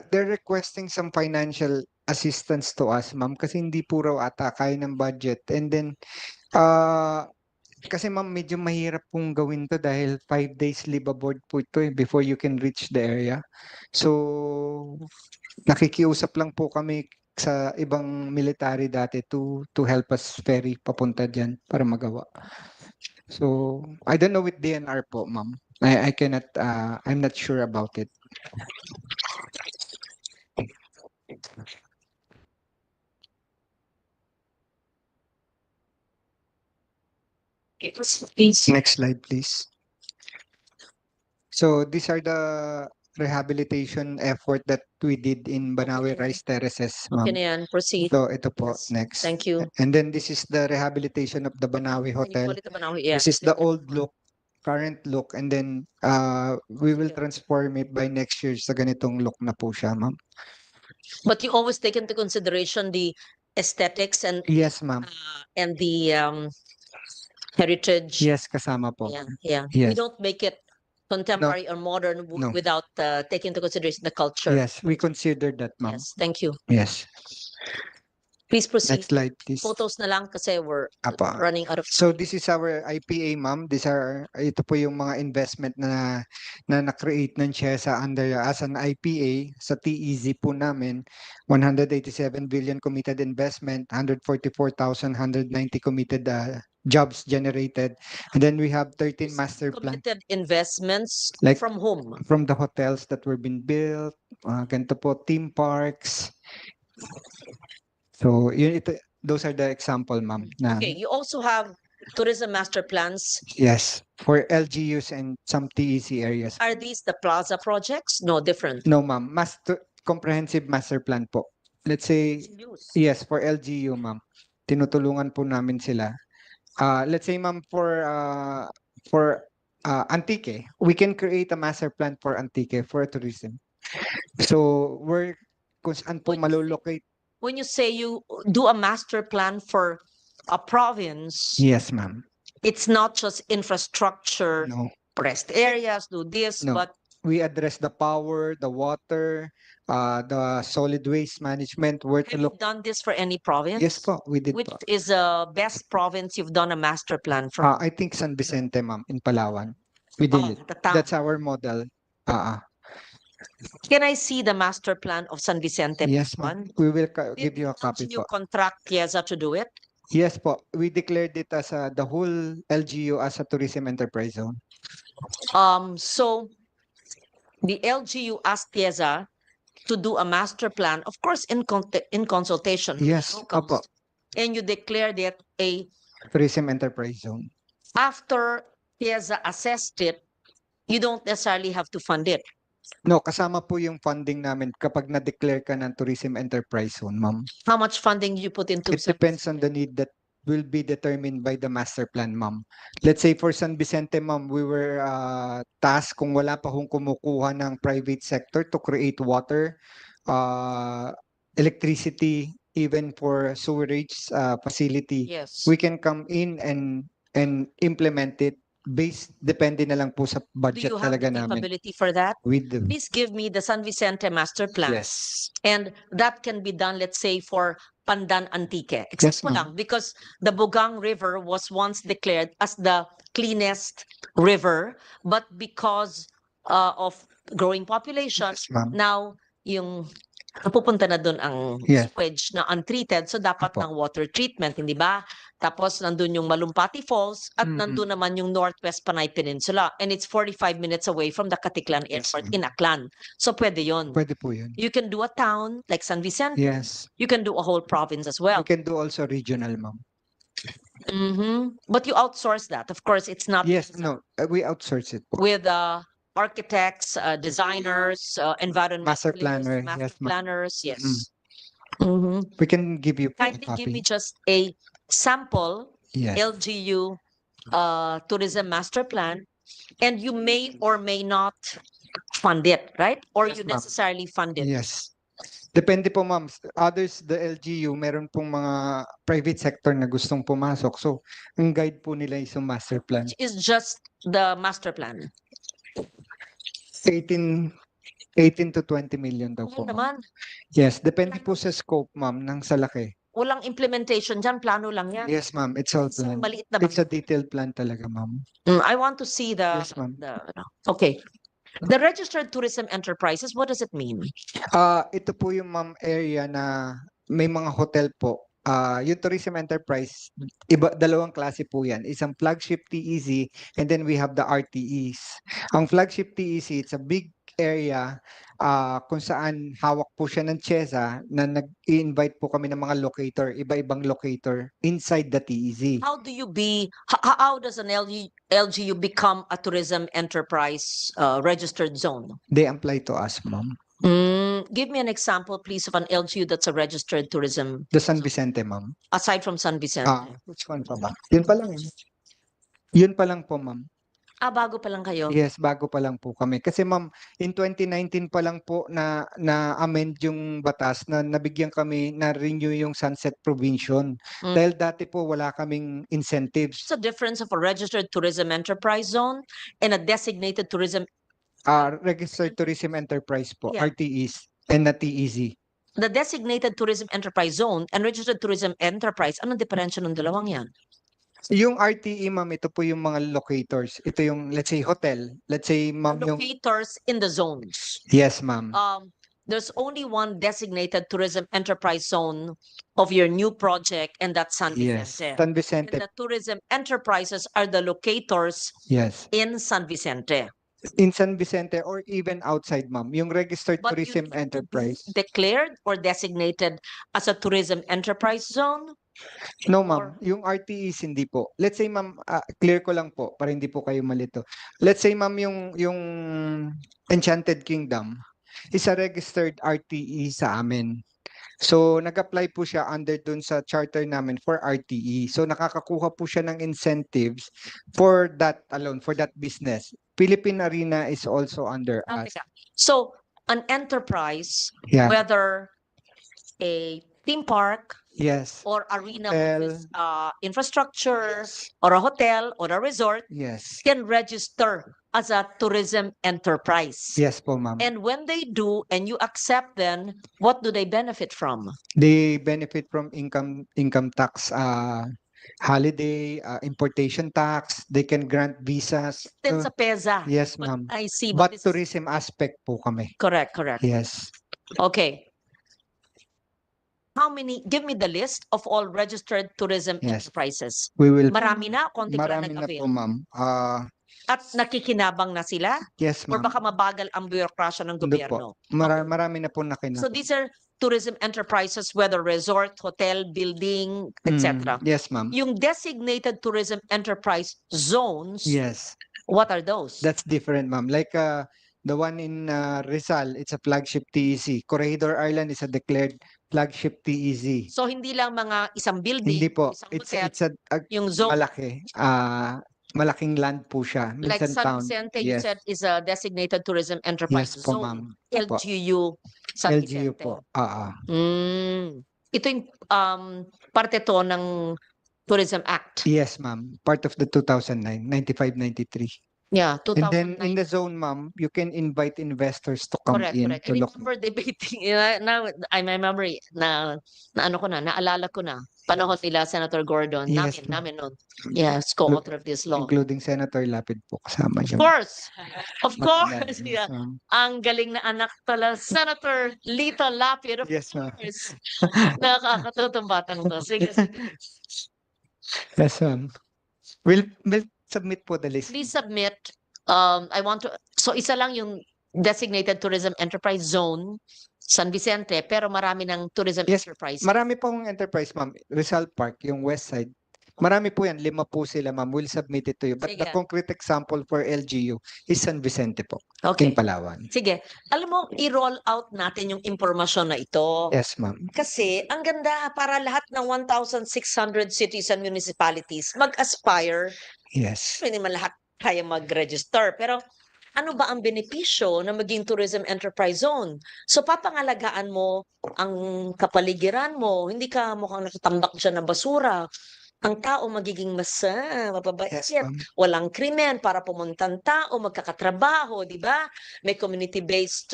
They're requesting some financial assistance to us, ma'am, kasi hindi po raw ata kaya ng budget. And then, kasi ma'am, medyo mahirap pong gawin to dahil 5 days leave aboard po ito before you can reach the area. So, nakikiusap lang po kami sa ibang military dati to help us ferry papunta dyan para magawa. So, I don't know with DNR po, ma'am. I cannot, I'm not sure about it. Next slide, please. So these are the rehabilitation effort that we did in Banawe Rice Terraces, Okay ma'am. na yan, proceed. So ito po, Yes. next. Thank you. And then this is the rehabilitation of the Banawe Can you Hotel. call it a Banawi? Yeah. This is the old look, current look, and then we will transform it by next year sa ganitong look na po siya, ma'am. But you always take into consideration the aesthetics and Yes, ma'am. the heritage. Yes, kasama po. Yeah, yeah. We Yes. don't make it contemporary or modern No. without taking into consideration the culture. Yes, we considered that, ma'am. Yes, thank you. Yes. Please proceed. Next slide, please. Photos na lang kasi we're Apa. running out of So time. this is our IPA, ma'am. Ito po yung mga investment na na-create ng TIZA under as an IPA sa TEZ po namin. 187 billion committed investment, 144,190 committed jobs generated. And then we have 13 master plan Committed investments Like- from whom? from the hotels that were being built, ganito po, theme parks. So those are the example, ma'am. Na, Okay, you also have tourism master plans. Yes, for LGUs and some TEC areas. Are these the plaza projects? No, different. No, ma'am. Comprehensive master plan po. Let's say, yes, for LGU, ma'am. Tinutulungan po namin sila. Let's say, ma'am, for Antique, we can create a master plan for Antique for tourism. So, kung saan po malolocate. When you say you do a master plan for a province, Yes, ma'am. it's not just infrastructure, No. rest areas, do this, No. but We address the power, the water, the solid waste management. Where to have you look? done this for any province? Yes po, we did Which po. is the best province you've done a master plan for? I think San Vicente, ma'am, in Palawan. We did Oh, it. the town. That's our model. Can I see the master plan of San Vicente? Yes, one? ma'am. We will Did give you a copy you po. contract TIZA to do it? Yes po. We declared it as the whole LGU as a tourism enterprise zone. So the LGU asked TIZA to do a master plan, of course, in consultation. with Yes, locals, opo. and you declared it a, Tourism enterprise zone. after TIZA assessed it, you don't necessarily have to fund it. No, kasama po yung funding namin kapag na-declare ka ng tourism enterprise zone, ma'am. How much funding you put into It depends on the need that will be determined by the master plan, ma'am. Let's say for San Vicente, ma'am, we were tasked kung wala pa hong kumukuha ng private sector to create water, electricity, even for sewerage facility. Yes. We can come in and implement it depende na lang po sa Do budget you have talaga the namin. capability for that? With the, Please give me the San Vicente master plan. yes. And that can be done, let's say, for Pandan Antique. Yes, Example ma'am. lang, because the Bugang River was once declared as the cleanest river, but because of growing population, Yes, ma'am. now yung napupunta na doon ang Yes. sewage na untreated, so dapat Apo. ng water treatment, hindi ba? Tapos nandun yung Malumpati Falls at Mm-mm. nandun naman yung Northwest Panay Peninsula, and it's 45 minutes away from the Katiklan Yes, Airport ma'am. in Aklan. So pwede yon. Pwede po yun. You can do a town like San Vicente. Yes. You can do a whole province as We well. can do also regional, ma'am. But you outsource that. Of course, it's not Yes, no, we outsource it po. with architects, designers, environmentalists, Master planner, master yes, ma'am. planners. Yes. We can give you po a Kindly give me copy. just a sample Yes. LGU tourism master plan, and you may or may not fund it, right? Or Yes, you ma'am. necessarily fund it. Yes. Depende po, ma'am. Others, the LGU, meron pong mga private sector na gustong pumasok. So, ang guide po nila is yung master plan. Which is just the master plan. 18 to 20 million daw po, Ano ma'am. naman, Yes, depende po sa scope, ma'am, ng sa laki. walang implementation dyan, plano lang yan. Yes, ma'am. It's all So, plan. maliit na It's a detailed plan talaga, ma'am. I want to see Yes, ma'am. okay. The registered tourism enterprises, what does it mean? Ito po yung ma'am area na may mga hotel po. Yung tourism enterprise, dalawang klase po yan. Isang flagship TEZ and then we have the RTEs. Ang flagship TEZ, it's a big area kung saan hawak po siya ng TIZA na nag-i-invite po kami ng mga locator, iba-ibang locator inside the TEZ. How do you how does an LGU become a tourism enterprise registered zone? They apply to us, ma'am. Give me an example, please, of an LGU that's a registered tourism The San Vicente, ma'am. aside from San Vicente. Which one pa ba? Yun pa lang. Yun pa lang po, ma'am. Bago pa lang kayo. Yes, bago pa lang po kami. Kasi ma'am, in 2019 pa lang po na-amend yung batas na nabigyan kami na renew yung Sunset Provision. Dahil dati po wala kaming incentives. What's the difference of a registered tourism enterprise zone and a designated tourism? Registered Tourism Enterprise po, Yeah. RTEs, and na TEZ. the designated tourism enterprise zone and registered tourism enterprise, anong diferensya ng dalawang yan? Yung RTE, ma'am, ito po yung mga locators. Ito yung, let's say, hotel. Let's say, ma'am, yung... Locators in the zones. Yes, ma'am. There's only one designated tourism enterprise zone of your new project, and that's San Yes. Vicente. San And Vicente. the tourism enterprises are the locators Yes. in San Vicente. In San Vicente or even outside, ma'am. Yung registered But you tourism need to be enterprise. declared or designated as a tourism enterprise zone? No, or- ma'am. Yung RTEs, hindi po. Let's say, ma'am, clear ko lang po para hindi po kayo malito. Let's say, ma'am, yung Enchanted Kingdom is a registered RTE sa amin. So, nag-apply po siya under dun sa charter namin for RTE. So, nakakakuha po siya ng incentives for that alone, for that business. Philippine Arena is also under us. Teka. So, an enterprise, Yeah. whether a theme park Yes. or arena Hotel. with infrastructure or a hotel or a resort Yes. can register as a tourism enterprise. Yes po, ma'am. And when they do and you accept them, what do they benefit from? They benefit from income tax, holiday, importation tax. They can grant visas. Then sa PEZA. Yes, But ma'am. I see. But this is- tourism aspect po kami. Correct. Yes. Okay. How many, give me the list of all registered tourism Yes. enterprises. We will. Marami na, konti lang Marami na nag-avail. po, ma'am. At nakikinabang na sila? Yes, Or ma'am. baka mabagal ang bureaucrasya ng Hindi gobyerno? po. Marami na po nakinabang. So these are tourism enterprises, whether resort, hotel, building, etc. Yes, ma'am. Yung designated tourism enterprise zones, Yes. what are those? That's different, ma'am. Like the one in Rizal, it's a flagship TEZ. Corregidor Island is a declared flagship TEZ. So hindi lang mga isang building, Hindi po. isang It's hotel, a yung zone, malaki. Malaking land po siya. like Minsan San town. Vicente, you Yes. said is a designated tourism enterprise Yes po, zone. ma'am. Opo. LGU San LGU Vicente. po. Ito yung parte to ng Tourism Act. Yes, ma'am. Part of the 2009, 95-93. Yeah, And then 2009. in the zone, ma'am, you can invite investors to come Correct. in I to look. remember debating, now I remember naalala ko na, panahon nila Senator Gordon, Yes, namin noon. Yes, co-author of this law. Including Senator Lapid po kasama Of yung course, of Yes, course. Yeah. ma'am. Ang galing na anak pala, Senator Lito Lapid, of Yes, ma'am. course. Nakakatutong batang to. Sige. Yes, ma'am. We'll submit po the list. Please submit. I want to, so isa lang yung designated tourism enterprise zone, San Vicente, pero marami ng tourism Yes, enterprise. Marami pong enterprise, ma'am. Rizal Park, yung west side. Marami po yan. 5 po sila, ma'am. We'll submit it to you. But the Sige. concrete example for LGU is San Vicente po. Okay. In Palawan. Sige. Alam mo, i-roll out natin yung impormasyon na ito. Yes, ma'am. Kasi ang ganda para lahat ng 1,600 cities and municipalities mag-aspire. Yes. Hindi naman lahat kaya mag-register. Pero ano ba ang benepisyo na maging tourism enterprise zone? So papangalagaan mo ang kapaligiran mo. Hindi ka mukhang nakatambak dyan ng basura. Ang tao magiging mas mababait. Yes, ma'am. Walang krimen para pumuntang tao, magkakatrabaho, di ba? May community-based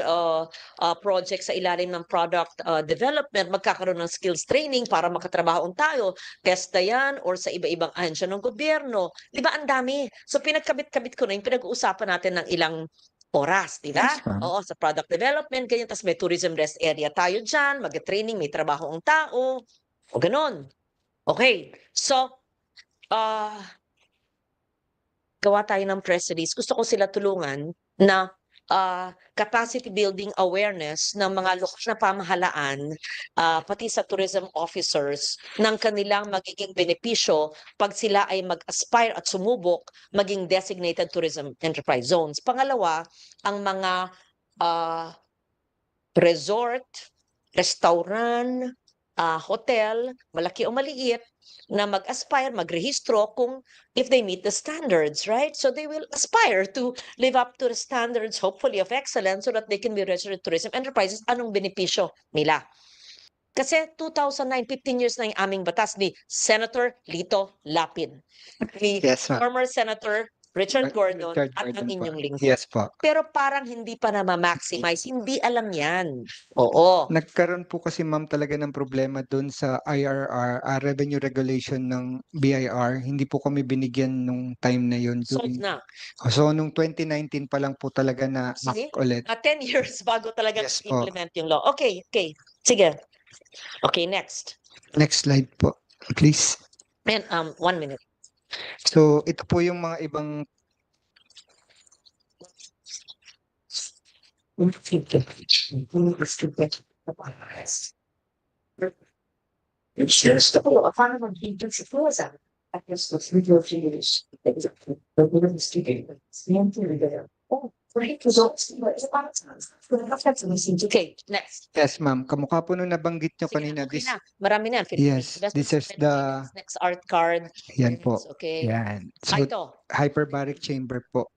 project sa ilalim ng product development, magkakaroon ng skills training para makatrabaho ang tayo. TESDA yan or sa iba-ibang ahensya ng gobyerno. Di ba? Ang dami. So pinagkabit-kabit ko na yung pinag-uusapan natin ng ilang oras, di ba? Yes, ma'am. Oo, sa product development, ganyan. Tapos may tourism rest area tayo dyan, mag-training, may trabaho ang tao. O ganon. Okay. So, gawa tayo ng press release. Gusto ko sila tulungan na capacity building awareness ng mga lokal na pamahalaan, pati sa tourism officers, ng kanilang magiging benepisyo pag sila ay mag-aspire at sumubok maging designated tourism enterprise zones. Pangalawa, ang mga resort, restaurant, hotel, malaki o maliit, na mag-aspire, magrehistro kung if they meet the standards, right? So they will aspire to live up to the standards, hopefully of excellence, so that they can be registered tourism enterprises. Anong benepisyo nila? Kasi 2009, 15 years na yung aming batas ni Senator Lito Lapid. Ni Yes, ma'am. former Senator Richard Gordon Richard at ang Gordon po. inyong lingkod. Yes po. Pero parang hindi pa na ma-maximize. Hindi alam yan. Oo. Nagkaroon po kasi ma'am talaga ng problema doon sa IRR, revenue regulation ng BIR. Hindi po kami binigyan nung time na yun. Solve na. So nung 2019 pa lang po talaga na See? act ulit. 10 years bago talaga Yes po. implement yung law. Okay, okay. Sige. Okay, next. Next slide po, please. And 1 minute. So ito po yung mga ibang Okay, next. yes ma'am, kamukha po nung nabanggit nyo Sige, kanina. okay This, na. Marami na. Philippine yes, Investment this is Committee, the, next art card. yan po. Okay. Yan. Ah, So ito. hyperbaric chamber po.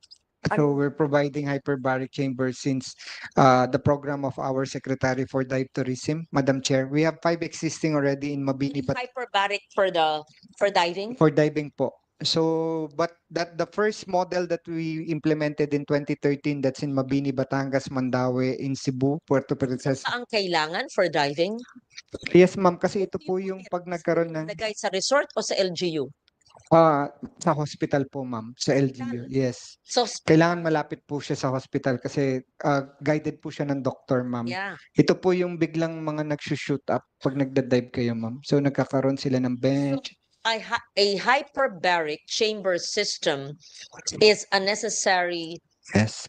Ano? So we're providing hyperbaric chamber since the program of our Secretary for Dive Tourism, Madam Chair. We have 5 existing already in Mabini, but Hyperbaric for diving. for diving po. So, but that the first model that we implemented in 2013, that's in Mabini, Batangas, Mandaue, in Cebu, Puerto Princesa. Ang kailangan for diving? Yes, ma'am, kasi ito po yung pag nagkaroon ng Nagay sa resort o sa LGU? sa hospital po, ma'am, sa LGU. Yes. So, Kailangan malapit po siya sa hospital kasi guided po siya ng doktor, ma'am. yeah. Ito po yung biglang mga nagsushoot up pag nagda-dive kayo, ma'am. So nagkakaroon sila ng bench. A hyperbaric chamber system is a necessary Yes.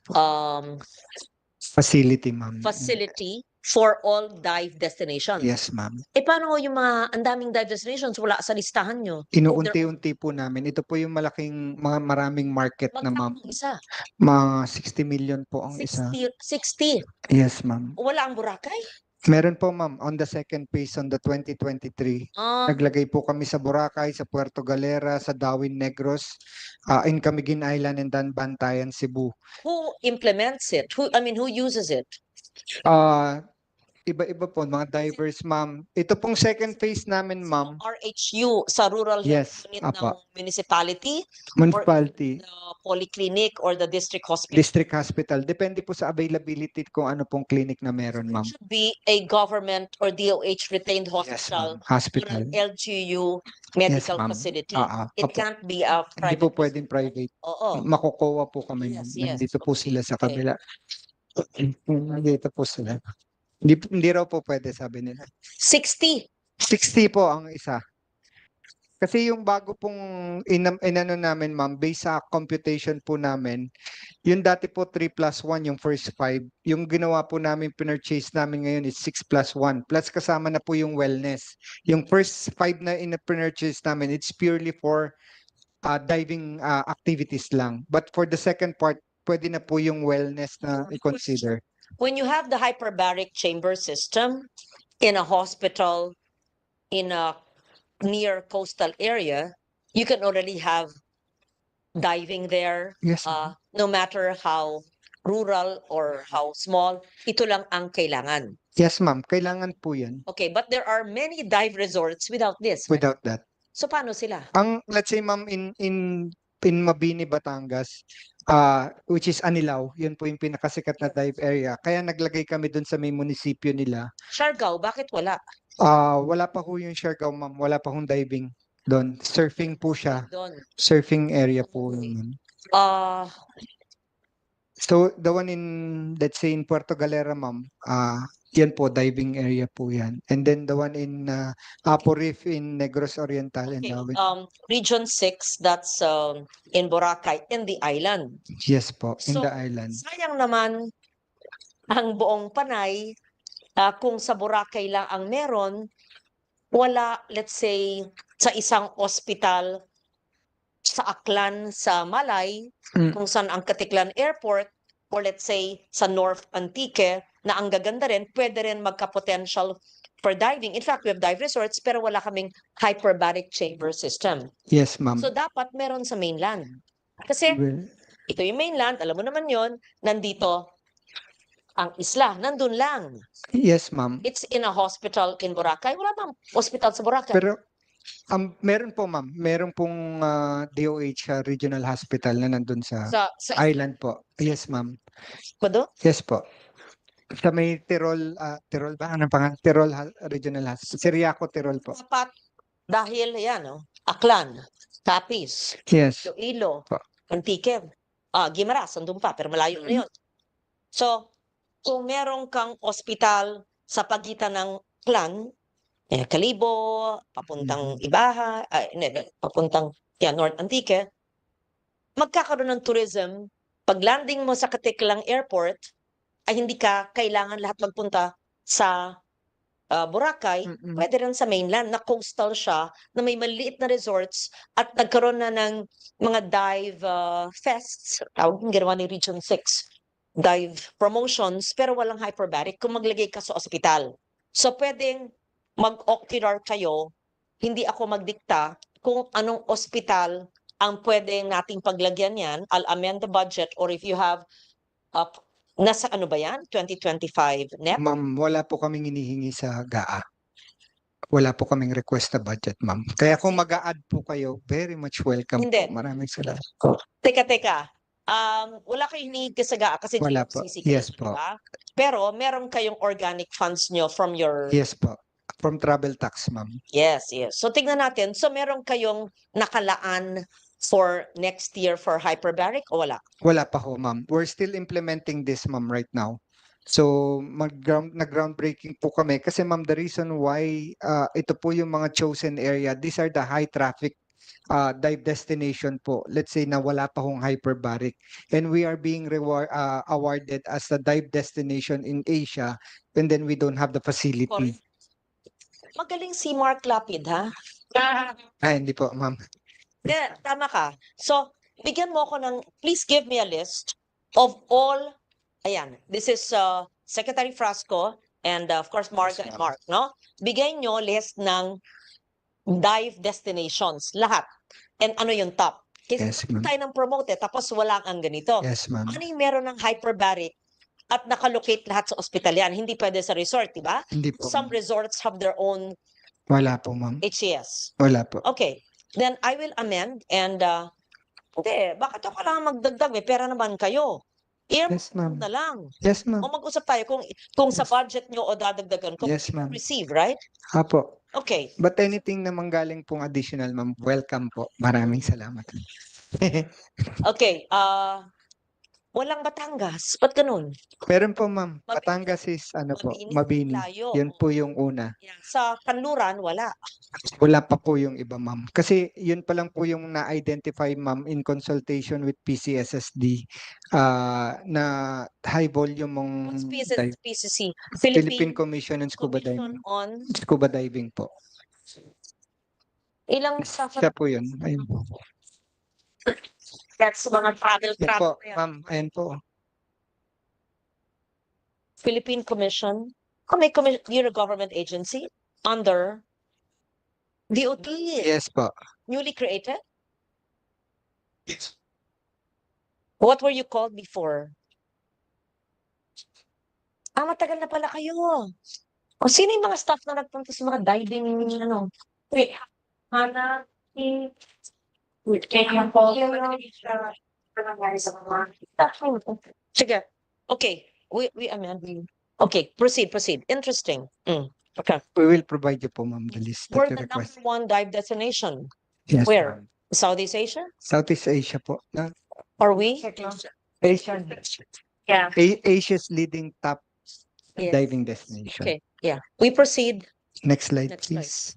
Facility, ma'am. facility for all dive destinations. Yes, ma'am. Paano yung mga ang daming dive destinations wala sa listahan nyo? Inuunti-unti po namin. Ito po yung maraming market na, ma'am. Magkano ang isa? Mga 60 million po ang isa. 60. Yes, ma'am. Wala ang Boracay? Meron po, ma'am, on the second phase on the 2023. Naglagay po kami sa Boracay, sa Puerto Galera, sa Darwin Negros, in Camiguin Island, and then Bantayan, Cebu. Who implements it? Who uses it? Iba-iba po, mga divers, ma'am. Ito pong second phase namin, ma'am. RHU sa rural Yes, health unit apa. ng municipality, Municipality, the polyclinic or the district hospital. district hospital. Depende po sa availability kung ano pong clinic na meron, ma'am. It should be a government or DOH retained Yes, hospital ma'am. or Hospital. an LGU medical ma'am. facility. Opo. It can't be a Hindi private. po pwedeng private. Oo. Makukuha po kami. Yes, ma'am. yes. Nandito po Okay, sila sa okay. kabila. Nandito po sila. Hindi raw po pwede, sabi nila. 60. 60 po ang isa. Kasi yung bago pong inano namin, ma'am, based sa computation po namin, yung dati po 3+1, yung first 5. Yung ginawa po namin, pinurchase namin ngayon is 6+1. Plus kasama na po yung wellness. Yung first 5 na pinurchase namin, it's purely for diving activities lang. But for the second part, pwede na po yung wellness na i-consider. When you have the hyperbaric chamber system in a hospital, in a near coastal area, you can already have diving there. Yes, No matter how rural or how small, ito lang ang kailangan. yes, ma'am. Kailangan po yan. Okay, but there are many dive resorts without this. Right? Without that. So paano sila? Let's say, ma'am, in Mabini, Batangas, which is Anilao, yun po yung pinakasikat na dive area. Kaya naglagay kami dun sa may munisipyo nila. Siargao, bakit wala? Wala pa ho yung Siargao, ma'am. Wala pa hong diving doon. Surfing po siya. Doon. Surfing area po yun, ma'am. So, the one in, let's say, in Puerto Galera, ma'am, yan po, diving area po yan. And then the one in Apo Reef in Negros Oriental. Okay. And Region 6, that's in Boracay, in the island. yes po, in So, the island. sayang naman ang buong Panay kung sa Boracay lang ang meron, wala, let's say, sa isang ospital sa Aklan, sa Malay, kung saan ang Katiklan Airport, or let's say sa North Antique, na ang gaganda rin, pwede rin magka-potential for diving. In fact, we have dive resorts, pero wala kaming hyperbaric chamber system. Yes, ma'am. So, dapat meron sa mainland. Kasi, Well, ito yung mainland, alam mo naman yon, nandito ang isla, nandun lang. yes, ma'am. It's in a hospital in Boracay. Wala bang hospital sa Boracay? Pero Meron po ma'am, meron pong DOH regional hospital na nandun sa Sa island po. Yes ma'am. Kodo? Yes po. Sa may Tirol, Tirol ba? Anong pangalan? Tirol Regional Hospital. Siriaco, Tirol po. Dapat dahil yan, no? Aklan, Capiz, Yes. Iloilo, Pa. Antique, Guimaras, andun pa, pero malayo na yun. So, kung meron kang ospital sa pagitan ng Aklan, Kalibo, papuntang Ibaha, papuntang North Antique, magkakaroon ng tourism. Pag landing mo sa Katiklang Airport, ay hindi ka kailangan lahat magpunta sa Boracay, pwede rin sa mainland na coastal siya, na may maliit na resorts at nagkaroon na ng mga dive fests, tawag yung ginawa ni Region 6, dive promotions, pero walang hyperbaric kung maglagay ka sa ospital. So pwedeng mag-occular kayo, hindi ako magdikta kung anong ospital ang pwedeng nating paglagyan yan. I'll amend the budget, or if you have nasa ano ba yan? 2025 net? Ma'am, wala po kaming hinihingi sa GAA. Wala po kaming request na budget, ma'am. Kaya kung mag-a-add po kayo, very much welcome Hindi. po. Maraming salamat. Teka. Wala kayong hinihingi sa GAA kasi Wala po. GFCC kayo, Yes po. diba? Pero meron kayong organic funds nyo from your... Yes po. From travel tax, ma'am. Yes. So tignan natin. So meron kayong nakalaan for next year for hyperbaric o wala? Wala pa ho, ma'am. We're still implementing this, ma'am, right now. So, nag-groundbreaking po kami kasi, ma'am, the reason why ito po yung mga chosen area, these are the high traffic dive destination po. Let's say na wala pa hong hyperbaric. And we are being awarded as a dive destination in Asia, and then we don't have the facility. Correct. Magaling si Mark Lapid, ha? Hindi po, ma'am. Yeah, tama ka. So, bigyan mo ako ng, please give me a list of all, ayan, this is Secretary Frasco and of course Mark, no? Bigay nyo list ng dive destinations, lahat. And ano yung top? Kasi Yes, ma'am. tayo ng promote tapos wala ang ganito. Yes, ma'am. Ano yung meron ng hyperbaric at nakalocate lahat sa ospital yan? Hindi pwede sa resort, di ba? Hindi po. Some resorts have their own Wala po, ma'am. HCS. Wala po. Okay. Then I will amend and hindi, bakit ako kailangan magdagdag? May pera naman kayo. Yes, ma'am. Na lang. Yes, ma'am. O mag-usap tayo kung sa budget nyo o dadagdagan ko. Yes, ma'am. Receive, right? Apo. Okay. But anything na manggaling pong additional, ma'am, welcome po. Maraming salamat. Okay. Walang Batangas. Ba't ganun? Meron po, ma'am. Batangas is, Mabini. Layo. Yun po yung una. Yeah. Sa Kanluran, wala. Wala pa po yung iba, ma'am. Kasi yun pa lang po yung na-identify, ma'am, in consultation with PCSSD na high volume mong What's PCC? Philippine Commission on Scuba Commission Diving. on Scuba diving po. ilang sa Siya po yun. Ayun. that's mga travel Yan po, travel. ma'am. Ayun po. Philippine Commission. May you're a government agency under DOT. Yes po. Newly created? What were you called before? Matagal na pala kayo. O sino yung mga staff na nagpunta sa mga diving, Wait, Hana, sige. Okay. We amend. Okay, proceed. Interesting. Okay. We will provide you po, ma'am, the list We're that you the number request. one dive destination. Yes, Where? ma'am. Southeast Asia? Southeast Asia po. Are we? Asia. Yeah. Asia's leading top Yes. diving destination. Okay. Yeah. We proceed. Next slide, Next slide. please.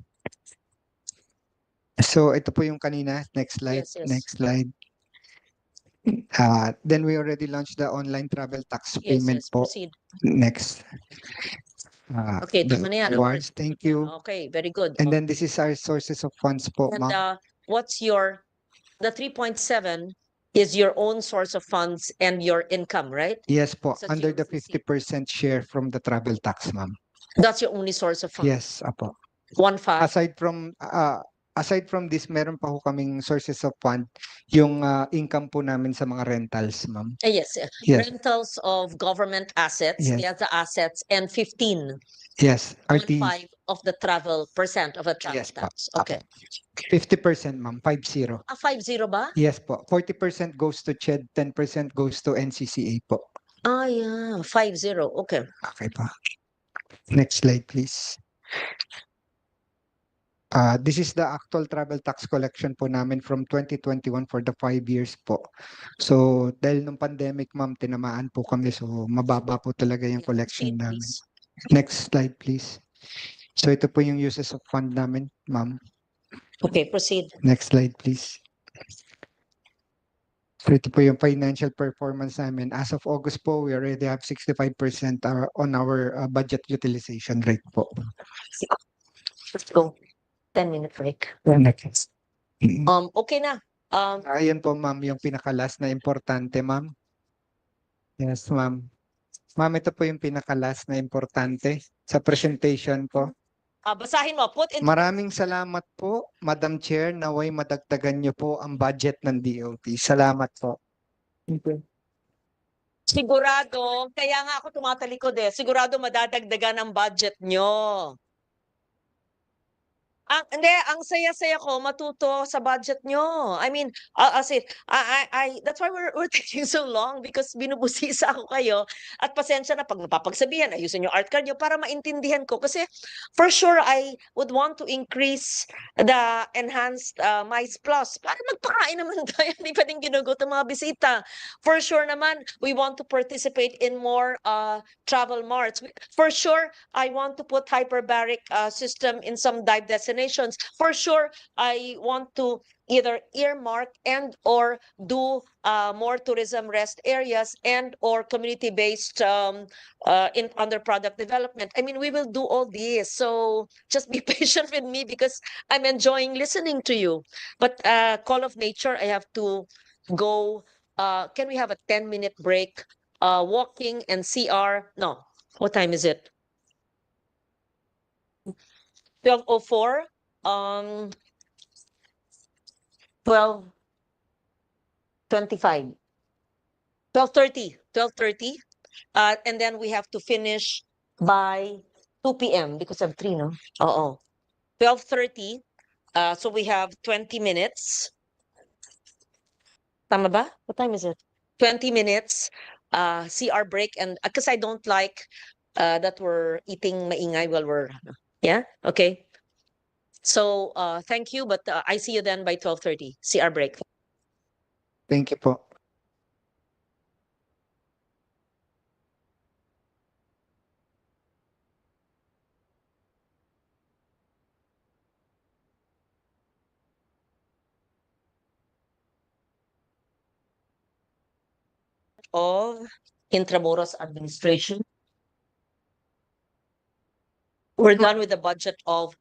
So, ito po yung kanina. Next slide. Yes, yes. Next slide. Then we already launched the online travel tax payment po. Proceed. Next. Okay, the tama na yan. awards. Thank you. Okay, very good. And then this is our sources of funds po, And ma'am. what's the 3.7 is your own source of funds and your income, right? Yes po, sa under the GFCC. 50% share from the travel tax, ma'am. That's your only source of funds? Yes, apo. 1.5. Aside from this, meron pa ho kaming sources of fund, yung income po namin sa mga rentals, ma'am. Yes. Yes. Rentals of government assets, Yes. TIZA assets, and 15. Yes, 1.5 of the travel, percent of the travel Yes po. tax. Okay. 50%, ma'am. 50. 5-0 ba? Yes po. 40% goes to CHED, 10% goes to NCCA po. Ah, yeah. 5-0. Okay. Okay po. Next slide, please. This is the actual travel tax collection po namin from 2021 for the 5 years po. So, dahil nung pandemic, ma'am, tinamaan po kami. So, mababa po talaga yung Yeah, collection proceed, namin. please. Next slide, please. So, ito po yung uses of fund namin, ma'am. Okay, proceed. Next slide, please. So, ito po yung financial performance namin. As of August po, we already have 65% on our budget utilization rate po. Let's go. 10-minute break. Next. Okay na. Ayun po, ma'am, yung pinaka-last na importante, ma'am. Yes, ma'am. Ma'am, ito po yung pinaka-last na importante sa presentation ko. Basahin mo. Put in. Maraming salamat po, Madam Chair, naway madagdagan niyo po ang budget ng DOT. Salamat po. Sigurado, kaya nga ako tumatalikod eh. Sigurado madadagdagan ang budget nyo. Hindi, ang saya-saya ko matuto sa budget nyo. I mean, as in, that's why we're taking so long because binubusisa ako kayo. At pasensya na pag napapagsabihan, ayusin yung art card nyo para maintindihan ko. Kasi for sure, I would want to increase the enhanced MICE Plus para magpakain naman tayo. Hindi pa din ginugutom mga bisita. For sure naman, we want to participate in more travel marts. For sure, I want to put hyperbaric system in some dive destinations. For sure, I want to either earmark and or do more tourism rest areas and or community-based in under product development. I mean, we will do all these. So just be patient with me because I'm enjoying listening to you. But call of nature, I have to go. Can we have a 10-minute break? Walking and CR. No. What time is it? 12:04. 12:25. 12:30. And then we have to finish by 2 p.m. because of 3, no? Oo. 12:30. So we have 20 minutes. Tama ba? What time is it? 20 minutes. CR break. And because I don't like that we're eating maingay while we're, yeah? Okay. So thank you, but I see you then by 12:30. CR break. Thank you po. Of Intramuros administration. We're done with the budget of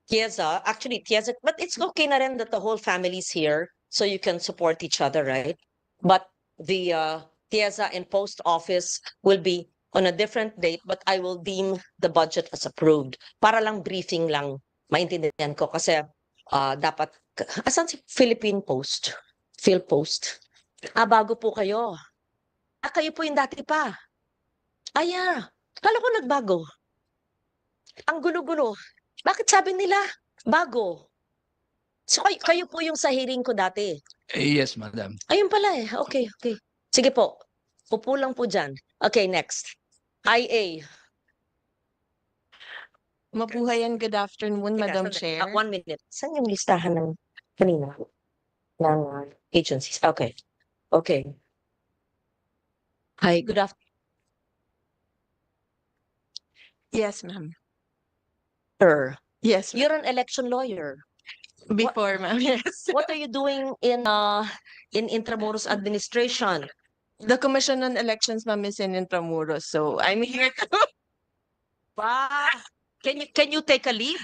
TIZA. Actually, TIZA, but it's okay na rin that the whole family's here so you can support each other, right? But the TIZA and post office will be on a different date, but I will deem the budget as approved. Para lang briefing lang, maintindihan ko kasi dapat, asan si Philippine Post? Philpost. Bago po kayo. Kayo po yung dati pa. Yeah. Kala ko nagbago. Ang gulo-gulo. Bakit sabi nila bago? So kayo po yung sa hearing ko dati. Yes, madam. Ayun pala eh. Okay. Sige po. Upo lang po dyan. Okay, next. IA. Mabuhay and good afternoon, Teka, Madam sandali. Chair. 1 minute. Saan yung listahan ng kanina? Ng agencies. Okay. Hi, good afternoon. Yes, ma'am. Yes, ma'am. You're an election lawyer. Before, ma'am. Yes. What are you doing in Intramuros administration? The Commission on Elections, ma'am, is in Intramuros, so I'm here to. Can you take a leave?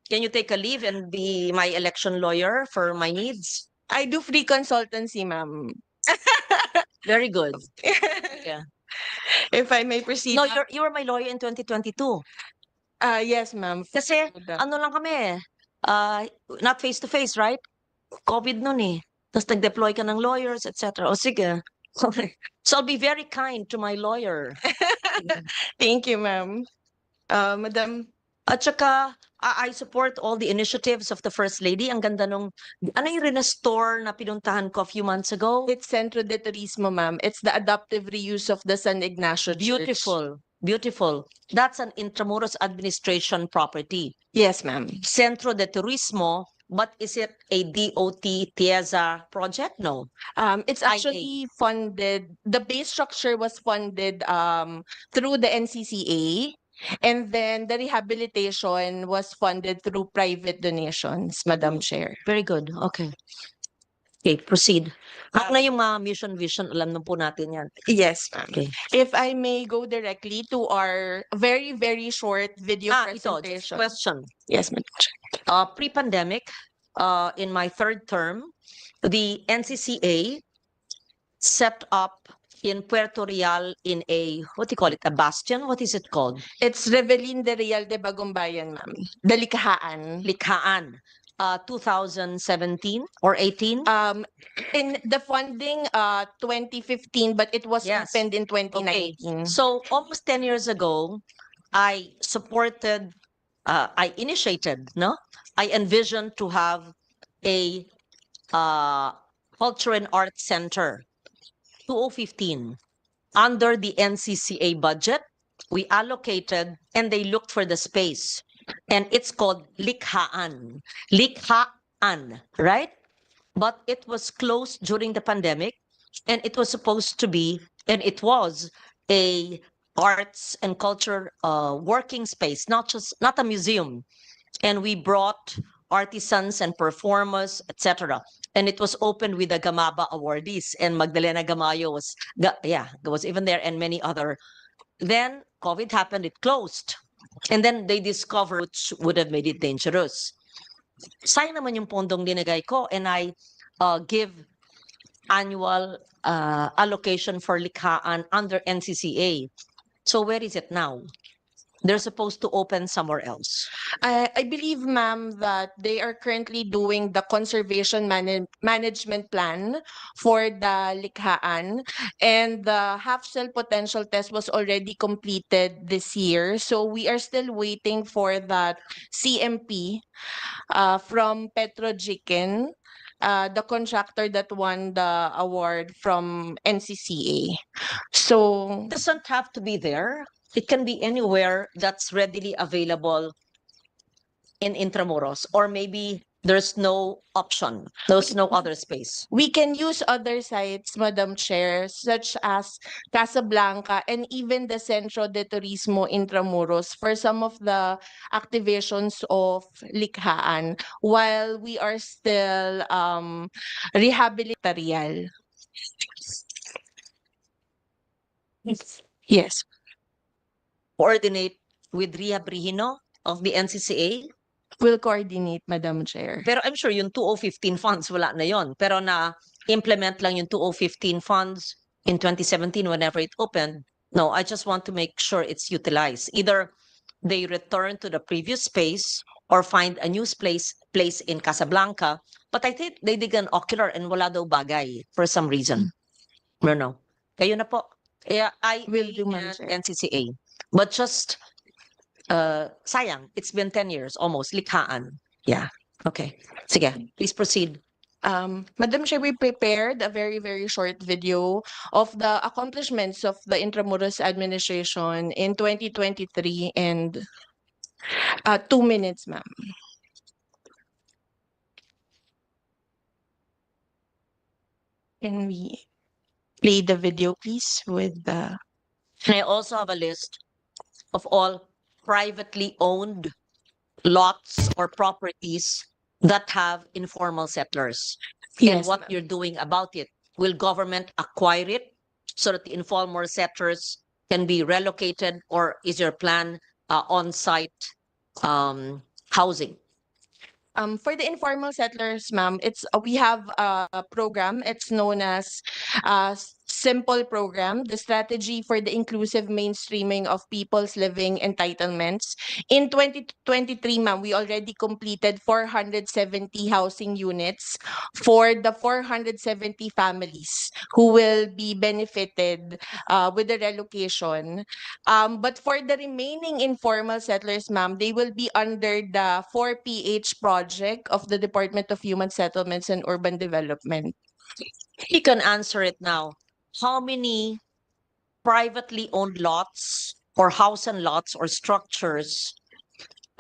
Can you take a leave and be my election lawyer for my needs? I do free consultancy, ma'am. Very good. Yeah. If I may proceed. No, you were my lawyer in 2022. Yes, ma'am. Kasi ano lang kami, not face to face, right? COVID nun eh. Tapos nag-deploy ka ng lawyers, etc. O sige. So I'll be very kind to my lawyer. Thank you, ma'am. Madam At saka, I support all the initiatives of the First Lady. Ang ganda nung, ano yung restore na pinuntahan ko a few months ago? It's Centro de Turismo, ma'am. It's the adaptive reuse of the San Ignacio Church. Beautiful, beautiful. That's an Intramuros administration property. Yes, ma'am. Centro de Turismo, but is it a DOT TIZA project? No. It's IA. actually funded. The base structure was funded through the NCCA, and then the rehabilitation was funded through private donations, Madam Chair. Very good. Okay. Okay, proceed. Ano na yung mga mission vision? Alam na po natin yan. Yes, ma'am. Okay. If I may go directly to our very, very short video Ito, just presentation. question. Yes, Madam Chair. Pre-pandemic, in my third term, the NCCA set up in Puerto Real in a, what do you call it, a bastion? What is it called? It's Revelin de Real de Bagumbayan, ma'am. Dalikhaan. Likhaan. 2017 or 18? In the funding, 2015, but it was Yes. opened in Okay. 2019. So almost 10 years ago, I supported, I initiated, no? I envisioned to have a culture and arts center, 2015. Under the NCCA budget, we allocated and they looked for the space. And it's called Likhaan. Likhaan, right? But it was closed during the pandemic, and it was supposed to be, and it was a arts and culture working space, not a museum. And we brought artisans and performers, etc. And it was opened with the Gamaba awardees, and Magdalena Gamayo was even there, and many other. Then COVID happened, it closed. And then they discovered which would have made it dangerous. Sayang naman yung pondong dinagay ko, and I give annual allocation for Likhaan under NCCA. So where is it now? They're supposed to open somewhere else. I believe, ma'am, that they are currently doing the conservation management plan for the Likhaan, and the half-cell potential test was already completed this year. So we are still waiting for that CMP from Petrojikin, the contractor that won the award from NCCA. So It doesn't have to be there. It can be anywhere that's readily available in Intramuros, or maybe there's no option. There's no other space. we can use other sites, Madam Chair, such as Casablanca and even the Centro de Turismo Intramuros for some of the activations of Likhaan while we are still rehabilitatorial. Yes. Coordinate with Rehab Regino of the NCCA. We'll coordinate, Madam Chair. Pero I'm sure yung 2015 funds, wala na yon. Pero na-implement lang yung 2015 funds in 2017 whenever it opened. No, I just want to make sure it's utilized. Either they return to the previous space or find a new place in Casablanca. But I think they did an ocular and wala daw bagay for some reason. No. Kayo na po. Yeah, I Will do, Ma'am and Chair. NCCA. But just sayang, it's been 10 years almost. Likhaan. Yeah. Okay. Sige, please proceed. Madam Chair, we prepared a very, very short video of the accomplishments of the Intramuros administration in 2023 and 2 minutes, ma'am. Can we play the video, please, with the... And I also have a list of all privately owned lots or properties that have informal settlers. And Yes, what ma'am. you're doing about it. Will government acquire it so that the informal settlers can be relocated, or is your plan on-site housing? For the informal settlers, ma'am, it's we have a program. It's known as simple program, the strategy for the inclusive mainstreaming of people's living entitlements. In 2023, ma'am, we already completed 470 housing units for the 470 families who will be benefited with the relocation. But for the remaining informal settlers, ma'am, they will be under the 4PH project of the Department of Human Settlements and Urban Development. You can answer it now. How many privately owned lots or house and lots or structures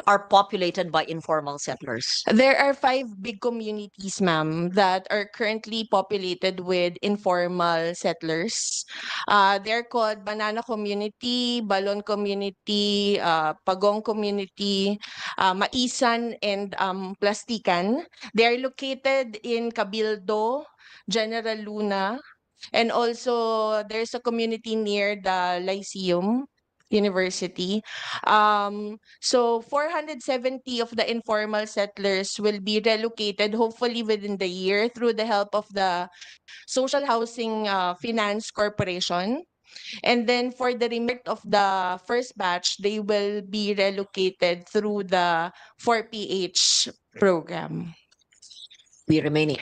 are populated by informal settlers? There are 5 big communities, ma'am, that are currently populated with informal settlers. They're called Banana Community, Balon Community, Pagong Community, Maisan, and Plastikan. They are located in Cabildo, General Luna, and also there's a community near the Lyceum University. So 470 of the informal settlers will be relocated hopefully within the year through the help of the Social Housing Finance Corporation. And then for the remainder of the first batch, they will be relocated through the 4PH program. The remaining.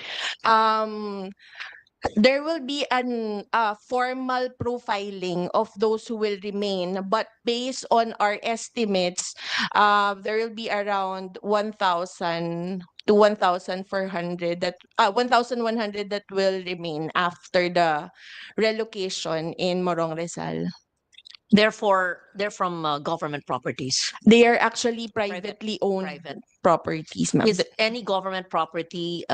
There will be an formal profiling of those who will remain, but based on our estimates, there will be around 1,000 to 1,400 that 1,100 that will remain after the relocation in Morong Rizal. Therefore, they're from government properties. They are actually Private- privately owned Private. properties, ma'am. Is any government property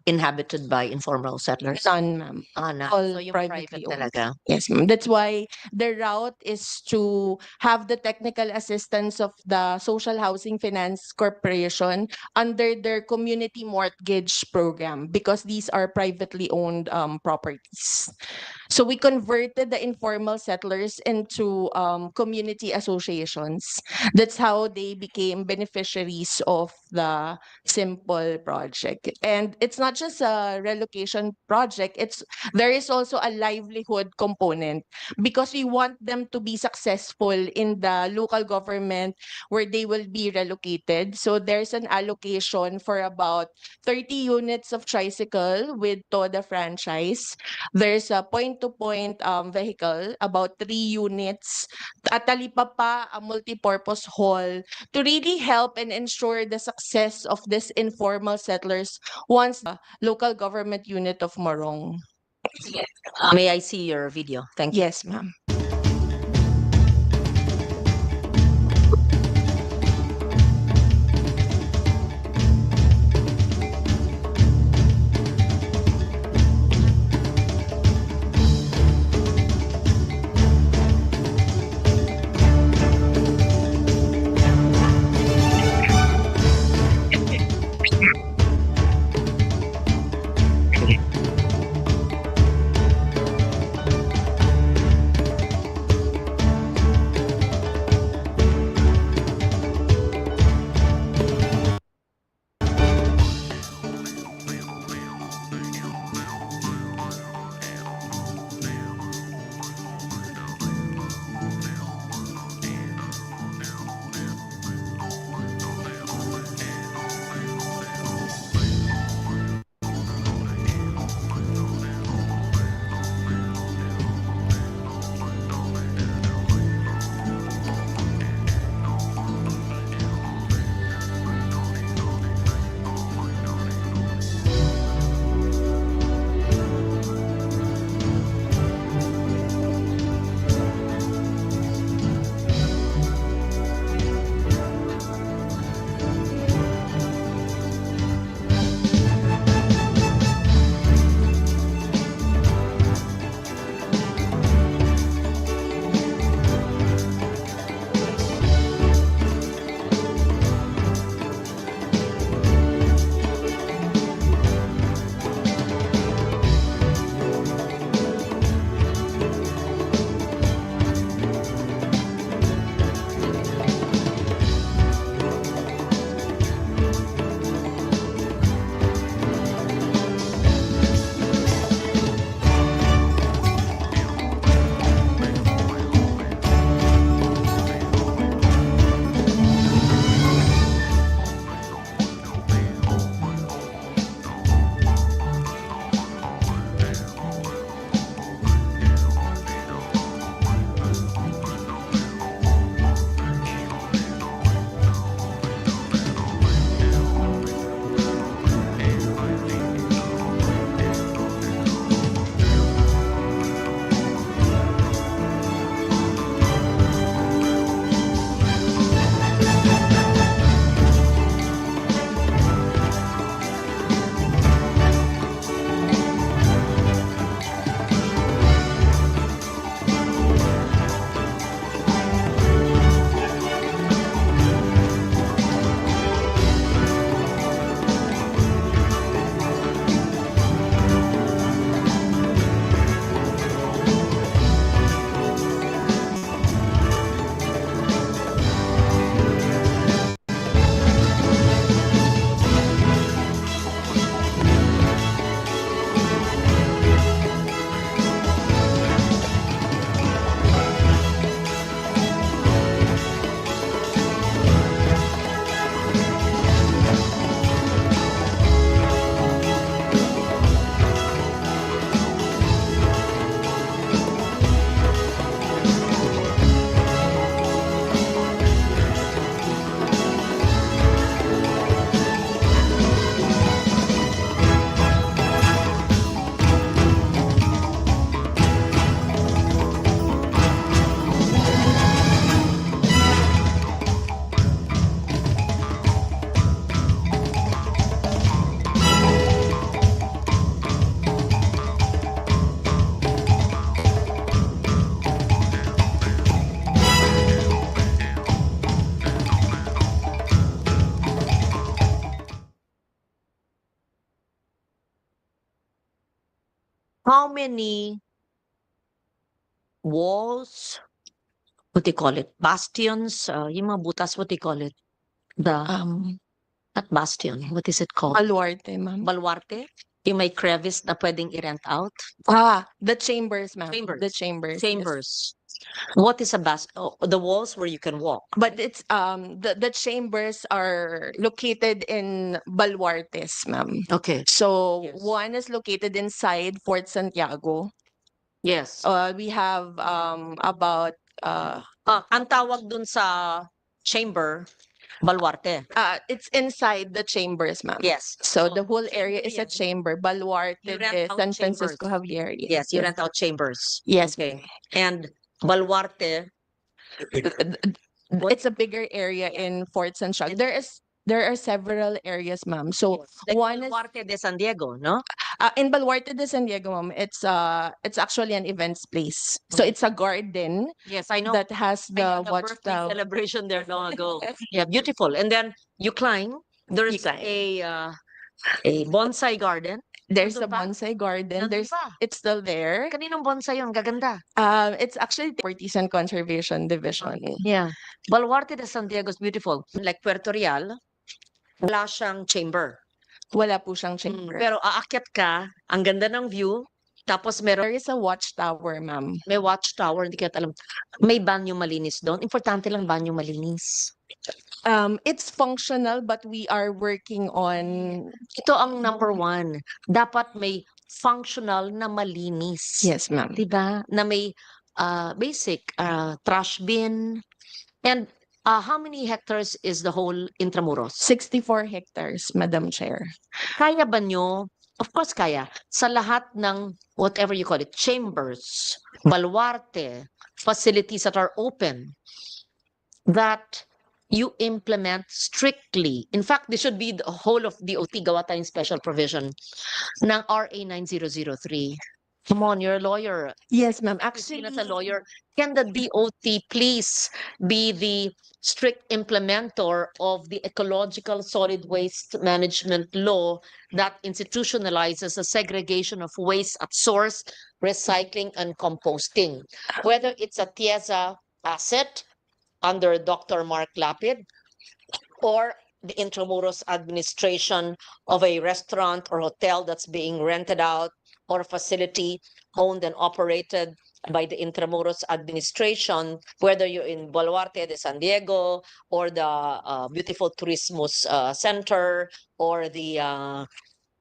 inhabited by informal settlers? None, ma'am. None. All So yung privately private owned. talaga. Yes, ma'am. That's why the route is to have the technical assistance of the Social Housing Finance Corporation under their community mortgage program because these are privately owned properties. So we converted the informal settlers into community associations. That's how they became beneficiaries of the simple project. And it's not just a relocation project, there is also a livelihood component because we want them to be successful in the local government where they will be relocated. So there's an allocation for about 30 units of tricycle with TODA franchise. There's a point-to-point vehicle, about 3 units. At Talipapa, a multi-purpose hall to really help and ensure the success of these informal settlers once the local government unit of Morong. May I see your video? Thank you. Yes, ma'am. how many walls, what do you call it? Bastions, yung mga butas, what do you call it? The, not bastion, what is it called? Baluarte, ma'am. Baluarte? Yung may crevice na pwedeng i-rent out? The chambers, ma'am. Chambers. The chambers. yes. Chambers. What is a the walls where you can walk. But it's the chambers are located in Baluartes, ma'am. Okay. So Yes. one is located inside Fort Santiago. Yes. We have about Ang tawag dun sa chamber, Baluarte. it's inside the chambers, ma'am. Yes. So the whole chamber area is a yan. chamber. Baluarte You rent de out San Francisco chambers. Javier. Yes, you rent out chambers. Yes. Okay. And Baluarte, It's a bigger area in Fort Santiago. There are several areas, ma'am. So like one is Baluarte de San Diego, no? in Baluarte de San Diego, ma'am. It's actually an events place. So Okay. it's a garden Yes, I know. that has I had the a birthday watchtower. celebration there long ago. Yeah, beautiful. And then you climb. There's climb. a bonsai garden. There's a Nandun pa? bonsai garden. Nandun pa? It's still there. Kaninong bonsai yun? Gaganda. It's actually the Properties and Conservation Division. Yeah. Baluarte de San Diego is beautiful. Like Puerto Real, wala siyang chamber. Wala po siyang chamber. Pero aakyat ka, ang ganda ng view, tapos meron, There is a watchtower, ma'am. may watchtower, hindi ka alam. May banyo malinis doon. Importante lang banyo malinis. It's functional, but we are working on. Ito ang number one. Dapat may functional na malinis. Yes, ma'am. Diba? Na may basic trash bin. And how many hectares is the whole Intramuros? 64 hectares, Madam Chair. Kaya ba nyo? Of course kaya. Sa lahat ng whatever you call it, chambers, baluarte, facilities that are open, that you implement strictly. In fact, this should be the whole of DOT, gawa tayong special provision ng RA 9003. Come on, you're a lawyer. Yes, ma'am. Christine, Actually, as a lawyer, can the DOT please be the strict implementer of the ecological solid waste management law that institutionalizes the segregation of waste at source, recycling, and composting? Whether it's a TIZA asset under Dr. Mark Lapid or the Intramuros administration of a restaurant or hotel that's being rented out, or a facility owned and operated by the Intramuros administration, whether you're in Baluarte de San Diego or the beautiful Turismos Center or the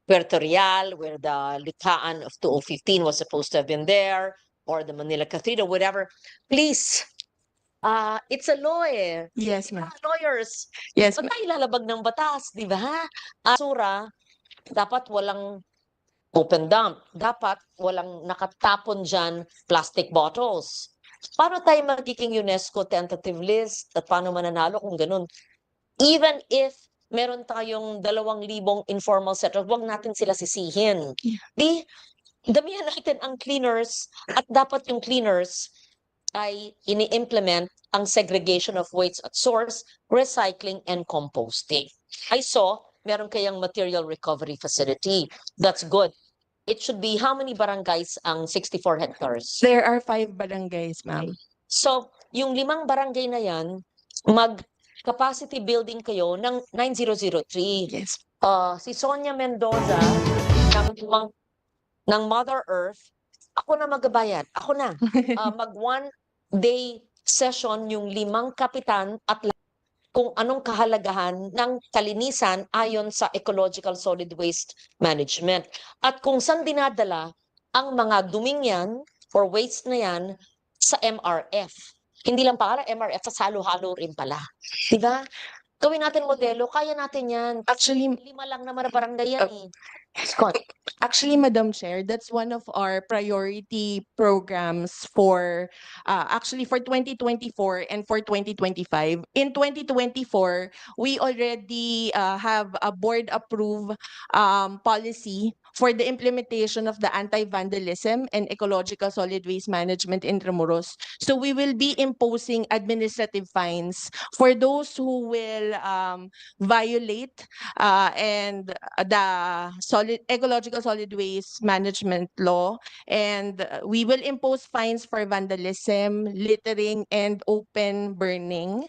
Puerto Real, where the Litaan of 2015 was supposed to have been there, or the Manila Cathedral, whatever. Please, it's a law eh. yes, ma'am. Lawyers, Yes, ba't tayo lalabag ng batas, di ba? Basura, dapat walang open dump. Dapat walang nakatapon dyan plastic bottles. Paano tayo magiging UNESCO tentative list? At paano mananalo kung ganun? Even if meron tayong 2,000 informal settlers, wag natin sila sisihin. Di, damihan natin ang cleaners at dapat yung cleaners ay ini-implement ang segregation of waste at source, recycling, and composting. I saw meron kayang material recovery facility. That's good. It should be how many barangays ang 64 hectares? There are 5 barangays, ma'am. So, yung 5 barangay na yan, mag-capacity building kayo ng 9003. Yes. Si Sonia Mendoza ng Mother Earth, ako na magbabayad. Ako na. Mag 1-day session yung 5 kapitan at kung anong kahalagahan ng kalinisan ayon sa ecological solid waste management. At kung saan dinadala ang mga duming yan or waste na yan sa MRF. Hindi lang pala MRF, sa halo-halo rin pala. Diba? Gawin natin modelo, kaya natin yan. Actually, 5 lang naman na barangay yan eh. Scott. Actually, Madam Chair, that's one of our priority programs for actually for 2024 and for 2025. In 2024, we already have a board approved policy for the implementation of the anti-vandalism and ecological solid waste management in Intramuros. So we will be imposing administrative fines for those who will violate and the ecological solid waste management law, and we will impose fines for vandalism, littering, and open burning.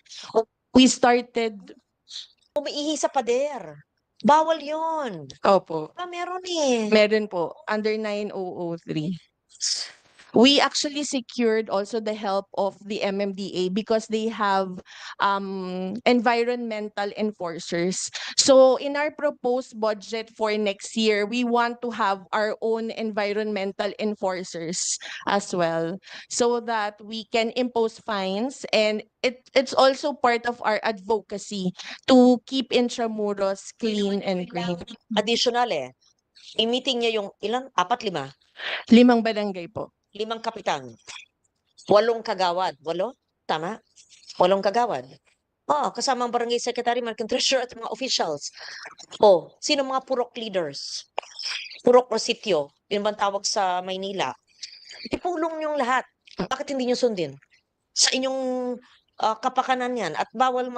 We started. Umiihi sa pader. Bawal yun. Opo. Meron eh. Meron po, under 9003. We actually secured also the help of the MMDA because they have environmental enforcers. So in our proposed budget for next year, we want to have our own environmental enforcers as well, so that we can impose fines, and it's also part of our advocacy to keep Intramuros clean and green. Additional eh. I-meeting niya yung ilang? 4, 5? 5 barangay po. 5 kapitan. 8 kagawad. 8? Tama? 8 kagawad. Kasama ang barangay secretary, marking treasurer at mga officials. Sino mga purok leaders? Purok o sityo? Yun bang tawag sa Maynila? Ipulong yung lahat. Bakit hindi nyo sundin? Sa inyong kapakanan yan. At bawal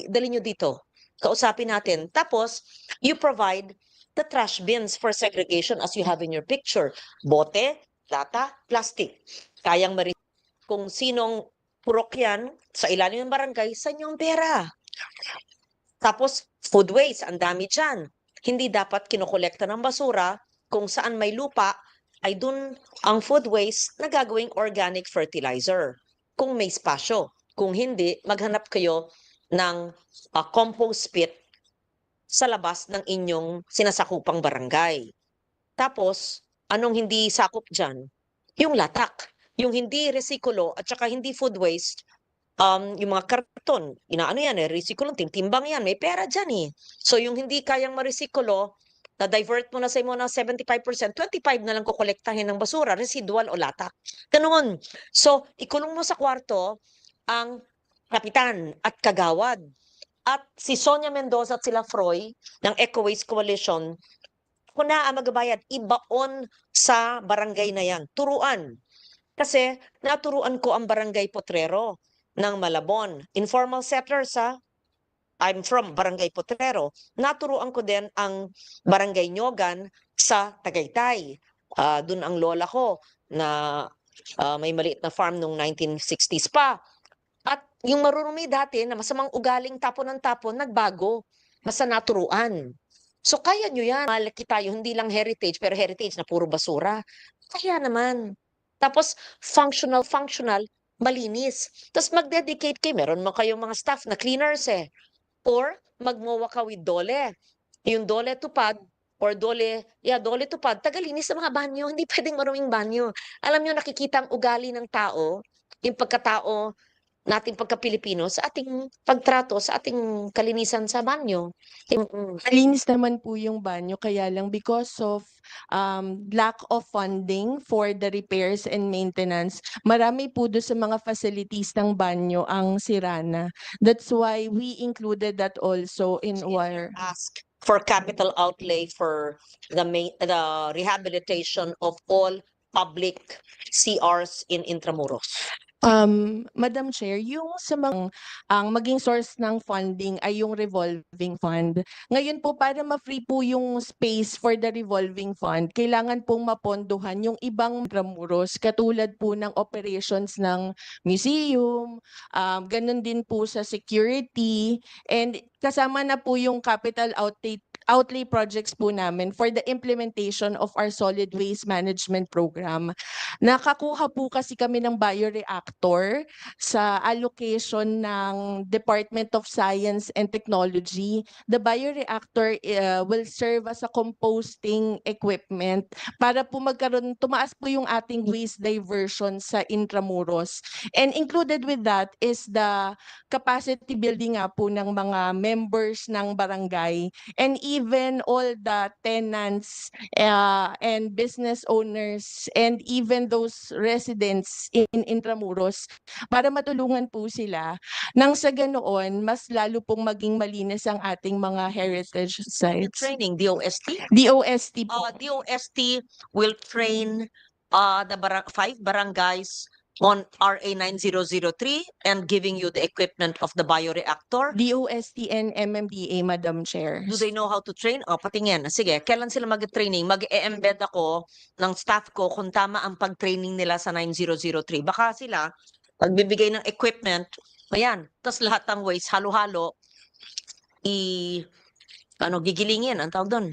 dali nyo dito. Kausapin natin. Tapos, you provide the trash bins for segregation as you have in your picture. Bote, lata, plastic. Kayang kung sinong purok yan, sa ilalim ng barangay, sa inyong pera. Tapos, food waste, ang dami dyan. Hindi dapat kinokolekta ng basura kung saan may lupa, ay dun ang food waste na gagawing organic fertilizer. Kung may spasyo. Kung hindi, maghanap kayo ng compost pit sa labas ng inyong sinasakupang barangay. Tapos, anong hindi sakop dyan? Yung latak. Yung hindi resikulo at saka hindi food waste, yung mga karton, inaano yan resikulo, timbang yan, may pera dyan eh. So yung hindi kayang maresikulo, na-divert mo na sa imo ng 75%, 25 na lang kukolektahin ng basura, residual o latak. Ganoon. So, ikulong mo sa kwarto ang kapitan at kagawad. At si Sonia Mendoza at sila Froy ng Eco Waste Coalition, kung na ang magbayad, ibaon sa barangay na yan. Turuan. Kasi naturuan ko ang barangay Potrero ng Malabon. Informal settlers I'm from Barangay Potrero. Naturuan ko din ang Barangay Nyogan sa Tagaytay. Doon ang lola ko na may maliit na farm noong 1960s pa. At yung marurumi dati na masamang ugaling tapon ng tapon, nagbago. Basta naturuan. So kaya nyo yan. Malaki tayo, hindi lang heritage, pero heritage na puro basura. Kaya naman. Tapos functional, malinis. Tapos mag-dedicate kayo. Meron mo kayong mga staff na cleaners eh. Or magmowa ka with dole. Yung dole tupad or dole tupad, tagalinis sa mga banyo. Hindi pwedeng maruming banyo. Alam nyo, nakikita ang ugali ng tao, yung pagkatao nating pagka-Pilipino sa ating pagtrato, sa ating kalinisan sa banyo. Malinis naman po yung banyo, kaya lang because of lack of funding for the repairs and maintenance, marami po doon sa mga facilities ng banyo ang sirana. That's why we included that also in our ask for capital outlay for the rehabilitation of all public CRs in Intramuros. Madam Chair, yung sa ang maging source ng funding ay yung revolving fund. Ngayon po, para ma-free po yung space for the revolving fund, kailangan pong mapondohan yung ibang Intramuros, katulad po ng operations ng museum, ganun din po sa security, and kasama na po yung capital outlay projects po namin for the implementation of our solid waste management program. Nakakuha po kasi kami ng bioreactor sa allocation ng Department of Science and Technology. The bioreactor will serve as a composting equipment para po tumaas po yung ating waste diversion sa Intramuros. And included with that is the capacity building nga po ng mga members ng barangay, and even even all the tenants and business owners and even those residents in Intramuros para matulungan po sila nang sa ganoon mas lalo pong maging malinis ang ating mga heritage The sites. training, DOST. DOST po. DOST will train the 5 barangays on RA 9003 and giving you the equipment of the bioreactor. DOST and MMDA, Madam Chair. Do they know how to train? O, patingin. Sige, kailan sila mag-training? Mag-e-embed ako ng staff ko kung tama ang pag-training nila sa 9003. Baka sila, pagbibigay ng equipment, ayan, tas lahat ng waste, halo-halo, gigilingin, ang tawag doon.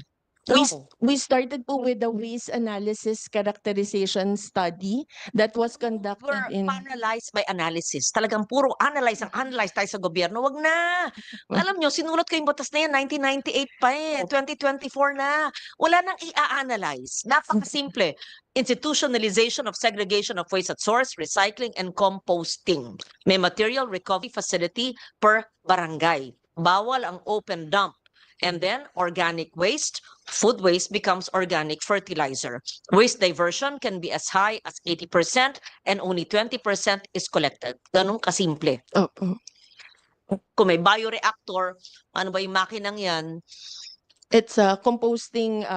We started po with the waste analysis characterization study that was conducted We're in... analyzed by analysis. Talagang puro analyze ang analyze tayo sa gobyerno. Wag na. Alam nyo, sinulat ko yung batas na yan, 1998 pa eh. 2024 na. Wala nang i-analyze. Napakasimple. Institutionalization of segregation of waste at source, recycling, and composting. May material recovery facility per barangay. Bawal ang open dump. And then organic waste, food waste becomes organic fertilizer. Waste diversion can be as high as 80% and only 20% is collected. Ganun kasimple. Opo. Kung may bioreactor, ano ba yung makinang yan? It's a composting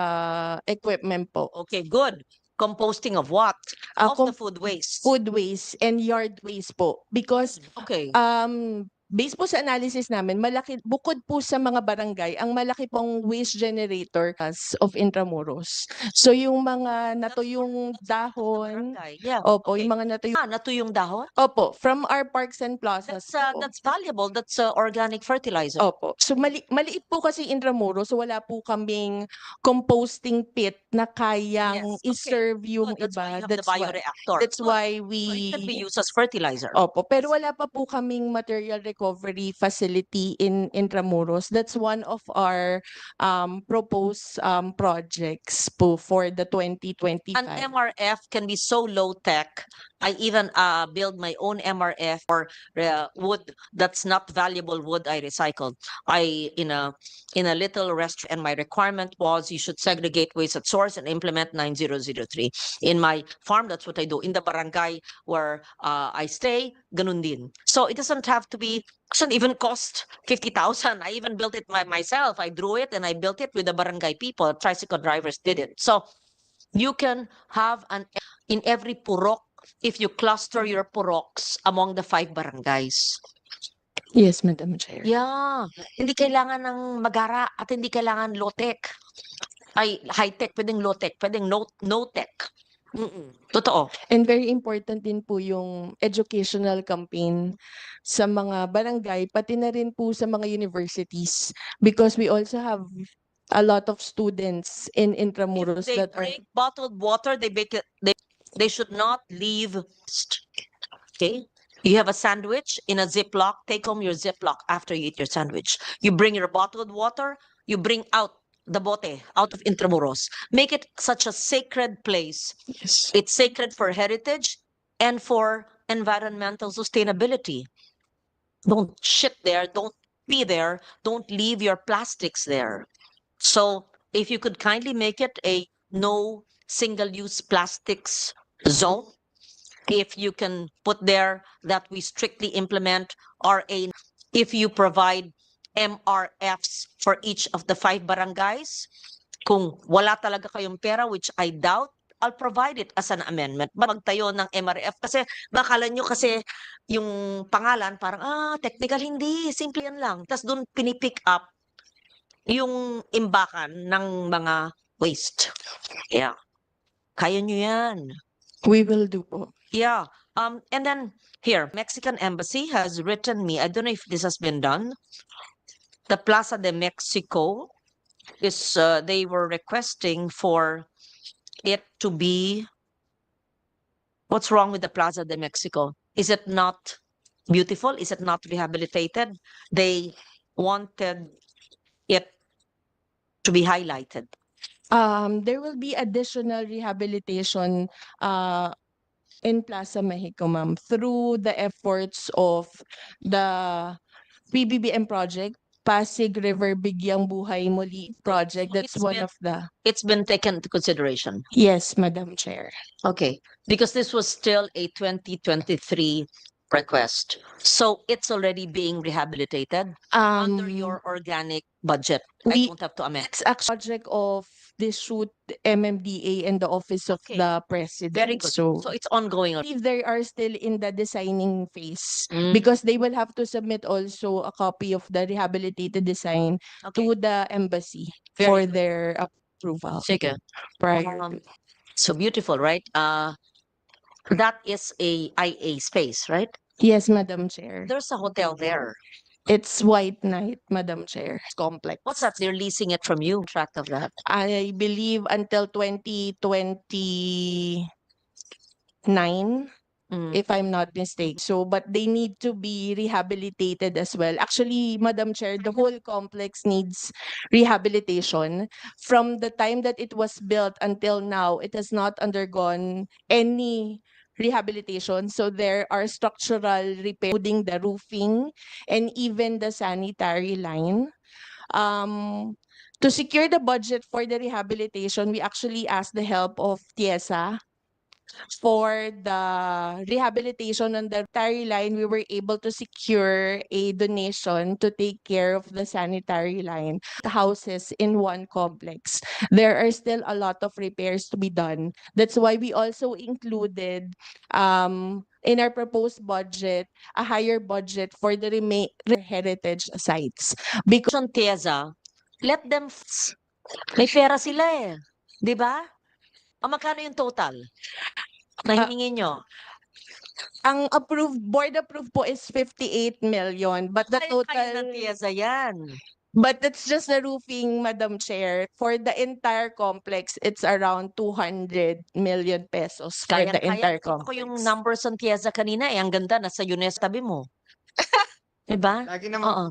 equipment po. Okay, good. Composting of what? Of the food waste. Food waste and yard waste po. Because Okay. based po sa analysis namin, malaki, bukod po sa mga barangay, ang malaki pong waste generator of Intramuros. So yung mga natuyong dahon, Barangay. Yeah. opo, Okay. yung mga natuyong, Natuyong dahon? opo, from our parks and plazas po. That's valuable. That's organic fertilizer. Opo. So maliit po kasi Intramuros, so wala po kaming composting pit na kayang Yes, okay. i-serve yung Good. That's why iba. you have the bioreactor. That's Good. why So we... it can be used as fertilizer. Opo, pero wala pa po kaming material recovery facility in Intramuros. That's one of our proposed projects po for the 2025. An MRF can be so low tech. I even build my own MRF for wood that's not valuable wood I recycled. In a little restaurant, and my requirement was you should segregate waste at source and implement 9003. In my farm, that's what I do. In the barangay where I stay, ganun din. So it doesn't have to be, doesn't even cost 50,000. I even built it myself. I drew it and I built it with the barangay people. Tricycle drivers did it. So you can have in every purok, if you cluster your puroks among the 5 barangays. Yes, Madam Chair. Yeah. Hindi kailangan ng magara at hindi kailangan low-tech. Ay, high-tech, pwedeng low-tech, pwedeng no-tech. Totoo. And very important din po yung educational campaign sa mga barangay, pati na rin po sa mga universities. Because we also have a lot of students in Intramuros If they that are... break bottled water, they should not leave. Okay? You have a sandwich in a Ziploc, take home your Ziploc after you eat your sandwich. You bring your bottled water, you bring out the bote out of Intramuros. Make it such a sacred place. Yes. It's sacred for heritage and for environmental sustainability. Don't shit there, don't pee there, don't leave your plastics there. So if you could kindly make it a no single-use plastics zone, if you can put there that we strictly implement RA, if you provide MRFs for each of the 5 barangays, kung wala talaga kayong pera, which I doubt, I'll provide it as an amendment. Magtayo ng MRF kasi bakala nyo kasi yung pangalan parang technical, hindi, simple yan lang. Tapos doon pinipick up yung imbakan ng mga waste. Yeah. Kaya nyo yan. We will do po. Yeah. And then here, Mexican Embassy has written me, I don't know if this has been done. The Plaza de Mexico is, they were requesting for it to be, what's wrong with the Plaza de Mexico? Is it not beautiful? Is it not rehabilitated? They wanted it to be highlighted. There will be additional rehabilitation in Plaza Mexico, ma'am, through the efforts of the PBBM project Pasig River Bigyang Buhay Muli project. That's It's one been- of the. It's been taken into consideration. Yes, Madam Chair. Okay, because this was still a 2023 request. So it's already being rehabilitated under your organic budget. I we- don't have to amend. It's actually a project of the shoot MMDA and the Office of Okay. the President. Very good. So So it's ongoing. I believe they are still in the designing phase Mm. because they will have to submit also a copy of the rehabilitated design Okay. to the embassy Very for good. their approval Sige. prior Um, to. So beautiful, right? That is a IA space, right? Yes, Madam Chair. There's a hotel there. It's White Knight, Madam Chair. Complex. What's that? They're leasing it from you. Tract of that. I believe until 2029, Mm. if I'm not mistaken. So, but they need to be rehabilitated as well. Actually, Madam Chair, the whole complex needs rehabilitation. From the time that it was built until now, it has not undergone any rehabilitation. So there are structural repair, including the roofing and even the sanitary line. To secure the budget for the rehabilitation, we actually asked the help of TIZA for the rehabilitation on the sanitary line. We were able to secure a donation to take care of the sanitary line. The houses in one complex. There are still a lot of repairs to be done. That's why we also included in our proposed budget a higher budget for the heritage sites. Because On TIZA, let them may pera sila eh. 'Di ba? Magkano yung total na hiningi nyo? ang board approved po is 58 million, but the Kaya ng total TIZA yan. But that's just the roofing, Madam Chair. For the entire complex, it's around 200 million pesos for the entire Ako complex. yung numbers on TIZA kanina eh. Ang ganda, nasa UNESCO tabi mo. Diba? Lagi naman, Oo.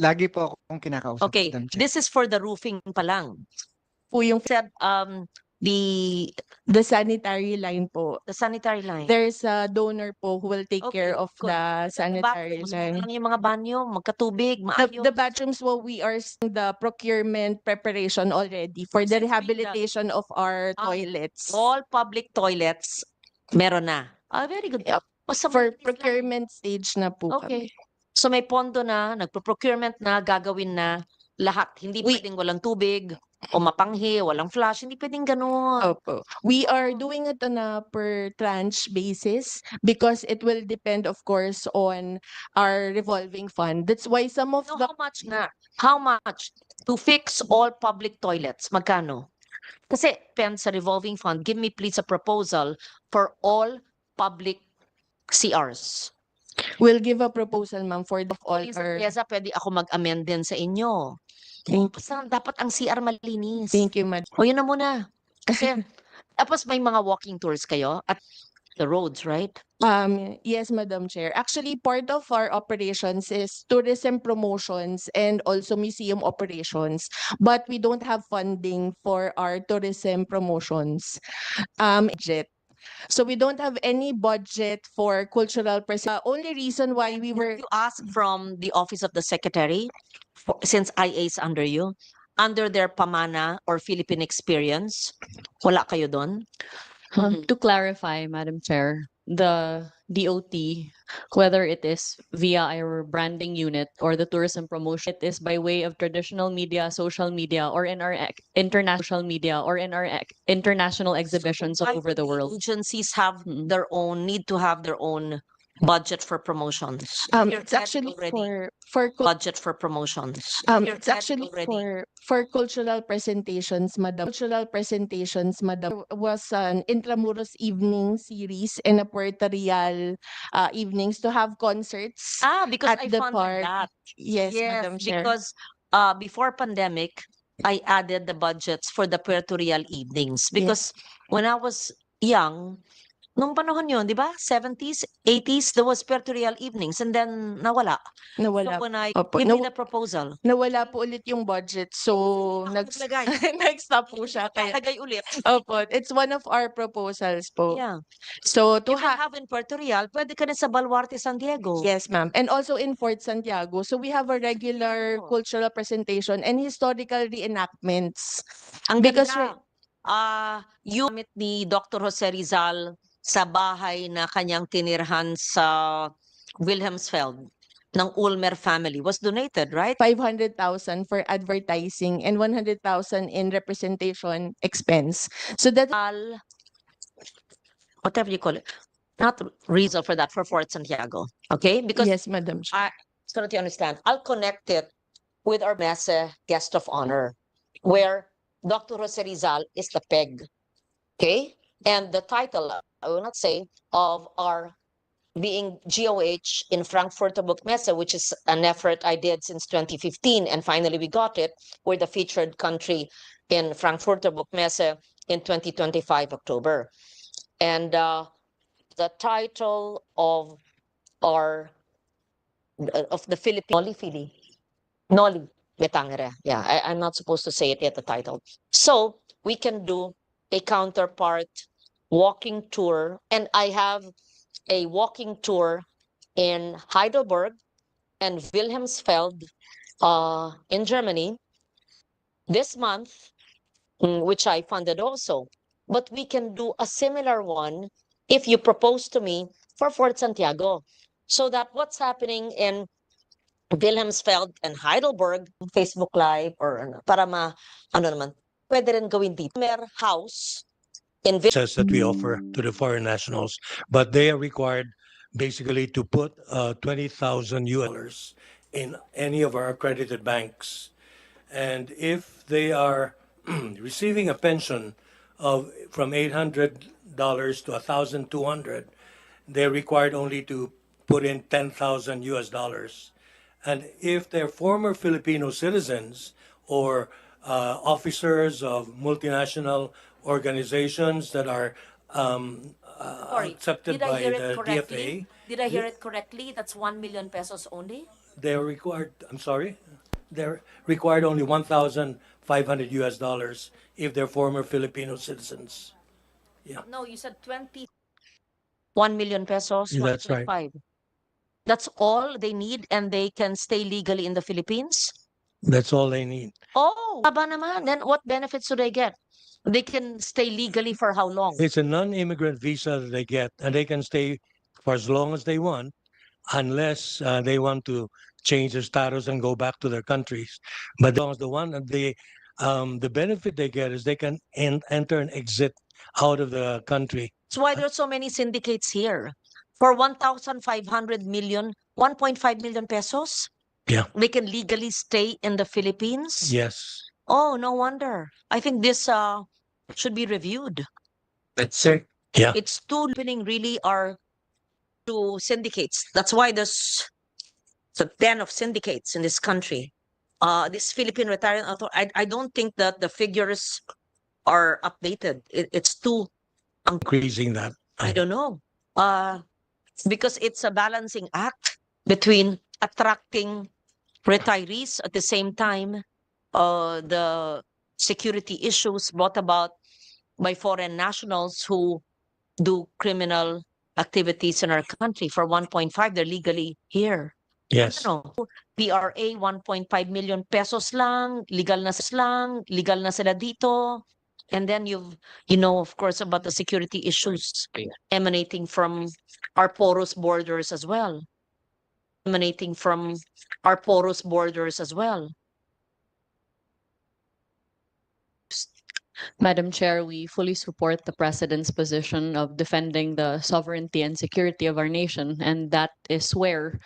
lagi po akong kinakausap, Okay, Madam Chair. this is for the roofing pa lang. Po yung Said, the sanitary line po. sanitary line. There's a donor po who will take care Okay, of good. the sanitary Bathrooms, line. lang yung mga banyo, magkatubig, maayos. The bathrooms, well, we are seeing the procurement preparation already for the Since being rehabilitation of our Ah, toilets. All public toilets, meron na. Very good. Yep. Basta For mabilis lang. procurement stage na po Okay. kami. So may pondo na, nagpo-procurement na, gagawin na lahat. Hindi pwedeng walang tubig o mapanghi, walang flush. Hindi pwedeng ganun. Opo. We are doing it on a per tranche basis because it will depend, of course, on our revolving fund. That's why some of No, the how much nga? How much to fix all public toilets? Magkano? Kasi depends sa revolving fund. Give me please a proposal for all public CRs. we'll give a proposal, ma'am, for all Yung sa our. TIZA, pwede ako mag-amend din sa inyo. Basta dapat ang CR malinis. Thank you, madam. O yun na muna. Kasi, tapos may mga walking tours kayo at the roads, right? Yes, Madam Chair. Actually, part of our operations is tourism promotions and also museum operations, but we don't have funding for our tourism promotions. Budget. So we don't have any budget for cultural only reason why we were You ask from the Office of the Secretary, since IA is under you, under their Pamana or Philippine experience, wala kayo doon? To clarify, Madam Chair, the DOT, whether it is via our branding unit or the tourism promotion, it is by way of traditional media, social media, or in our international media, or in our international exhibitions all Why over would the world. Agencies have Mm. their own, need to have their own budget for promotions. Your it's head actually already for budget for promotions. Your it's head actually already for cultural presentations, Madam. Cultural presentations, Madam. Was an Intramuros evening series and a Puerto Real evenings to have concerts because at I the funded park. that. Yes, Yes, Madam Chair. because before pandemic, I added the budgets for the Puerto Real evenings because when I was young, Nung panahon yun, di ba? 70s, 80s, there was Pertorial evenings and then nawala. So Nawala. when I Opo, give me the proposal, nawala po ulit yung budget. So, naglagay. nag-stop po siya. Kaya, Lagay ulit. opo, it's one of our proposals po. Yeah. So, You can have in Puerto Real, pwede ka na sa Baluarte, San Diego. yes, ma'am. And also in Fort Santiago. So, we have a regular Oh. cultural presentation and historical reenactments. Ang Because ganda. Yung gamit ni Dr. Jose Rizal sa bahay na kanyang tinirhan sa Wilhelmsfeld ng Ulmer family was donated, right? 500,000 for advertising and 100,000 in representation expense. So that Whatever you call it. Not reason for that, for Fort Santiago. Okay? Because yes, Madam Chair. so that you understand, I'll connect it with our mesa guest of honor, where Dr. Jose Rizal is the peg. Okay? And the title, I will not say, of our being GOH in Frankfurt Book Messe, which is an effort I did since 2015, and finally we got it. We're the featured country in Frankfurt Book Messe in 2025 October. And the title of our of the Philippine Noli Betangere. Yeah, I'm not supposed to say it yet, the title. So we can do a counterpart walking tour, and I have a walking tour in Heidelberg and Wilhelmsfeld in Germany this month, which I funded also. But we can do a similar one if you propose to me for Fort Santiago. So that what's happening in Wilhelmsfeld and Heidelberg, Facebook Live, or para ano naman, pwede rin gawin dito. House in Says that we offer to the foreign nationals, but they are required basically to put $20,000 in any of our accredited banks. And if they are receiving a pension of from $800 to $1,200, they're required only to put in $10,000. And if they're former Filipino citizens or officers of multinational organizations that are accepted by the DFA, Did I hear it correctly? That's 1 million pesos only? they're required, I'm sorry, they're required only $1,500 if they're former Filipino citizens. No, you said 1 million pesos. That's right. 1.5. That's all they need, and they can stay legally in the Philippines? That's all they need. Oh, haba naman. Then what benefits do they get? They can stay legally for how long? It's a non-immigrant visa that they get, and they can stay for as long as they want, unless they want to change their status and go back to their countries. But as long as the benefit they get is they can enter and exit out of the country. That's why there's so many syndicates here. For 1,500 million, 1.5 million pesos? Yeah. They can legally stay in the Philippines? Yes. Oh, no wonder. I think this should be reviewed. That's it. Yeah. It's too opening really are to syndicates. That's why there's a den of syndicates in this country. This Philippine Retirement Authority, I don't think that the figures are updated. It's too, Increasing that. I don't know. Because it's a balancing act between attracting retirees at the same time, the security issues brought about by foreign nationals who do criminal activities in our country. For 1.5, they're legally here. Yes. Ano, PRA 1.5 million pesos lang, legal na sila dito. And then you know, of course, about the security issues emanating from our porous borders as well. Madam Chair, we fully support the President's position of defending the sovereignty and security of our nation, and that is where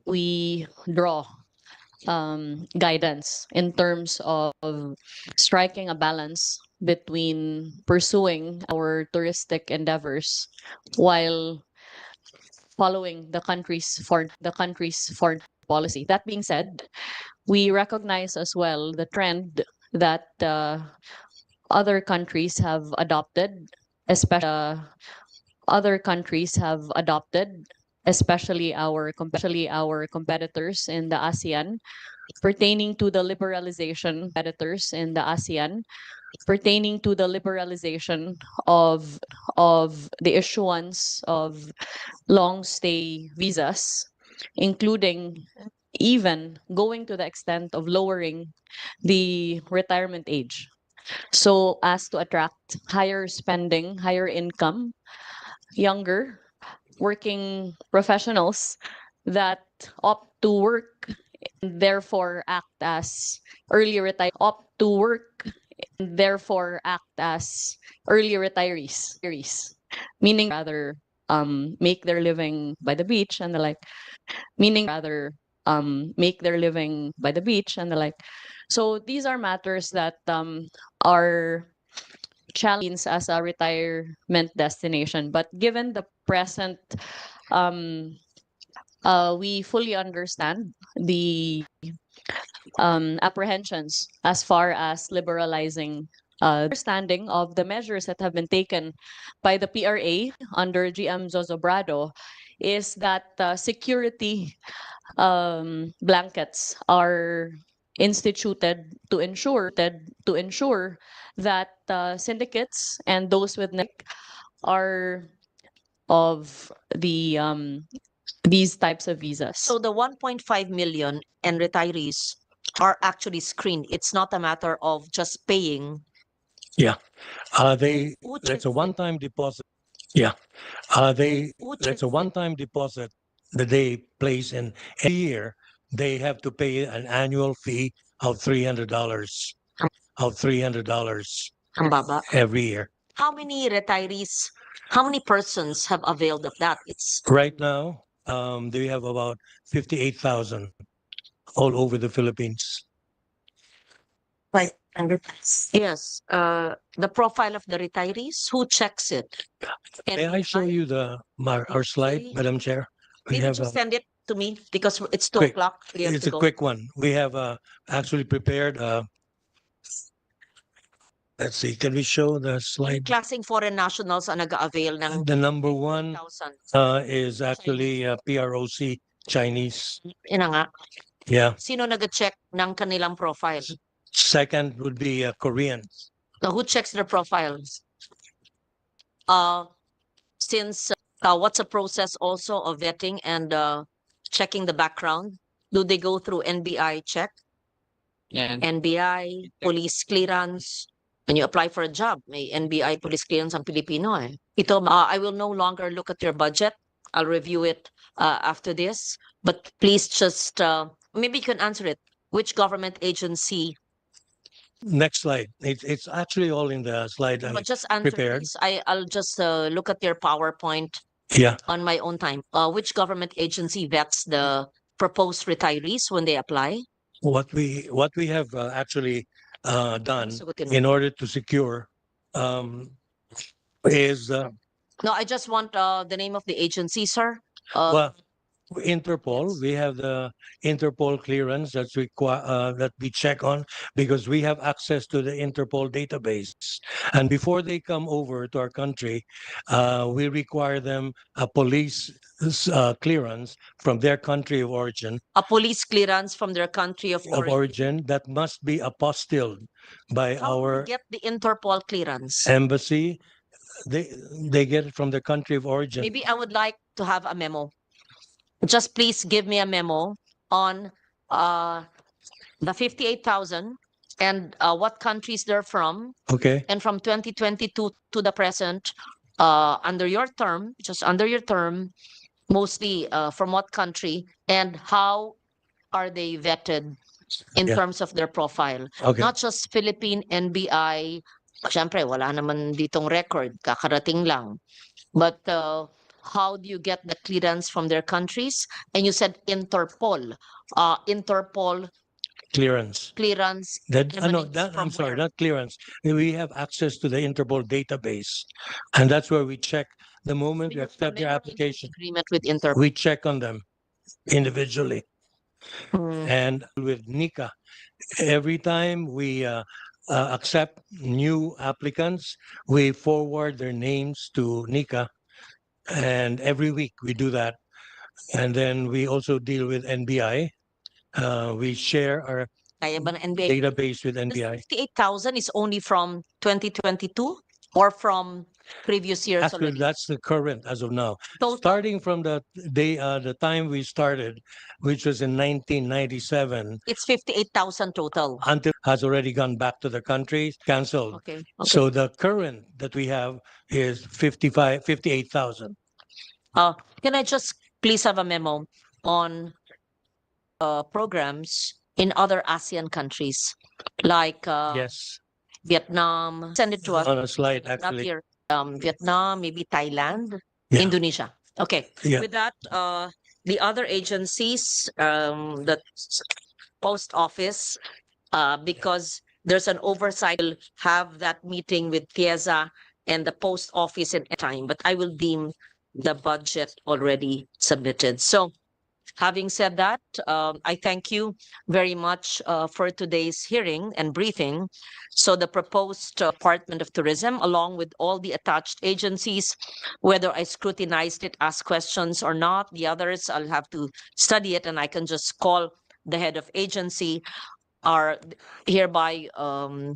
we draw guidance in terms of striking a balance between pursuing our touristic endeavors while following the country's foreign policy. That being said, we recognize as well the trend that other countries have adopted, especially other countries have adopted, especially our competitors in the ASEAN, pertaining to the liberalization of the issuance of long stay visas, including even going to the extent of lowering the retirement age so as to attract higher spending, higher income, younger working professionals that opt to work and therefore act as early retirees, meaning rather make their living by the beach and the like, so these are matters that are challenging as a retirement destination. But given the present, we fully understand the apprehensions as far as liberalizing understanding of the measures that have been taken by the PRA under GM Zozobrado is that security blankets are instituted to ensure that syndicates and those with are of the these types of visas. So the 1.5 million and retirees are actually screened. It's not a matter of just paying. Yeah. Who That's checks a it? one-time deposit. Yeah. Who That's checks a it? one-time deposit that they place in every year. They have to pay an annual fee of $300 Ang baba. every year. How many retirees, how many persons have availed of that? It's Right now, they have about 58,000 all over the Philippines. right. Yes. The profile of the retirees, who checks it? May I show you our slide, Okay. Madam Chair? We Maybe have just a send it to me because it's 2 quick. o'clock. We have It's to a go. quick one. We have actually prepared. Let's see. Can we show the slide? Klaseng foreign nationals ang nag-avail ng The number one 1,000. is actually PROC Chinese. Yun na nga. Yeah. Sino nag-check ng kanilang profile? Second would be Korean. Now, who checks their profiles? Since what's the process also of vetting and checking the background? Do they go through NBI check? NBI, police clearance. When you apply for a job, may NBI police clearance ang Pilipino eh. Ito, I will no longer look at your budget. I'll review it after this. But please just, maybe you can answer it. Which government agency? Next slide. It's actually all in the slide I But just answer, prepared. please. I'll just look at your PowerPoint Yeah. on my own time. Which government agency vets the proposed retirees when they apply? What we have actually done Sagutin mo. in order to secure is No, I just want the name of the agency, sir. well, Interpol. Yes. We have the Interpol clearance that's that we check on because we have access to the Interpol database. And before they come over to our country, we require them a police clearance from their country of origin. A police clearance from their country of origin. That must be apostilled by How do our we get the Interpol clearance? embassy. They get it from their country of origin. Maybe I would like to have a memo. Just please give me a memo on the 58,000 and what countries they're from. Okay. And from 2022 to the present, under your term, mostly from what country and how are they vetted in Yeah. terms of their profile? Okay. Not just Philippine NBI. Siyempre, wala naman ditong record, kakarating lang. But how do you get the clearance from their countries? And you said Interpol. Interpol Clearance. clearance emanates I'm from sorry, where? not clearance. We have access to the Interpol database, and that's where we check the moment we Because the accept their memorandum application. agreement with Interpol. We check on them individually, Mm. and with NICA, every time we accept new applicants, we forward their names to NICA, And every week we do that. And then we also deal with NBI. We share our Kaya ba ng NBA? database with This NBI. 58,000 is only from 2022 or from previous years Actually, already? that's the current as of now. Total. Starting from the day, the time we started, which was in 1997, It's 58,000 total. until has already gone back to the country, canceled. Okay. So the current that we have is 58,000. Can I just please have a memo on programs in other ASEAN countries like Yes, Vietnam? Send it to us. on a slide Not actually. here. Vietnam, maybe Thailand, Yeah. Indonesia. Okay. Yeah. With that, the other agencies, the post office, because there's an oversight, will have that meeting with TIZA and the post office in time, but I will deem the budget already submitted. So having said that, I thank you very much for today's hearing and briefing. So the proposed Department of Tourism, along with all the attached agencies, whether I scrutinized it, asked questions or not, the others, I'll have to study it and I can just call the head of agency, are hereby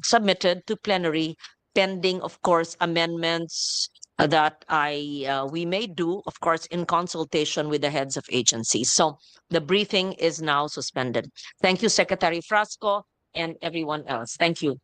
submitted to plenary pending, of course, amendments that we may do, of course, in consultation with the heads of agencies. So the briefing is now suspended. Thank you, Secretary Frasco and everyone else. Thank you.